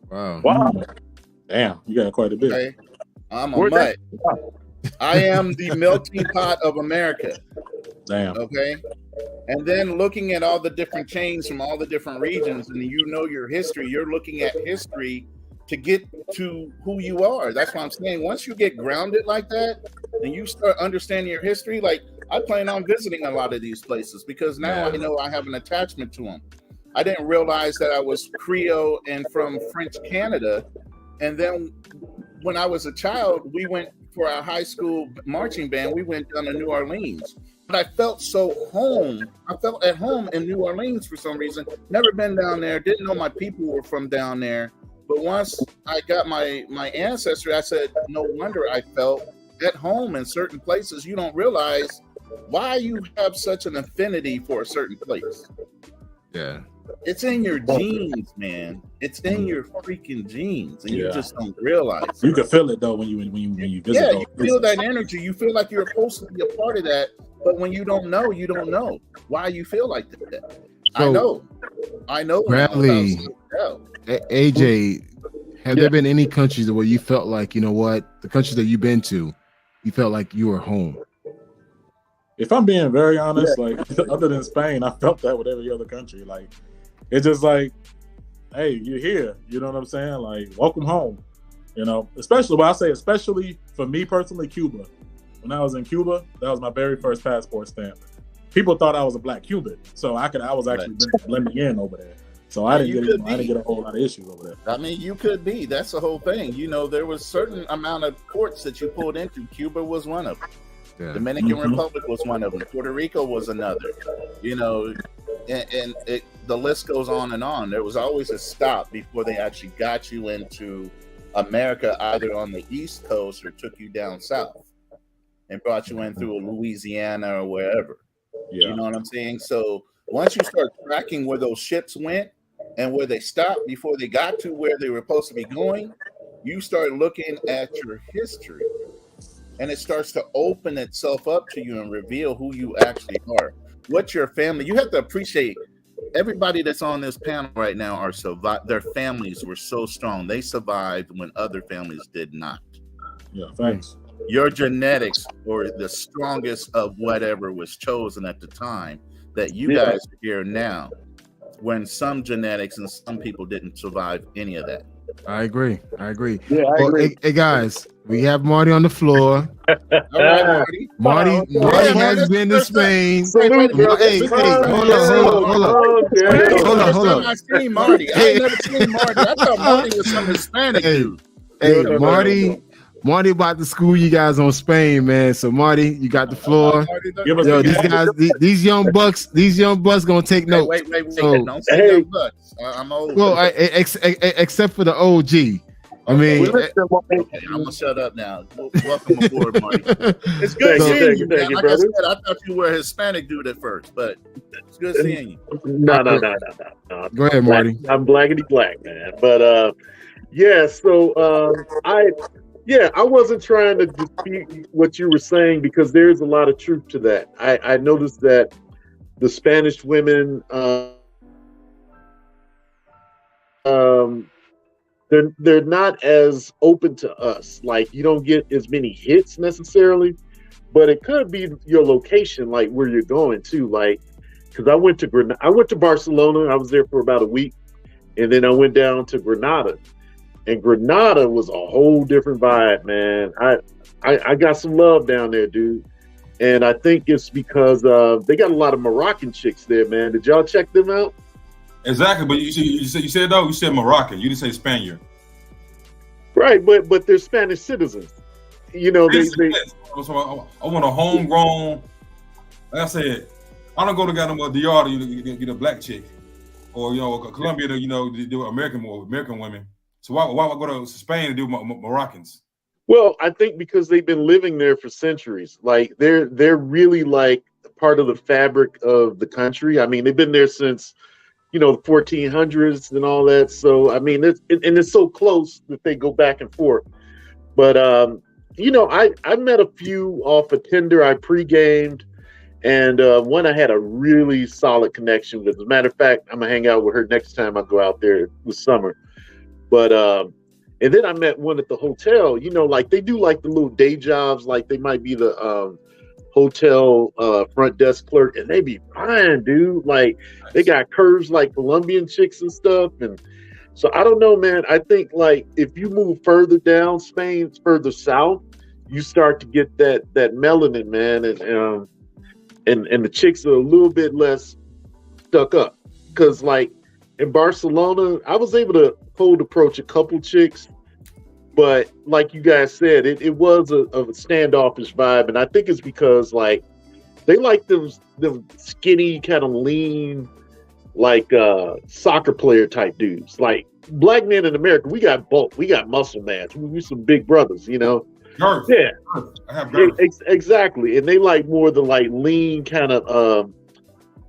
Wow. Damn, you got quite a bit. Okay? I'm a mutt. I am the melting pot of America. Damn. Okay. And then looking at all the different chains from all the different regions, and you know your history, you're looking at history to get to who you are. That's what I'm saying. Once you get grounded like that, and you start understanding your history, like I plan on visiting a lot of these places because now I know I have an attachment to them. I didn't realize that I was Creole and from French Canada. And then when I was a child, we went for our high school marching band. We went down to New Orleans. But I felt so home. I felt at home in New Orleans for some reason. Never been down there. Didn't know my people were from down there. But once I got my ancestry, I said, no wonder I felt at home in certain places. You don't realize why you have such an affinity for a certain place. Yeah. It's in your genes, man. It's in your freaking genes, and you just don't realize. You can feel it though when you visit. Yeah, you feel that energy. You feel like you're supposed to be a part of that, but when you don't know, you don't know why you feel like that. So, I know. Bradley, AJ, have there been any countries where you felt like, you know what, the countries that you've been to, you felt like you were home? If I'm being very honest, like other than Spain, I felt that with every other country. Like it's just like, hey, you're here. You know what I'm saying? Like, welcome home. You know, especially when I say, especially for me personally, Cuba. When I was in Cuba, that was my very first passport stamp. People thought I was a black Cuban, so I was actually blending in over there. So I didn't get a whole lot of issues over there. I mean, you could be. That's the whole thing. You know, there was certain amount of ports that you pulled into. Cuba was one of them. Yeah. Dominican Republic was one of them. Puerto Rico was another. You know, and the list goes on and on. There was always a stop before they actually got you into America, either on the East Coast or took you down south and brought you in through Louisiana or wherever. Yeah. You know what I'm saying? So once you start tracking where those ships went and where they stopped before they got to where they were supposed to be going, you start looking at your history. And it starts to open itself up to you and reveal who you actually are. What your family, you have to appreciate everybody that's on this panel right now are their families were so strong. They survived when other families did not. Yeah, thanks. Your genetics were the strongest of whatever was chosen at the time that you guys are here now, when some genetics and some people didn't survive any of that. I agree. Yeah, I agree. Hey guys, we have Marty on the floor. All right, Marty has been to Spain. Hey, hold on. I seen Marty. I never seen Marty. I thought Marty was some Hispanic dude. Hey, Marty about to school you guys on Spain, man. So Marty, you got the floor. Yo, these guys, these young bucks gonna take notes. Wait. Don't say young bucks. I'm old. Well, except for the OG. I mean, I'm gonna shut up now. Welcome aboard, Marty. It's good seeing you, man. Like I said, I thought you were a Hispanic dude at first, but it's good seeing you. No. Go ahead, Marty. I'm blackity black, man. But so Yeah, I wasn't trying to dispute what you were saying because there's a lot of truth to that. I noticed that the Spanish women, um, they're not as open to us. Like you don't get as many hits necessarily, but it could be your location, like where you're going to. Like, because I went to Barcelona. I was there for about a week, and then I went down to Granada. And Granada was a whole different vibe, man. I got some love down there, dude. And I think it's because they got a lot of Moroccan chicks there, man. Did y'all check them out? Exactly, but you said though, you said Moroccan. You didn't say Spaniard. Right, but they're Spanish citizens. You know, they So I want a homegrown. Like I said, I don't go to Ghana DR to get a black chick, or Colombia to do American women. So why go to Spain to do Moroccans? Well, I think because they've been living there for centuries. Like they're really like part of the fabric of the country. I mean, they've been there since the 1400s and all that. So I mean, it's so close that they go back and forth. But I met a few off of Tinder. I pre-gamed, and one I had a really solid connection with. As a matter of fact, I'm gonna hang out with her next time I go out there this summer. But and then I met one at the hotel. Like they do like the little day jobs, like they might be the hotel front desk clerk, and they be fine, dude. Like they got curves like Colombian chicks and stuff. And so I don't know, man. I think like if you move further down Spain, further south, you start to get that melanin, man, and the chicks are a little bit less stuck up. Because like in Barcelona, I was able to cold approach a couple chicks, but like you guys said, it was a standoffish vibe, and I think it's because like they like them skinny, kind of lean, like soccer player type dudes. Like black men in America, we got bulk, we got muscle mass, we some big brothers, Girth. Yeah, I have girth. Exactly, and they like more the like lean kind of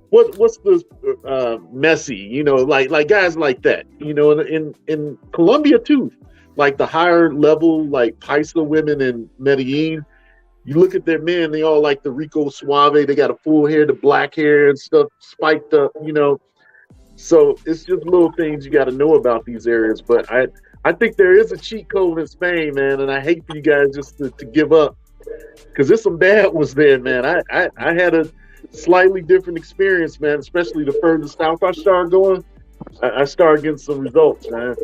what's the Messi, like guys like that, in Colombia too, like the higher level, like Paisa women in Medellin, you look at their men, they all like the Rico Suave, they got a full head of black hair and stuff spiked up, so it's just little things you got to know about these areas. But I think there is a cheat code in Spain, man, and I hate for you guys just to give up, because there's some bad ones there, man. I had a slightly different experience, man, especially the further south I started going. I started getting some results, man.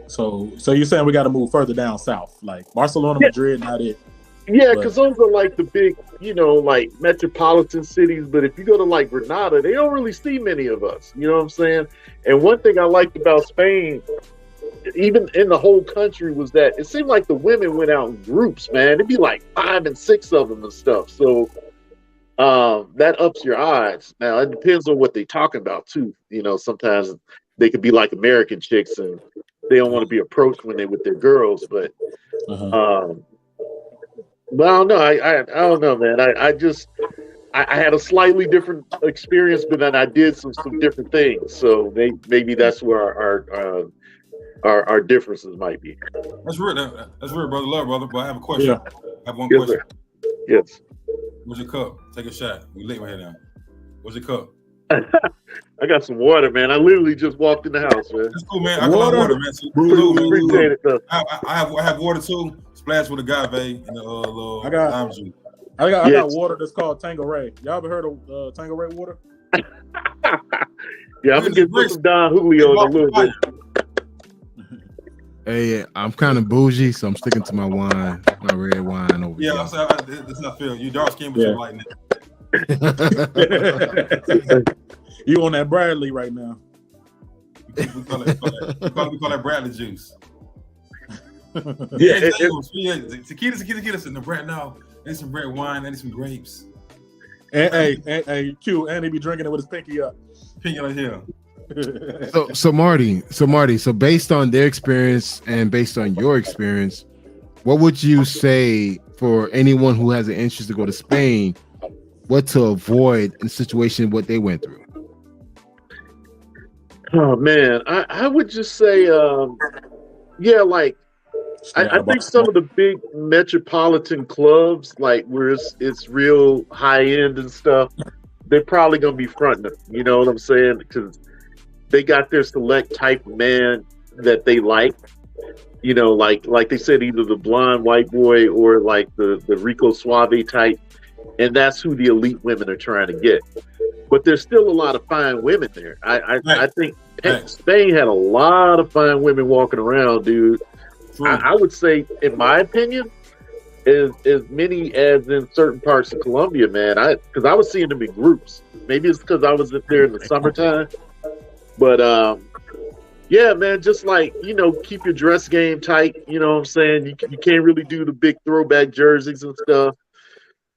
So you're saying we got to move further down south, like Barcelona, Madrid, not it. Yeah, because those are like the big, like metropolitan cities. But if you go to like Granada, they don't really see many of us. You know what I'm saying? And one thing I liked about Spain, even in the whole country, was that it seemed like the women went out in groups, man. It'd be like 5 and 6 of them and stuff. So that ups your odds. Now it depends on what they talk about too. Sometimes they could be like American chicks and they don't want to be approached when they're with their girls. But but I don't know. I don't know, man. I had a slightly different experience, but then I did some different things. So maybe that's where our differences might be. That's real. That's real, brother. Love, brother. But I have a question. Yeah. I have one Yes, question. sir. Yes. Where's your cup? Take a shot. We late right here now. Where's your cup? I got some water, man. I literally just walked in the house, man. That's cool, man. I got water, man. So, Appreciate it, though. I have water too. Splash with agave and the little lime juice. I got water that's called Tanqueray. Y'all ever heard of Tanqueray water? Yeah, I'm gonna get some Don Julio in a little bit. Hey, I'm kind of bougie, so I'm sticking to my wine, my red wine over here. Yeah, I'm sorry. That's not fair. You dark skin, but you're light. You on that Bradley right now? We call that Bradley juice. Yeah, tequila in the Brad now. And some red wine, and some grapes. And hey, Q, and he be drinking it with his pinky up. Pinky right here. So Marty, so based on their experience and based on your experience, what would you say for anyone who has an interest to go to Spain, what to avoid in a situation what they went through? Oh man, I would just say like Straight out I of think some of the big metropolitan clubs, like where it's real high end and stuff, they're probably gonna be fronting them. You know what I'm saying? Because they got their select type of man that they like. You know, like they said, either the blonde white boy or like the Rico Suave type, and that's who the elite women are trying to get. But there's still a lot of fine women there. I think Spain had a lot of fine women walking around, dude. I would say, in my opinion, as many as in certain parts of Colombia, man. Because I was seeing them in groups. Maybe it's because I was up there in the summertime. But yeah, man, just like, you know, keep your dress game tight. You know what I'm saying? You can't really do the big throwback jerseys and stuff.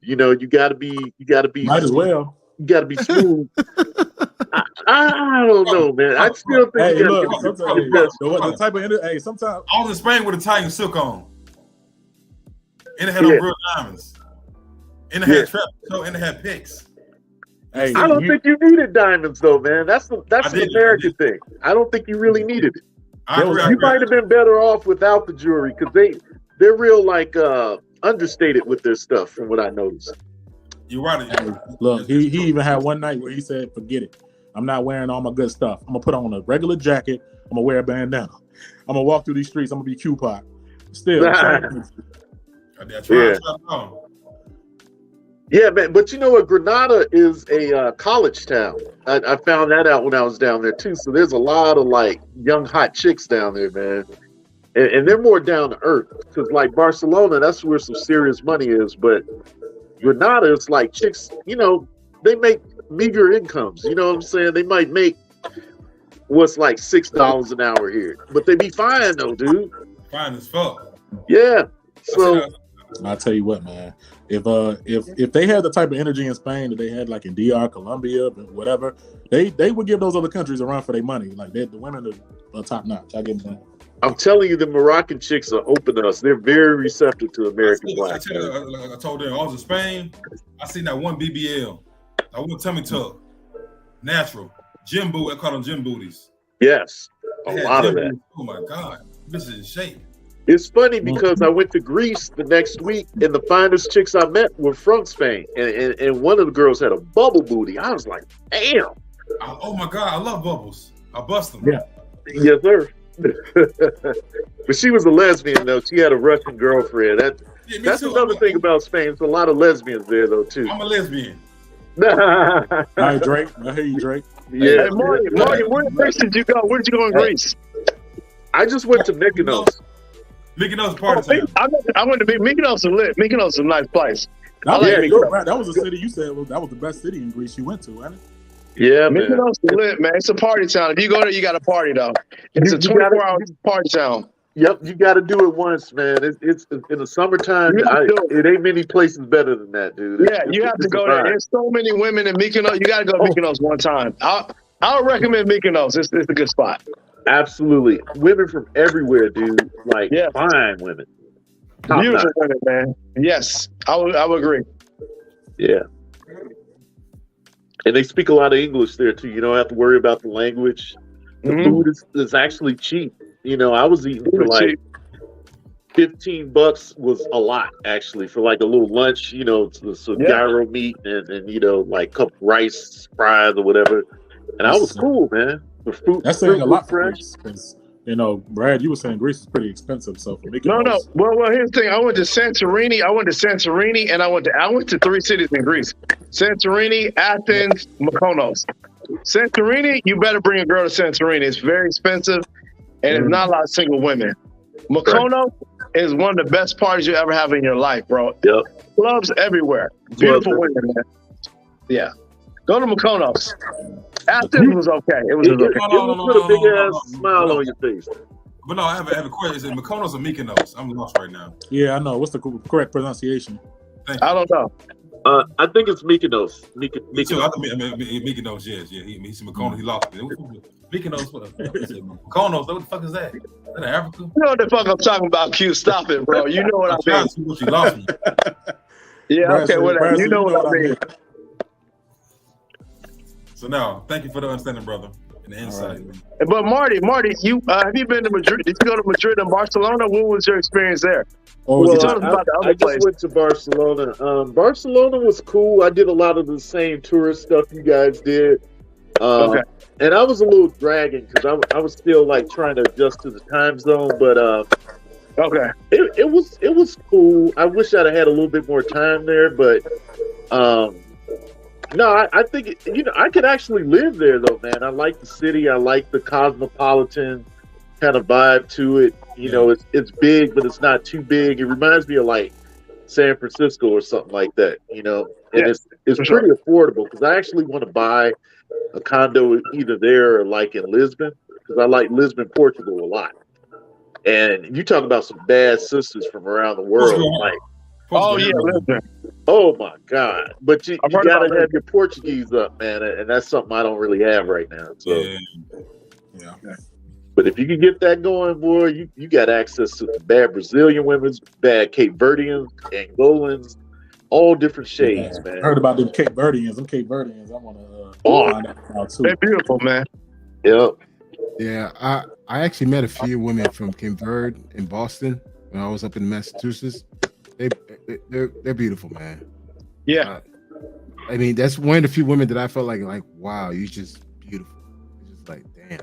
You know, you gotta be might as well. You gotta be smooth. I don't know, man. I still think Hey, you look, gotta sometimes, the type of hey, sometimes I was in Spain with Italian silk on. And it had on real diamonds. And it had trap, and it had picks. Hey, I don't think you needed diamonds though, man. That's an American thing. I don't think you really needed it. You might have been better off without the jewelry because they're real like understated with their stuff from what I noticed. You're right. Look, he even had one night where he said, "Forget it. I'm not wearing all my good stuff. I'm gonna put on a regular jacket. I'm gonna wear a bandana. I'm gonna walk through these streets. I'm gonna be Q-Pop." Still, yeah, man. But you know what? Granada is a college town. I found that out when I was down there too. So there's a lot of like young hot chicks down there, man. And they're more down to earth because like Barcelona, that's where some serious money is. But Granada is like chicks, you know, they make meager incomes. You know what I'm saying? They might make what's like $6 an hour here, but they be fine though, dude. Fine as fuck. Yeah. So I'll tell you what, man. If they had the type of energy in Spain that they had like in DR, Colombia, whatever, they would give those other countries a run for their money. Like the women are top notch. I give them that. I'm telling you, the Moroccan chicks are open to us. They're very receptive to American blacks. I told them I was in Spain. I seen that one BBL. I went tummy tuck. Natural. Gym boot. I call them gym booties. Yes. A lot of that. Oh my God. This is in shape. It's funny because I went to Greece the next week and the finest chicks I met were from Spain. And one of the girls had a bubble booty. I was like, damn. Oh my God. I love bubbles. I bust them. Yeah. Yes, sir. But she was a lesbian though. She had a Russian girlfriend. That's another thing about Spain. There's a lot of lesbians there though too. I'm a lesbian. All right, Drake. I hear you, Drake. Yeah. Hey, Morgan, where did you go? Where did you go in Greece? I just went to Mykonos. Mykonos party time. I went to Mykonos is lit. Mykonos is a nice place. That was a city you said that was the best city in Greece you went to, wasn't it? Yeah, man. Mykonos is lit, man. It's a party town. If you go there, you got to party though. It's a 24-hour party town. Yep, you got to do it once, man. It's in the summertime. It ain't many places better than that, dude. You have to go there. There's so many women in Mykonos. You got to go to Mykonos one time. I'll recommend Mykonos. It's a good spot. Absolutely, women from everywhere, dude. Like fine women, beautiful women, man. Yes, I would agree. Yeah, and they speak a lot of English there too. You don't have to worry about the language. The food is actually cheap. You know, I was eating for like $15 was a lot actually for like a little lunch. You know, some gyro meat and you know like a couple rice fries or whatever, and I was cool, man. The fruit, that's saying a lot for Greece because you know, Brad, you were saying Greece is pretty expensive. So for Mykonos, no. Well, here's the thing. I went to Santorini, and I went to 3 cities in Greece: Santorini, Athens, Mykonos. Santorini, you better bring a girl to Santorini. It's very expensive, and it's not a lot of single women. Mykonos is one of the best parties you ever have in your life, bro. Yep. Clubs everywhere, beautiful women, man. Yeah, go to Mykonos. Athens was okay. It was okay. Put a big ass smile on your face. But no, I have a question. Is it Mykonos or Mykonos? I'm lost right now. Yeah, I know. What's the correct pronunciation? I don't know. I think it's Mykonos. Me too. I think Mykonos. Yes, yeah. He's in Mykonos. He lost me. Mykonos. What the fuck is it? Mykonos. What the fuck is that? Is that Africa? You know what the fuck I'm talking about? Q, stop it, bro. You know what I mean. She lost me. Yeah. Okay. Whatever. You know what I mean. So now, thank you for the understanding, brother. and the insight. But Marty, you have you been to Madrid? Did you go to Madrid and Barcelona? What was your experience there? Or You was told it, us about the I other just place. went to Barcelona. Barcelona was cool. I did a lot of the same tourist stuff you guys did. Okay. And I was a little dragging because I was still like trying to adjust to the time zone, but Okay. it was cool. I wish I'd have had a little bit more time there, but no, I think I could actually live there though, man. I like the city. I like the cosmopolitan kind of vibe to it. You know, it's big, but it's not too big. It reminds me of like San Francisco or something like that. You know, and Yeah, it's for sure. pretty affordable because I actually want to buy a condo either there or like in Lisbon because I like Lisbon, Portugal a lot. And you talk about some bad sisters from around the world, like. Oh yeah, listen. Oh my God! But you I've heard gotta about have your Portuguese up, man, and that's something I don't really have right now. So, yeah. but if you can get that going, boy, you got access to the bad Brazilian women's, bad Cape Verdeans, Angolans, all different shades, man. I heard about them Cape Verdeans. Them Cape Verdeans. I want to find that out too. They're beautiful, man. Yep. Yeah, I actually met a few women from Cape Verde in Boston when I was up in Massachusetts. They're beautiful, man. Yeah. I mean, that's one of the few women that I felt like wow, you're just beautiful. It's just like, damn.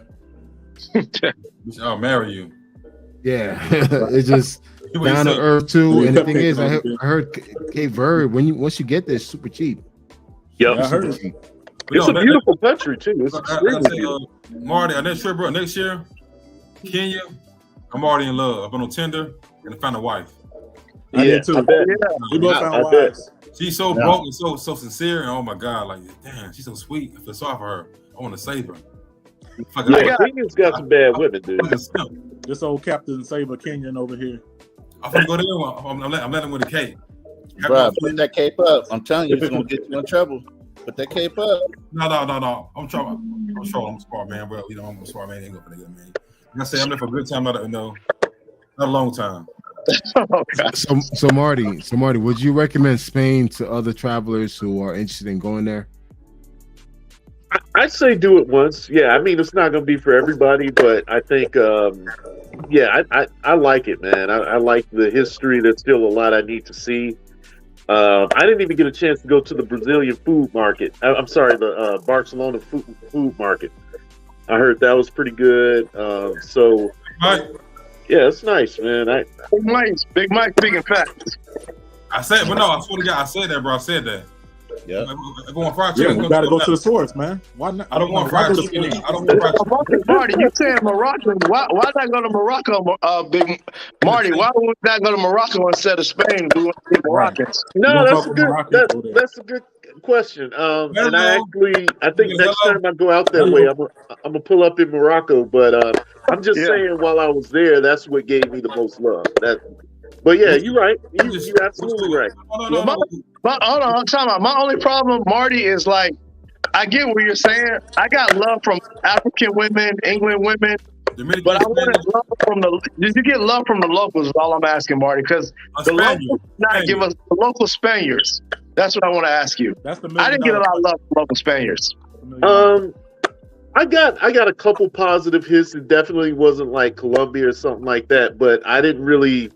I'll marry you. Yeah, it's just down to earth too. And the thing is, I heard Cape Verde once you get there, it's super cheap. Yep, I heard it. It's a beautiful country too. It's extremely beautiful. Marty, our next trip, bro. Next year, Kenya. I'm already in love. I've been on Tinder and I found a wife. I did too. I bet. We both found I wives. She's so broke and so sincere, and oh my God, like damn, she's so sweet. I feel sorry for her. I want to save her. Kenya's got some bad women, dude. This old Captain Saber Kenyan over here. I'm gonna go there. I'm letting with a cape. Bro, put that cape up. I'm telling you, it's gonna get you in trouble. Put that cape up. No. I'm a smart man, bro. You know, I'm a smart man. Ain't go for that, man. Like I say, I'm there for a good time, not a long time. So Marty, would you recommend Spain to other travelers who are interested in going there? I'd say do it once. Yeah, I mean, it's not going to be for everybody, but I think, I like it, man. I like the history. There's still a lot I need to see. I didn't even get a chance to go to the Brazilian food market. I'm sorry, the Barcelona food market. I heard that was pretty good. Yeah, it's nice, man. Big Mike speaking facts. I said, but no, I swear to God, I said that, bro. I said that. Yeah. I go on fried chicken. Yeah, we got to go to the source, man. Why not? I don't want fried chicken. I don't want fried chicken. Marty, you saying Morocco? Why not go to Morocco? Big Marty, why would we not go to Morocco instead of Spain? We want to be Moroccans. No, that's a good question. And I think next time I go out that way, I'm gonna pull up in Morocco. But I'm just saying, while I was there, that's what gave me the most love. But yeah, you're right. You're absolutely right. No. Hold on, I'm talking about my only problem, Marty, is like I get what you're saying. I got love from African women, England women, but I wanted love from did you get love from the locals? Is all I'm asking, Marty, because the locals not give us the local Spaniards. That's what I want to ask you. I didn't get a lot of love from local Spaniards. I got a couple positive hits. It definitely wasn't like Colombia or something like that, but I didn't really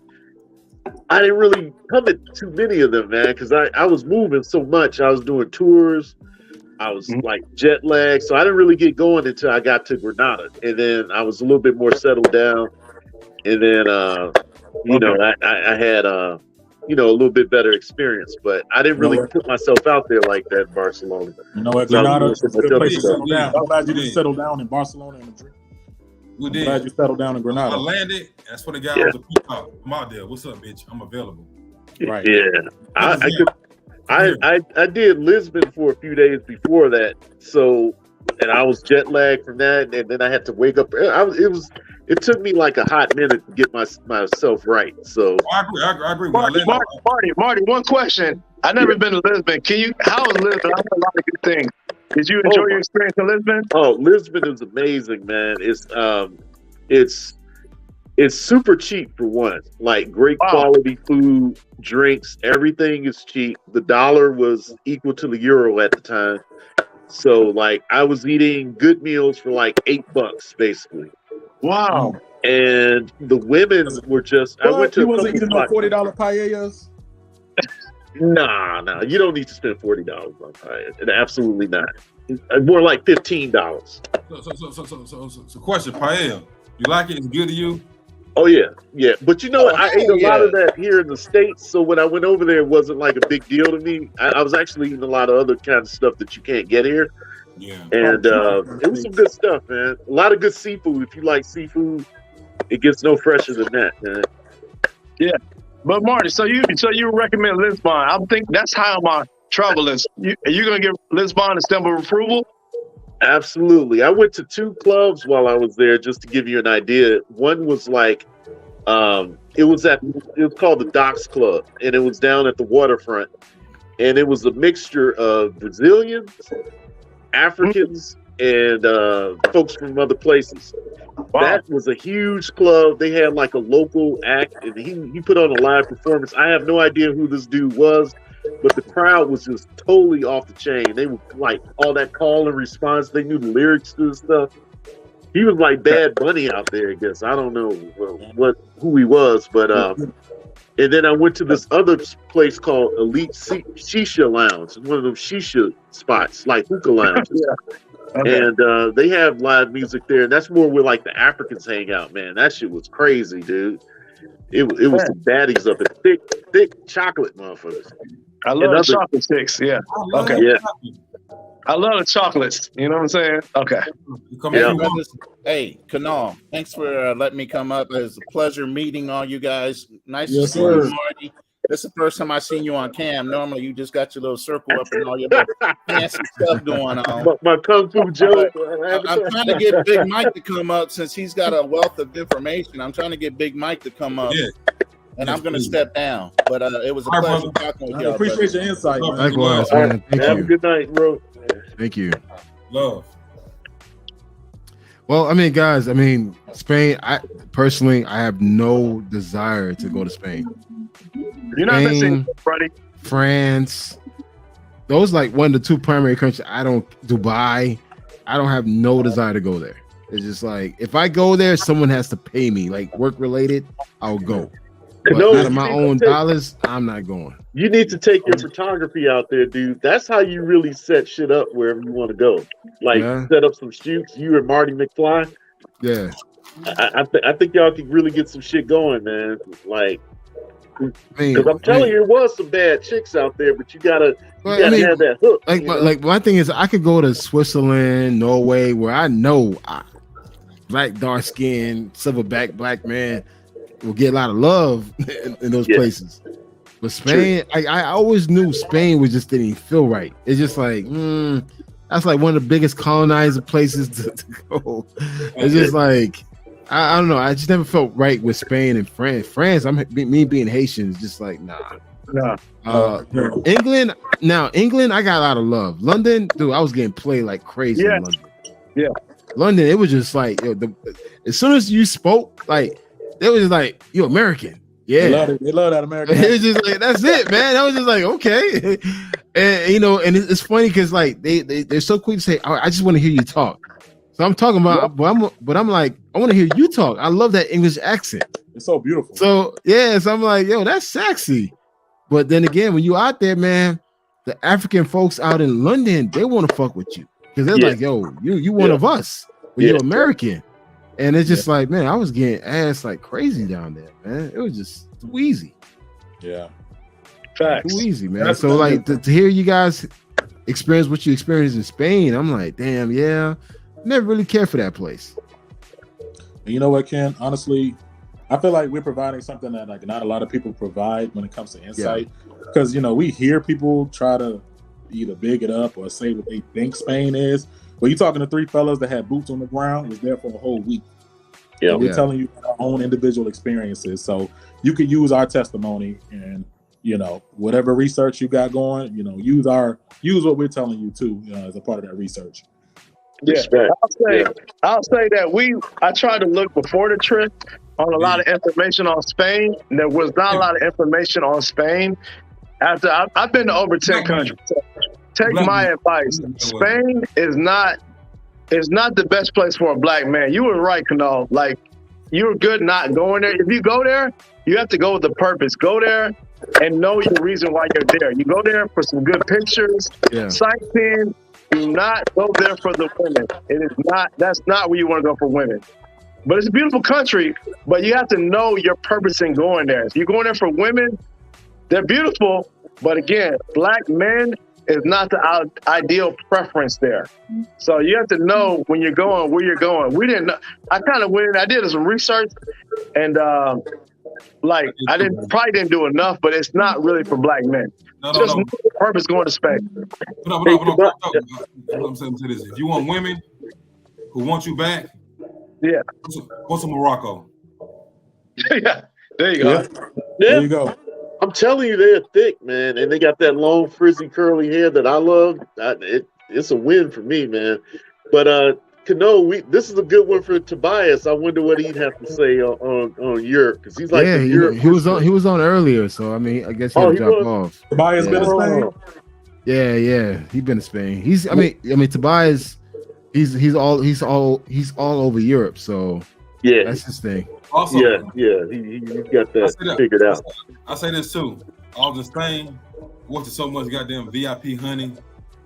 come at too many of them, man, because I was moving so much. I was doing tours. I was like jet lagged, so I didn't really get going until I got to Granada, and then I was a little bit more settled down, and then I had a little bit better experience, but I didn't really put myself out there like that in Barcelona. You know what, Granada is a good place to settle down. I'm glad you didn't settle down in Barcelona and Madrid. We did. I'm glad you settled down in Granada. I landed. That's when the guy was a peacock. I'm out there. What's up, bitch? I'm available. Right. Yeah. I did Lisbon for a few days before that. So, and I was jet lagged from that, and then I had to wake up. It took me like a hot minute to get myself right. So I agree. Marty, one question. I've never been to Lisbon. How is Lisbon? I heard a lot of good things. Did you enjoy your experience in Lisbon? Oh, Lisbon is amazing, man. It's super cheap for one. Like great quality food, drinks, everything is cheap. The dollar was equal to the euro at the time. So like I was eating good meals for like $8 basically. Wow. And the women were just I went to You a wasn't couple eating no spots. $40 paellas? Nah, you don't need to spend $40 on paella. Absolutely not. More like $15. So question, paella. You like it? It's good to you? Oh yeah. But you know what? I ate a lot yeah. of that here in the States. So when I went over there, it wasn't like a big deal to me. I was actually eating a lot of other kind of stuff that you can't get here. Yeah. And it was some good stuff, man. A lot of good seafood. If you like seafood, it gets no fresher than that, man. Yeah. But Marty, so you recommend Lisbon. I think that's high on my travel list. Are you gonna give Lisbon a stamp of approval? Absolutely. I went to 2 clubs while I was there just to give you an idea. One was like it was called the Docks Club, and it was down at the waterfront. And it was a mixture of Brazilians, Africans, and folks from other places. Wow. That was a huge club. They had like a local act, and he put on a live performance. I have no idea who this dude was, but the crowd was just totally off the chain. They were like all that call and response. They knew the lyrics to the stuff. He was like Bad Bunny out there, I guess. I don't know who he was, but and then I went to this other place called Elite Shisha Lounge, one of those shisha spots, like hookah lounges. Okay. And they have live music there, and that's more where like the Africans hang out, man. That shit was crazy, dude. It was some baddies up there, thick chocolate motherfuckers. I love the chocolate sticks. Yeah. Okay. Yeah. I love the chocolates. You know what I'm saying? Okay. Hey, Kanal, thanks for letting me come up. It was a pleasure meeting all you guys. Nice Yes, to see you, sir. Marty. This is the first time I seen you on cam. Normally, you just got your little circle up and all your little fancy stuff going on. My kung fu joke. I'm trying to get Big Mike to come up since he's got a wealth of information. I'm trying to get Big Mike to come up. Yeah. And I'm going to step down. But it was a All right, pleasure brother. talking with I y'all. appreciate your insight, man. Likewise, All right, man. Thank have a you. good night, bro. Thank you. Love. Well, I mean, guys, Spain, I have no desire to go to Spain. You're not missing, buddy. France, those like one of the 2 primary countries. Dubai, I don't have no desire to go there. It's just like, if I go there, someone has to pay me, like work related, I'll go. But out of my own dollars, I'm not going. You need to take your photography out there, dude. That's how you really set shit up wherever you want to go. Like set up some shoots. You and Marty McFly. Yeah. I think y'all could really get some shit going, man. Like, because I'm telling you, there was some bad chicks out there, but you gotta have that hook. Like my thing is, I could go to Switzerland, Norway, where I know black, dark skin, silverback black man will get a lot of love in those places. But Spain, I always knew Spain didn't feel right. It's just like, that's like one of the biggest colonizer places to go. It's just like, I don't know. I just never felt right with Spain and France. France, me being Haitian is just like, nah. England, I got a lot of love. London, dude, I was getting played like crazy in London. Yeah. London, it was just like, as soon as you spoke, like, they was just like, you American. Yeah. They love that American. It was just like, that's it, man. I was just like, okay. And and it's funny because like they're so quick to say, I just want to hear you talk. So I'm talking about, but I'm like, I want to hear you talk. I love that English accent. It's so beautiful. So so I'm like, yo, that's sexy. But then again, when you out there, man, the African folks out in London, they want to fuck with you because they're like, yo, you one of us, but you're American. And it's just like, man, I was getting ass like crazy down there, man. It was just too easy. Yeah. Facts. Too easy, man. So like to hear you guys experience what you experienced in Spain, I'm like, damn, yeah. Never really cared for that place. And you know what, Ken? Honestly, I feel like we're providing something that like not a lot of people provide when it comes to insight. Because we hear people try to either big it up or say what they think Spain is. But you're talking to 3 fellas that had boots on the ground, was there for a whole week. Yeah, we're telling you our own individual experiences. So you could use our testimony and whatever research you got going, use what we're telling you too, as a part of that research. Yeah, I'll say that I tried to look before the trip on a lot of information on Spain. And there was not a lot of information on Spain. After I've been to over 10 countries. take my advice. Spain is not the best place for a black man. You were right, Canal. Like, you were good not going there. If you go there, you have to go with the purpose. Go there and know your reason why you're there. You go there for some good pictures, sightseeing. Do not go there for the women. It is not. That's not where you want to go for women. But it's a beautiful country. But you have to know your purpose in going there. If you're going there for women, they're beautiful. But again, black men is not the ideal preference there. So you have to know when you're going, where you're going. We didn't know. I kind of went in, I did some research, and like I probably didn't do enough, but it's not really for black men. Know the purpose going to Spain. I'm saying to this: if you want women who want you back, go to Morocco. Yeah, there you go. Yeah. There you go. I'm telling you, they're thick, man, and they got that long, frizzy, curly hair that I love. It's a win for me, man. But Kano, this is a good one for Tobias. I wonder what he'd have to say on Europe, because he's like he was on earlier, so I mean, I guess he'll drop off. Tobias been to Spain. Yeah, he's been to Spain. I mean, Tobias, he's all over Europe, so that's his thing. Also, he got that figured out. I say this too. I was in Spain, watching so much goddamn VIP honey,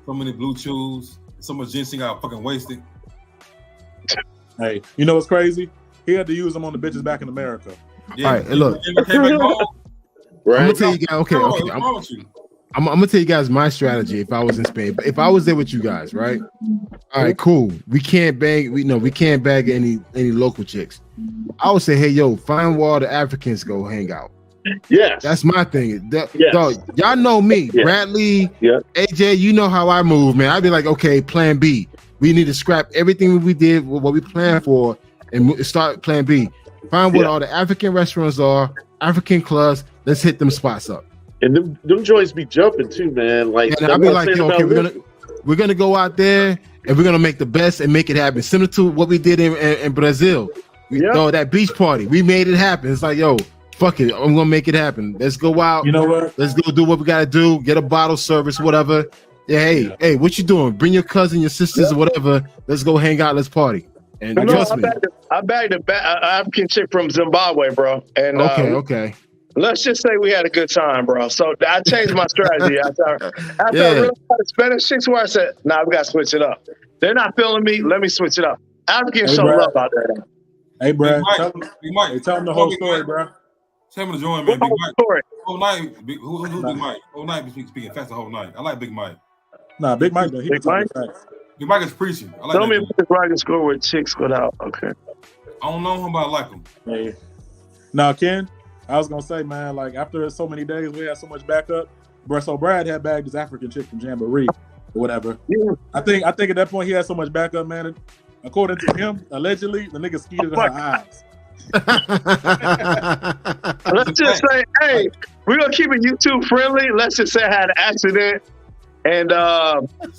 so many blue chews, so much ginseng got fucking wasted. Hey, you know what's crazy? He had to use them on the bitches back in America. Yeah. All right, look. Right. I'm gonna tell you guys. Okay. I'm gonna tell you guys my strategy if I was in Spain. If I was there with you guys, right? All right, cool. We can't bag. We can't bag any local chicks. I would say, hey, yo, find where all the Africans go hang out. Yes, that's my thing. Dog, y'all know me, Bradley, AJ. You know how I move, man. I'd be like, okay, plan B. We need to scrap everything we did, what we planned for, and start plan B. Find what all the African restaurants are, African clubs. Let's hit them spots up. And them joints be jumping too, man. Like, and I'll be like, yo, okay, we're gonna go out there and we're gonna make the best and make it happen. Similar to what we did in Brazil. That beach party. We made it happen. It's like, yo, fuck it. I'm gonna make it happen. Let's go out. You know what? Let's go do what we gotta do. Get a bottle service, whatever. Yeah, hey, what you doing? Bring your cousin, your sisters, or whatever. Let's go hang out. Let's party. And trust me. I bagged an African chick from Zimbabwe, bro. And okay. Let's just say we had a good time, bro. So I changed my strategy after I realized Spanish chicks where I said, nah, we got to switch it up. They're not feeling me. Let me switch it up. Africans show love out there. Hey, bro. Tell them the whole story, bro. Tell me to join, man. Big Mike. Story. Whole night. Who's Big Mike? Whole night be speaking fast the whole night. I like Big Mike. Nah, Big Mike, though. Big Mike? Big Mike is preaching. I like Tell me if this riding school where chicks go out. Okay. I don't know him, but I like him. Hey. Now, Ken, I was gonna say, man, like after so many days, we had so much backup. Bro, so Brad had bagged his African chick from Jamboree or whatever. Yeah. I think at that point he had so much backup, man. According to him, allegedly, the nigga skeeted her eyes. Let's just say, hey, we're gonna keep it YouTube friendly. Let's just say I had an accident, and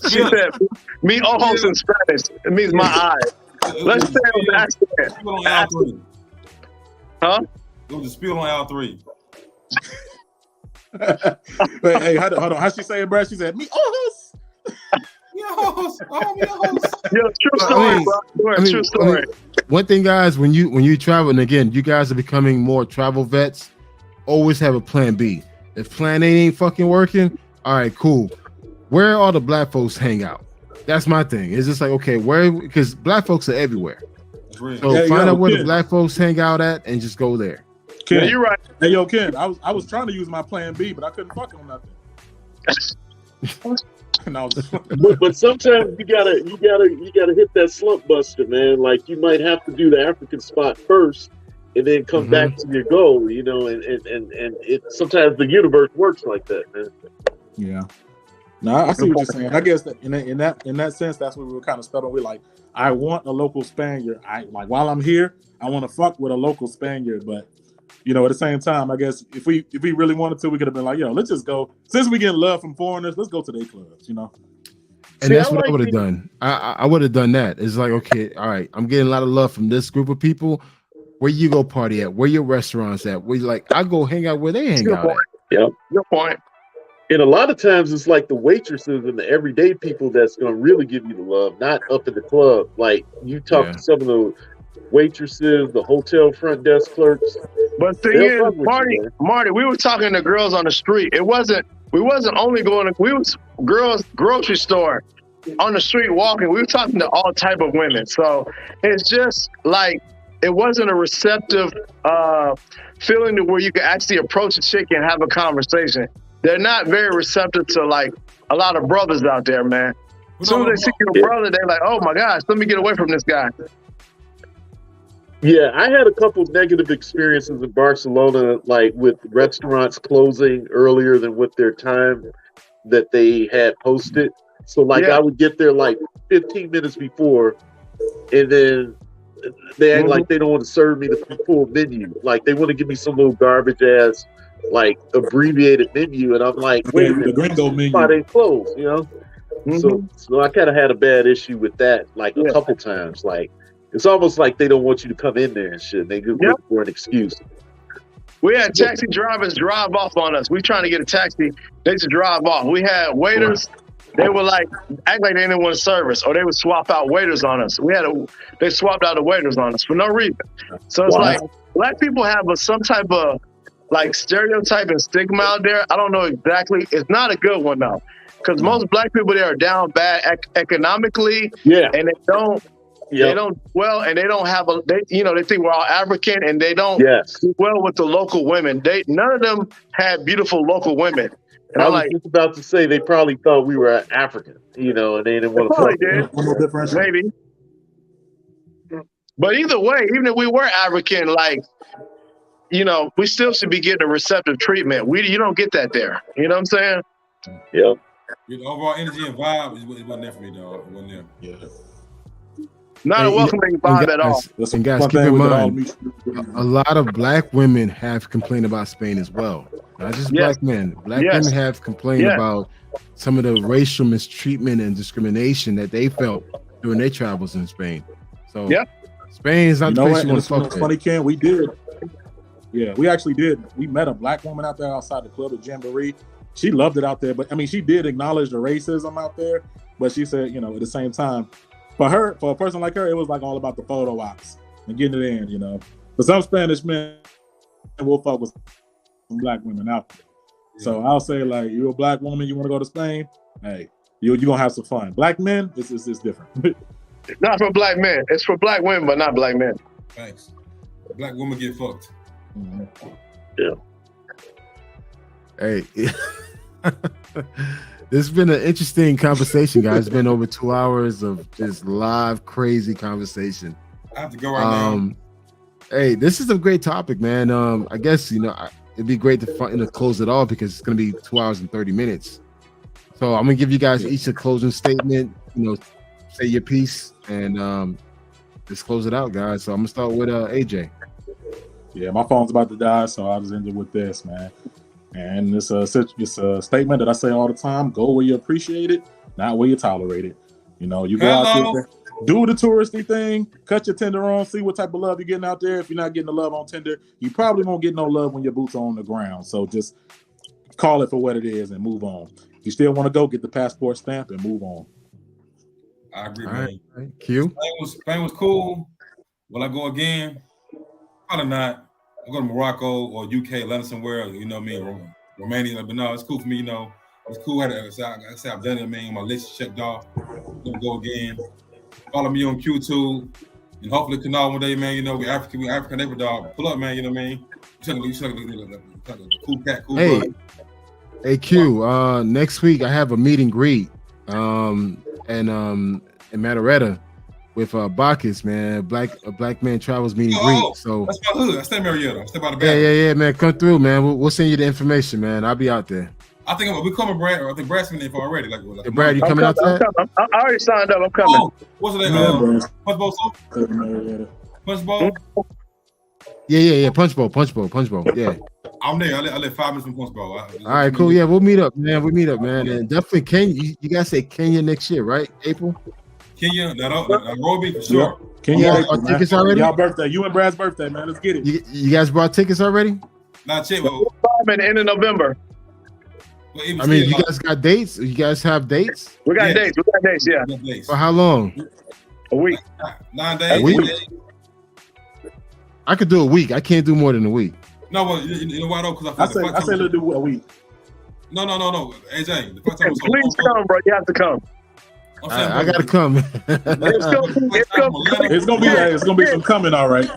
she said, "Me ojos in Spanish." It means my eyes. Let's say it was an accident. Huh? It was a spill on L3. But hey, hold on. How she say it, bro? She said, "Me ojos." True story, bro. True story. One thing, guys, when you travel, and again, you guys are becoming more travel vets, always have a plan B. If plan A ain't fucking working, all right, cool. Where all the black folks hang out? That's my thing. It's just like, okay, where, because black folks are everywhere. So find out where the black folks hang out at and just go there. Ken, you're right. Hey, yo, Ken, I was trying to use my plan B, but I couldn't fuck on nothing. No. but sometimes you gotta hit that slump buster, man. Like you might have to do the African spot first and then come back to your goal, you know, and it sometimes the universe works like that, man. Yeah. No, I see what you're saying. I guess that in that sense, that's what we were kind of stuck on. We're like, I want a local Spaniard. I like while I'm here, I want to fuck with a local Spaniard, but you know, at the same time, I guess if we really wanted to, we could have been like, yo, let's just go. Since we get love from foreigners, let's go to their clubs, you know. And that's what I would have done. I would have done that. It's like, okay, all right, I'm getting a lot of love from this group of people. Where you go party at? Where your restaurants at? Where you like? I go hang out where they hang out at. Yep, your point. And a lot of times it's like the waitresses and the everyday people that's going to really give you the love, not up at the club. Like you talk to some of the waitresses, the hotel front desk clerks. But thing is, Marty, we were talking to girls on the street. We wasn't only going to, we was girls grocery store on the street walking. We were talking to all type of women. So it's just like, it wasn't a receptive feeling to where you can actually approach a chick and have a conversation. They're not very receptive to like a lot of brothers out there, man. As soon as they see your brother, they're like, oh my gosh, let me get away from this guy. Yeah, I had a couple negative experiences in Barcelona, like with restaurants closing earlier than with their time that they had posted. So like I would get there like 15 minutes before, and then they act like they don't want to serve me the full menu. Like they want to give me some little garbage ass like abbreviated menu, and I'm like, wait, the gringo menu spot ain't closed, you know. So I kind of had a bad issue with that, like a couple times. Like it's almost like they don't want you to come in there and shit. They look for an excuse. We had taxi drivers drive off on us. We trying to get a taxi, they just drive off. We had waiters. They would like act like they didn't want to service, or they would swap out waiters on us. They swapped out the waiters on us for no reason. So it's like black people have some type of like stereotype and stigma out there. I don't know exactly. It's not a good one though, because most black people there are down bad economically, and they don't well, and they don't have they think we're all African, and they don't do well with the local women. None of them had beautiful local women. And I was just about to say they probably thought we were African, you know, and they didn't want to play. Maybe. But either way, even if we were African, like, you know, we still should be getting a receptive treatment. You don't get that there. You know what I'm saying? Yeah. The overall energy and vibe, it wasn't there for me, dog. It wasn't there. Yeah. Not a welcoming vibe at all. And guys, keep in mind, a lot of black women have complained about Spain as well. Not just black men. Black women have complained about some of the racial mistreatment and discrimination that they felt during their travels in Spain. So Spain is not the place you want to fuck with. Funny, Ken, we did. Yeah, we actually did. We met a black woman out there outside the club at Jamboree. She loved it out there, but I mean, she did acknowledge the racism out there. But she said, you know, at the same time, for a person like her, it was like all about the photo ops and getting it in, you know. But some Spanish men will fuck with some black women out there. So I'll say, like, you're a black woman, you want to go to Spain, hey, you're gonna have some fun. Black men, it's different. Not for black men. It's for black women, but not black men. Thanks. Black women get fucked. Mm-hmm. Yeah. Hey, this has been an interesting conversation, guys. It's been over 2 hours of just live, crazy conversation. I have to go right now. Hey, this is a great topic, man. I guess, you know, it'd be great to close it off because it's going to be 2 hours and 30 minutes. So I'm going to give you guys each a closing statement, you know, say your piece, and just close it out, guys. So I'm going to start with AJ. Yeah, my phone's about to die, so I'll just end it with this, man. And it's a statement that I say all the time: go where you appreciate it, not where you tolerate it. You know, you go out there, do the touristy thing, cut your Tinder on, see what type of love you're getting out there. If you're not getting the love on Tinder, you probably won't get no love when your boots are on the ground. So just call it for what it is and move on. If you still want to go, get the passport stamp and move on. I agree, man. Right. Q. Spain was cool. Will I go again? Probably not. I go to Morocco or UK, London somewhere, you know what I mean, Romania. But no, it's cool for me, you know. It's cool. I say I've done it, man. My list checked off. I'm gonna go again. Follow me on Q2. And hopefully Canal one day, man, you know, we African neighbor dog. Pull up, man, you know what I mean? You cool cat, cool bud. Hey Q, next week I have a meet and greet in Mataretta with Bacchus, man. A black man travels meet and greet. So that's my hood. I stay in Marietta. I stay by the yeah, man. Come through, man. We'll send you the information, man. I'll be out there. I think we coming, Brad. I think Brad's been there already. Like Brad, you coming out there? I already signed up. I'm coming. Oh, what's the name? Punch Bowl. Punch Bowl. Yeah. Punch Bowl. Yeah. I'm there. I live 5 minutes from Punch Bowl. All right, cool. Yeah, we'll meet up, man. And definitely Kenya. You guys say Kenya next year, right? April. Kenya, Nairobi for sure. Kenya, tickets already? Y'all birthday, you and Brad's birthday, man. Let's get it. You guys bought tickets already? Not yet. At the end of November. But even I mean, still, you guys got dates? You guys have dates? We got Yeah. dates. We got dates. Yeah, days. For how long? a week. 9 days. A week? 8 days. I could do a week. I can't do more than a week. No, well, you know why though? Because I say let's do a week. No. AJ, the first time was so Please come, bro. You have to come. I'm saying, I gotta come. It's gonna be some coming, all right.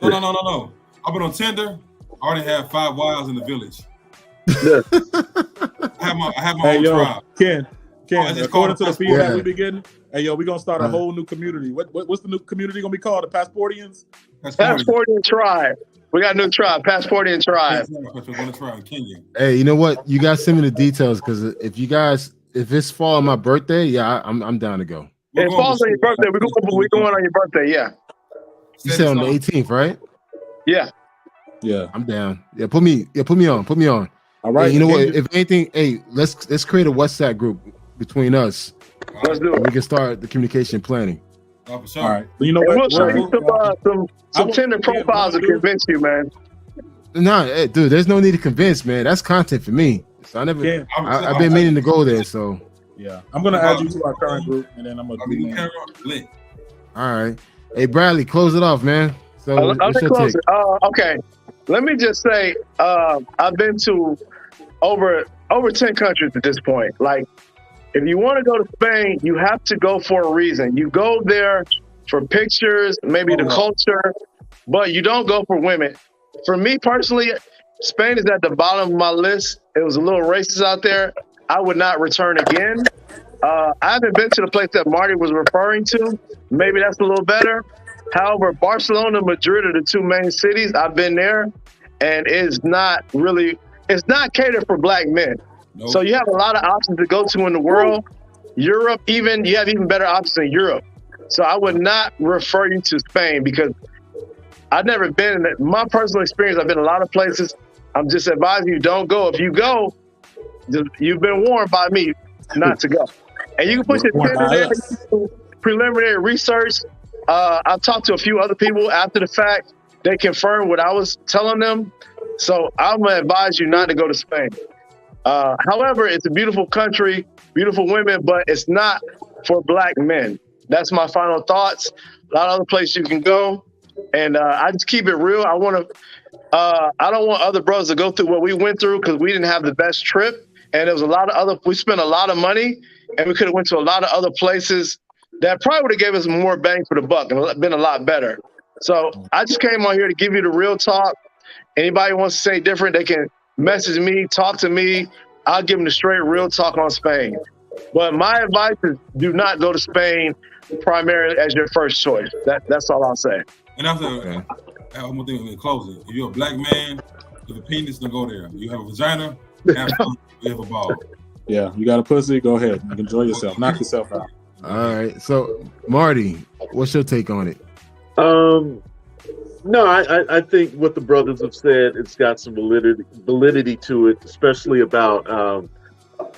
No. I've been on Tinder. I already have 5 wives in the village. I have my own tribe. Ken, according to the feedback we be getting, hey, yo, we gonna start a whole new community. What's the new community gonna be called? The Passportians? Passportian tribe. We got a new tribe, Passportian tribe. We're gonna try in Kenya. Hey, you know what? You guys send me the details because if it's fall on my birthday, yeah, I'm down to go. It falls on your birthday. We're going on your birthday. Yeah. You said on the 18th, right? Yeah. Yeah. I'm down. Yeah, put me on. All right. Hey, you know what? If anything, hey, let's create a WhatsApp group between us. Let's do it. We can start the communication planning. Oh, for sure. All right. You know And what? we'll show you some Tinder profiles to convince you, man. Nah, hey, dude, there's no need to convince, man. That's content for me. So I've been meaning to go there. So yeah, I'm gonna add you to our current group, and then I'm gonna lit. All right. Hey, Bradley, close it off, man. So Let what's me your close take? it. Okay. Let me just say, I've been to over 10 countries at this point. Like, if you want to go to Spain, you have to go for a reason. You go there for pictures, maybe the culture, but you don't go for women. For me personally, Spain is at the bottom of my list. It was a little racist out there. I would not return again. I haven't been to the place that Marty was referring to. Maybe that's a little better. However, Barcelona, Madrid are the two main cities. I've been there, and it's not catered for black men. Nope. So you have a lot of options to go to in the world. Europe, you have even better options in Europe. So I would not refer you to Spain because I've never been in it. My personal experience, I've been a lot of places. I'm just advising you, don't go. If you go, you've been warned by me not to go. And you can put your Tinder there, preliminary research. I've talked to a few other people after the fact. They confirmed what I was telling them. So I'm going to advise you not to go to Spain. However, it's a beautiful country, beautiful women, but it's not for black men. That's my final thoughts. A lot of other places you can go. And I just keep it real. I don't want other brothers to go through what we went through because we didn't have the best trip. And there was we spent a lot of money and we could have went to a lot of other places that probably would have gave us more bang for the buck and been a lot better. So I just came on here to give you the real talk. Anybody wants to say different, they can message me, talk to me. I'll give them the straight real talk on Spain. But my advice is do not go to Spain primarily as your first choice. That's all I'll say. And I'm one thing in closing. If you're a black man with a penis, don't go there. You have a vagina, you have a ball. Yeah, you got a pussy, go ahead. Enjoy yourself. Knock yourself out. All right. So Marty, what's your take on it? No, I think what the brothers have said, it's got some validity to it, especially about,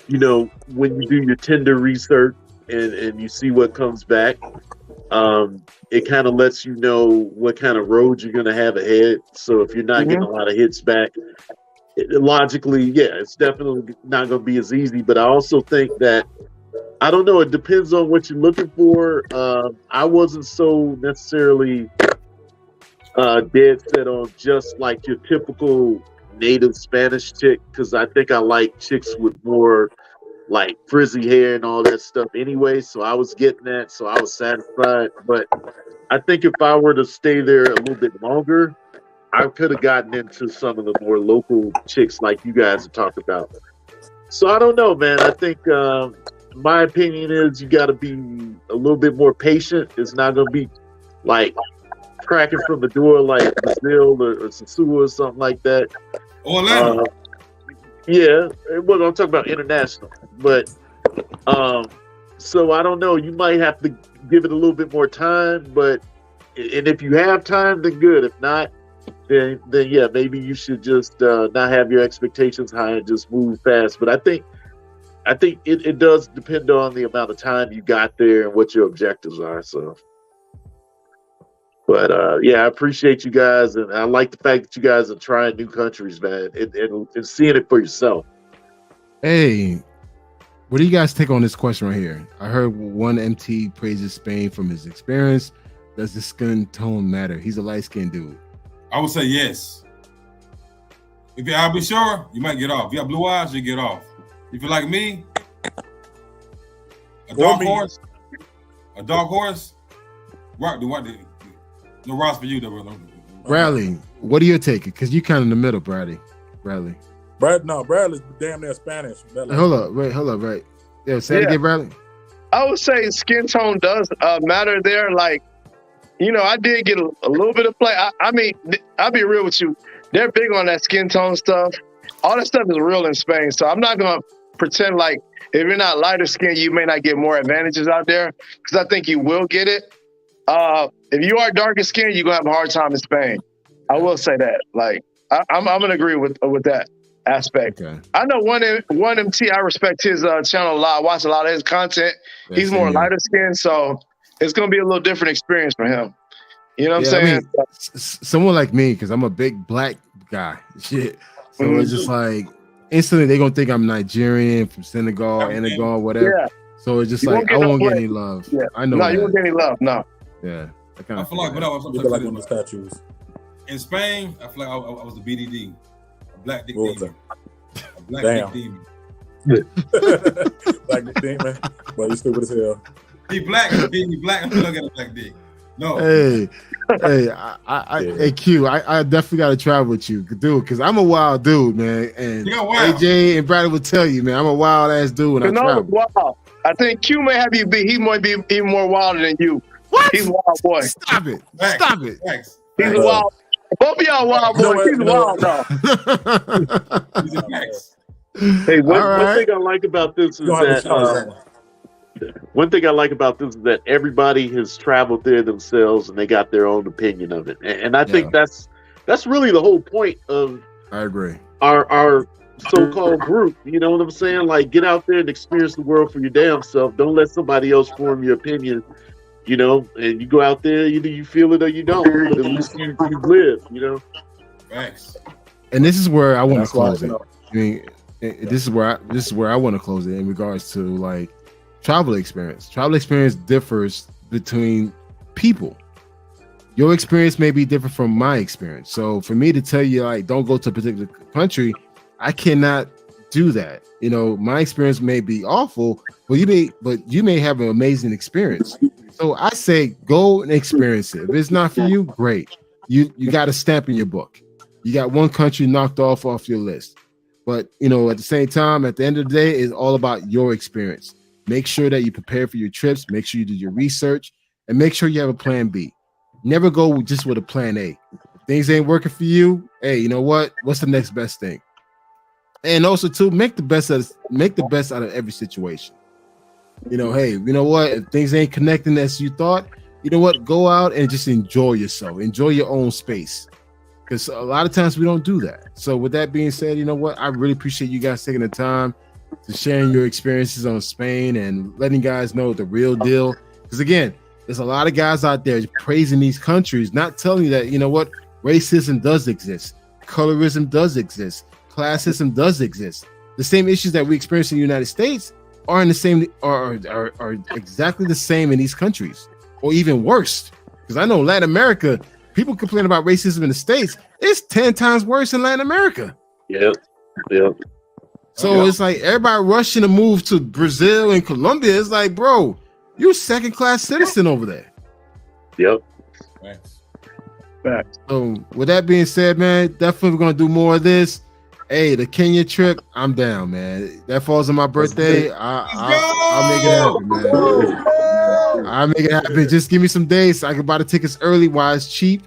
when you do your Tinder research and you see what comes back, it kind of lets you know what kind of road you're going to have ahead. So if you're not getting a lot of hits back, logically, it's definitely not going to be as easy. But I also think that, I don't know, it depends on what you're looking for. I wasn't so necessarily dead set on just like your typical native Spanish chick, because I think I like chicks with more like frizzy hair and all that stuff anyway. So I was getting that, so I was satisfied. But I think if I were to stay there a little bit longer, I could have gotten into some of the more local chicks like you guys have talked about. So I don't know, man. I think my opinion is you got to be a little bit more patient. It's not going to be like cracking from the door like Brazil or Sasua or something like that. Orlando. Well, I'm talking about international. But so I don't know. You might have to give it a little bit more time. And if you have time, then good. If not, then yeah, maybe you should just not have your expectations high and just move fast. But I think it does depend on the amount of time you got there and what your objectives are. So. But yeah, I appreciate you guys, and I like the fact that you guys are trying new countries, man, and seeing it for yourself. Hey, what do you guys take on this question right here? I heard one MT praises Spain from his experience. Does the skin tone matter? He's a light-skinned dude. I would say yes. If I'll be sure, you might get off. If you have blue eyes, you get off. If you're like me, a dark horse, right? No Ross for you, though, brother. Bradley, what do you take? Because you kind of in the middle, Bradley's damn near Spanish. Hold up, right. Yeah, say it again, Bradley. I would say skin tone does matter there. Like, you know, I did get a little bit of play. I mean, I'll be real with you. They're big on that skin tone stuff. All that stuff is real in Spain. So I'm not going to pretend like if you're not lighter skinned, you may not get more advantages out there, because I think you will get it. If you are darker skinned, you're going to have a hard time in Spain. I will say that. Like, I'm going to agree with that aspect. Okay. I know one MT, I respect his channel a lot. I watch a lot of his content. Yeah, he's more lighter skinned, so it's going to be a little different experience for him. You know what I'm saying? I mean, someone like me, because I'm a big black guy. Shit. So it's just like, instantly they're going to think I'm Nigerian, from Senegal, Senegal, whatever. Yeah. So it's just like, I won't get any love. Yeah. I know. No, you won't get any love. No. Yeah. I feel like, like one of the statues. In Spain, I feel like I was the BDD. Black Dick Demon. Black Dick Demon. Black Dick Demon. But he's stupid as hell. He black. He black. I'm looking at a black dick. No. Hey, hey, Q. I definitely got to travel with you, dude, because I'm a wild dude, man. And AJ and Bradley would tell you, man, I'm a wild ass dude when I travel. Wild. I think Q may have you be. He might be even more wilder than you. What? He's a wild boy. Stop it. Facts. Stop it. Facts. He's a wild. Both of y'all wild boys. He's wild dog. He's a facts. Hey, one thing I like about this is that everybody has traveled there themselves and they got their own opinion of it, and I think that's really the whole point of. I agree. Our so-called group, you know what I'm saying? Like, get out there and experience the world for your damn self. Don't let somebody else form your opinion. You know, and you go out there, either you feel it or you don't. But at least you live, you know. Thanks. And this is where I want to close it. I mean, this is where I want to close it in regards to like travel experience. Travel experience differs between people. Your experience may be different from my experience. So for me to tell you like don't go to a particular country, I cannot do that. You know, my experience may be awful, but you may have an amazing experience. So I say go and experience it. If it's not for you, great. You got a stamp in your book. You got one country knocked off your list. But you know, at the same time, at the end of the day, it's all about your experience. Make sure that you prepare for your trips. Make sure you do your research, and make sure you have a plan B. Never go just with a plan A. If things ain't working for you, hey, you know what? What's the next best thing? And also, too, make the best out of every situation. You know, hey, you know what? If things ain't connecting as you thought, you know what? Go out and just enjoy yourself. Enjoy your own space. Because a lot of times we don't do that. So with that being said, you know what? I really appreciate you guys taking the time to sharing your experiences on Spain and letting guys know the real deal. Because again, there's a lot of guys out there praising these countries, not telling you that, you know what? Racism does exist. Colorism does exist. Classism does exist. The same issues that we experience in the United States are exactly the same in these countries, or even worse. Because I know Latin America, people complain about racism in the States. It's 10 times worse in Latin America. Yep. So it's like everybody rushing to move to Brazil and Colombia. It's like, bro, you're a second-class citizen over there. Yep. Facts. So with that being said, man, definitely gonna do more of this. Hey, the Kenya trip, I'm down, man. That falls on my birthday. I'll make it happen, man. I'll make it happen. Just give me some days so I can buy the tickets early while it's cheap.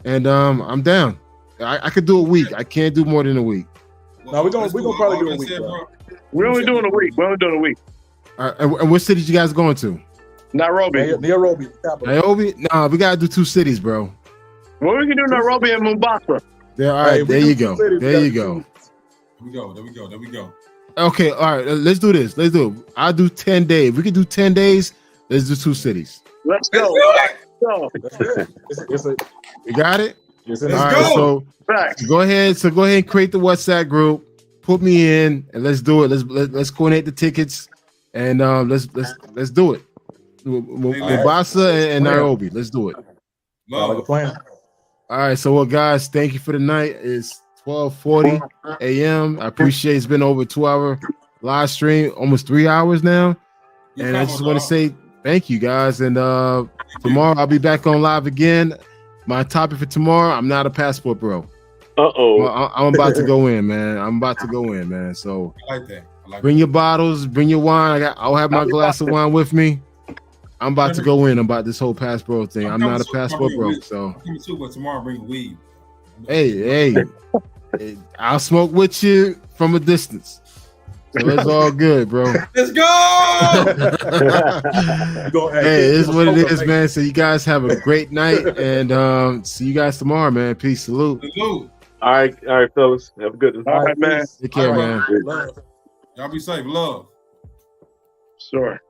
And I'm down. I could do a week. I can't do more than a week. No, we're gonna probably do a week, bro. We're only doing a week. All right, and what cities you guys going to? Nairobi. Nairobi. Nah, we gotta do 2 cities, bro. Well, we can do Nairobi and Mombasa. Yeah, all right, there you go. There you go. There we go. Okay, all right, let's do this. I'll do 10 days. We can do 10 days. Let's do 2 cities. Let's go. go. That's it. It's a You got it? it's All an right, go. so Facts. go ahead and create the WhatsApp group. Put me in and let's do it. Let's coordinate the tickets and let's do it. Mombasa and Nairobi. Let's do it. Sound like a plan. All right, so well, guys, thank you for the night. It's 12:40 a.m. I appreciate it's been over a 2-hour live stream, almost 3 hours now. And I just want to say thank you guys. And tomorrow I'll be back on live again. My topic for tomorrow, I'm not a passport bro. I'm about to go in, man. So I like that. bring your bottles, bring your wine. I'll have my glass of wine with me. I'm about to go in about this whole passport thing. I'm not a passport bro. So but tomorrow bring weed. hey, I'll smoke with you from a distance. So it's all good, bro. Let's go. Hey, it's what it is, man. So you guys have a great night and see you guys tomorrow, man. Peace, salute. Salute. All right, fellas. Have a good one. All right, man. Take care, man. Love. Y'all be safe. Love. Sure.